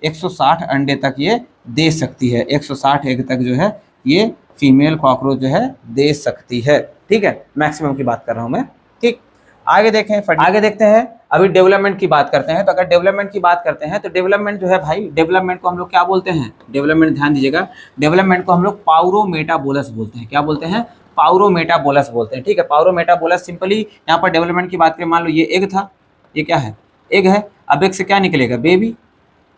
Speaker 1: 160 अंडे तक ये दे सकती है। 160 एग तक जो है ये फीमेल कॉकरोच जो है दे सकती है। ठीक है, मैक्सिमम की बात कर रहा हूँ मैं। ठीक, आगे देखें, आगे देखते हैं। अभी डेवलपमेंट की बात करते हैं। तो अगर डेवलपमेंट की बात करते हैं तो डेवलपमेंट जो है भाई, डेवलपमेंट को हम लोग क्या बोलते हैं? डेवलपमेंट, ध्यान दीजिएगा, डेवलपमेंट को हम लोग पाउरोमेटाबोलस बोलते हैं। क्या बोलते हैं? पाउरोमेटाबोलस बोलते हैं। ठीक है, पाउरोमेटाबोलस सिंपली यहाँ पर डेवलपमेंट की बात करें, मान लो ये एग था, ये क्या है? एग है। अब एग से क्या निकलेगा? बेबी।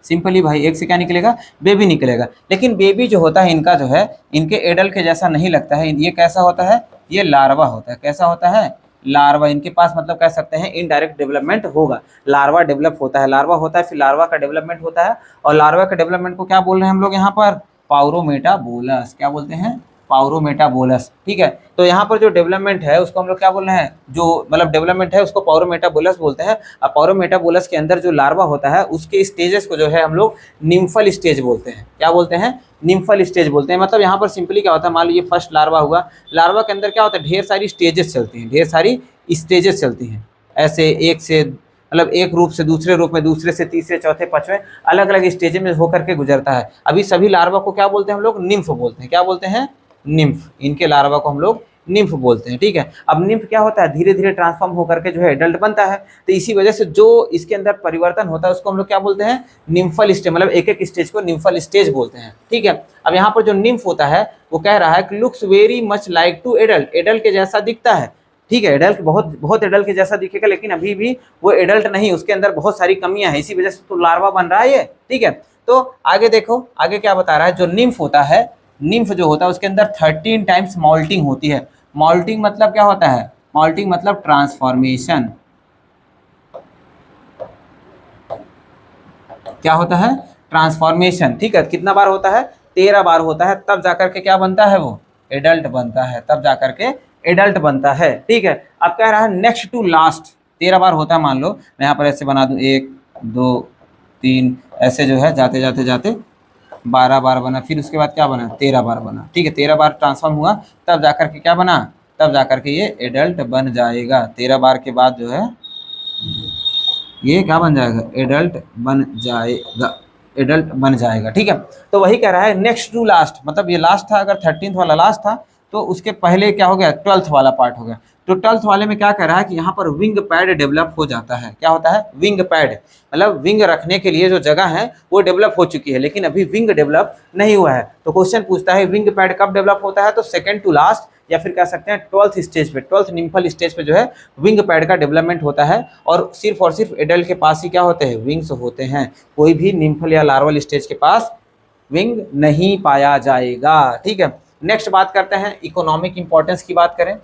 Speaker 1: सिंपली भाई एग से क्या निकलेगा? बेबी निकलेगा। लेकिन बेबी जो होता है इनका जो है, इनके एडल्ट के जैसा नहीं लगता है। ये कैसा होता है? ये लार्वा होता है। कैसा होता है? लार्वा। इनके पास मतलब कह सकते हैं इनडायरेक्ट डेवलपमेंट होगा। लार्वा डेवलप होता है, लार्वा होता है, फिर लार्वा का डेवलपमेंट होता है। और लार्वा के डेवलपमेंट को क्या बोल रहे हैं हम लोग यहाँ पर? पाउरोमेटाबोलस। क्या बोलते हैं? पाउरोमेटाबोलस। ठीक है, तो यहाँ पर जो डेवलपमेंट है उसको हम लोग क्या बोल रहे हैं? जो मतलब डेवलपमेंट है उसको पाउरोमेटाबोलस बोलते हैं। और पाउरोमेटाबोलस के अंदर जो लार्वा होता है उसके स्टेजेस को जो है हम लोग निम्फल स्टेज बोलते हैं। क्या बोलते हैं? निम्फल स्टेज बोलते हैं। मतलब यहाँ पर सिंपली क्या होता है, मान लो ये फर्स्ट लार्वा हुआ, लार्वा के अंदर क्या होता है? ढेर सारी स्टेजेस चलती हैं, ढेर सारी स्टेजेस चलती हैं। ऐसे एक से मतलब एक रूप से दूसरे रूप में, दूसरे से तीसरे, चौथे, पांचवें, अलग अलग स्टेज में होकर के गुजरता है। अभी सभी लार्वा को क्या बोलते हैं हम लोग? निम्फ बोलते हैं। क्या बोलते हैं? निम्फ। इनके लार्वा को हम लोग निम्फ बोलते हैं। ठीक है, अब निम्फ क्या होता है? धीरे धीरे ट्रांसफॉर्म होकर के जो है एडल्ट बनता है। तो इसी वजह से जो इसके अंदर परिवर्तन होता है उसको हम लोग क्या बोलते हैं? Nymphal stage. मतलब एक एक स्टेज को निम्फल स्टेज बोलते हैं। ठीक है, अब यहाँ पर जो निम्फ होता है वो कह रहा है कि looks very much like to adult, adult के जैसा दिखता है। ठीक है, एडल्ट बहुत बहुत एडल्ट के जैसा दिखेगा, लेकिन अभी भी वो एडल्ट नहीं, उसके अंदर बहुत सारी कमियां हैं, इसी वजह से तो लार्वा बन रहा है ये। ठीक है, तो आगे देखो, आगे क्या बता रहा है? जो निम्फ होता है, निम्फ जो होता है उसके अंदर 13 टाइम्स मॉल्टिंग होती है। मॉल्टिंग मतलब क्या होता है? मॉल्टिंग मतलब ट्रांसफॉर्मेशन। क्या होता है? ट्रांसफॉर्मेशन। ठीक है, कितना बार होता है? 13 बार होता है, तब जाकर के क्या बनता है? वो एडल्ट बनता है, तब जाकर के एडल्ट बनता है। ठीक है, अब कह रहा है नेक्स्ट टू लास्ट। 13 बार होता है, मान लो मैं यहाँ पर ऐसे बना दूं, 1 2 3, ऐसे जो है जाते जाते जाते 12 बार बना, फिर उसके बाद क्या बना? 13 बार बना। ठीक है, 13 बार ट्रांसफॉर्म हुआ, तब जाकर के क्या बना? तब जाकर के ये एडल्ट बन जाएगा। 13 बार के बाद जो है ये क्या बन जाएगा? एडल्ट बन जाएगा, एडल्ट बन जाएगा। ठीक है, तो वही कह रहा है नेक्स्ट टू लास्ट, मतलब ये लास्ट था, अगर 13th वाला लास्ट था तो उसके पहले क्या हो गया? 12th वाला पार्ट हो गया। तो 12th वाले में क्या कह रहा है कि यहाँ पर विंग पैड डेवलप हो जाता है। क्या होता है? विंग पैड, मतलब विंग रखने के लिए जो जगह है वो डेवलप हो चुकी है, लेकिन अभी विंग डेवलप नहीं हुआ है। तो क्वेश्चन पूछता है विंग पैड कब डेवलप होता है? तो सेकंड टू लास्ट, या फिर कह सकते हैं 12th स्टेज पे, 12th निम्फल स्टेज पे जो है विंग पैड का डेवलपमेंट होता है। और सिर्फ एडल्ट के पास ही क्या होते हैं? विंग्स होते हैं। कोई भी निम्फल या लार्वल स्टेज के पास विंग नहीं पाया जाएगा। ठीक है, नेक्स्ट बात करते हैं इकोनॉमिक इंपॉर्टेंस की बात करें।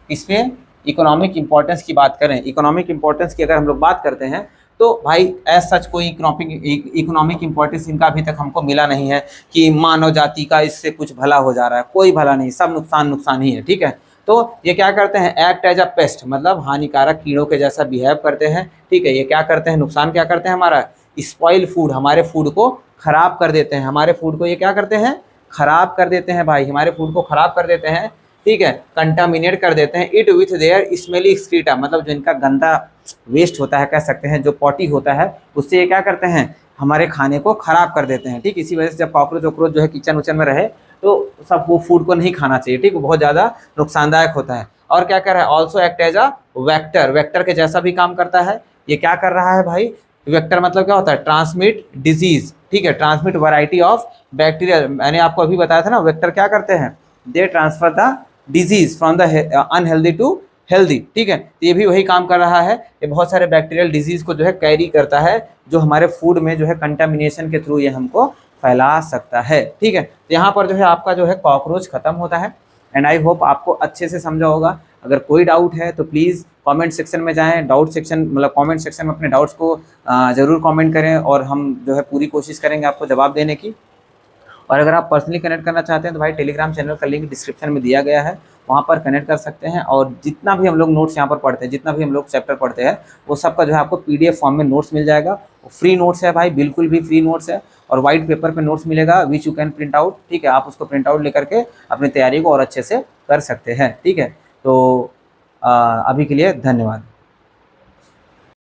Speaker 1: इस पे इकोनॉमिक इंपॉर्टेंस की बात करें, इकोनॉमिक इंपॉर्टेंस की अगर हम लोग बात करते हैं तो भाई एज सच कोई इकोनॉमिक इंपॉर्टेंस इनका अभी तक हमको मिला नहीं है कि मानव जाति का इससे कुछ भला हो जा रहा है। कोई भला नहीं, सब नुकसान नुकसान ही है। ठीक है, तो ये क्या करते हैं? एक्ट एज अ पेस्ट, मतलब हानिकारक कीड़ों के जैसा बिहेव करते हैं। ठीक है, ये क्या करते हैं? नुकसान क्या करते हैं? हमारा स्पॉइल फूड, हमारे फूड को खराब कर देते हैं। हमारे फूड को ये क्या करते हैं? खराब कर देते हैं भाई, हमारे फूड को खराब कर देते हैं। ठीक है, कंटामिनेट कर देते हैं। It with their smelly excreta, मतलब जो इनका गंदा वेस्ट होता है, कह सकते हैं जो पॉटी होता है, उससे ये क्या करते हैं? हमारे खाने को खराब कर देते हैं। ठीक, इसी वजह से जब कॉकरोच वॉकरोच जो है किचन उचन में रहे तो सब वो फूड को नहीं खाना चाहिए। ठीक, बहुत ज़्यादा नुकसानदायक होता है। और क्या कर रहा है? Also act as a vector, vector के जैसा भी काम करता है। ये क्या कर रहा है भाई? वेक्टर मतलब क्या होता है? Transmit disease. ठीक है, ट्रांसमिट वैरायटी ऑफ बैक्टीरिया। मैंने आपको अभी बताया था ना, वेक्टर क्या करते हैं? They transfer the disease from the unhealthy to healthy. ठीक है, तो ये भी वही काम कर रहा है। ये बहुत सारे बैक्टीरियल डिजीज को जो है कैरी करता है, जो हमारे फूड में जो है कंटामिनेशन के थ्रू ये हमको फैला सकता है। ठीक है, तो यहाँ पर जो है आपका जो है कॉकरोच खत्म होता है। एंड आई होप आपको अच्छे से समझा होगा। अगर कोई डाउट है तो प्लीज़ कमेंट सेक्शन में जाएं, डाउट सेक्शन मतलब कमेंट सेक्शन में अपने डाउट्स को ज़रूर कमेंट करें, और हम जो है पूरी कोशिश करेंगे आपको जवाब देने की। और अगर आप पर्सनली कनेक्ट करना चाहते हैं तो भाई टेलीग्राम चैनल का लिंक डिस्क्रिप्शन में दिया गया है, वहाँ पर कनेक्ट कर सकते हैं। और जितना भी हम लोग नोट्स यहाँ पर पढ़ते हैं, जितना भी हम लोग चैप्टर पढ़ते हैं, वो सब का जो है आपको PDF फॉर्म में नोट्स मिल जाएगा। फ्री नोट्स है भाई, बिल्कुल भी फ्री नोट्स है। और वाइट पेपर पे नोट्स मिलेगा which you can print out. ठीक है, आप उसको प्रिंट आउट लेकर के अपनी तैयारी को और अच्छे से कर सकते हैं। ठीक है, तो अभी के लिए धन्यवाद।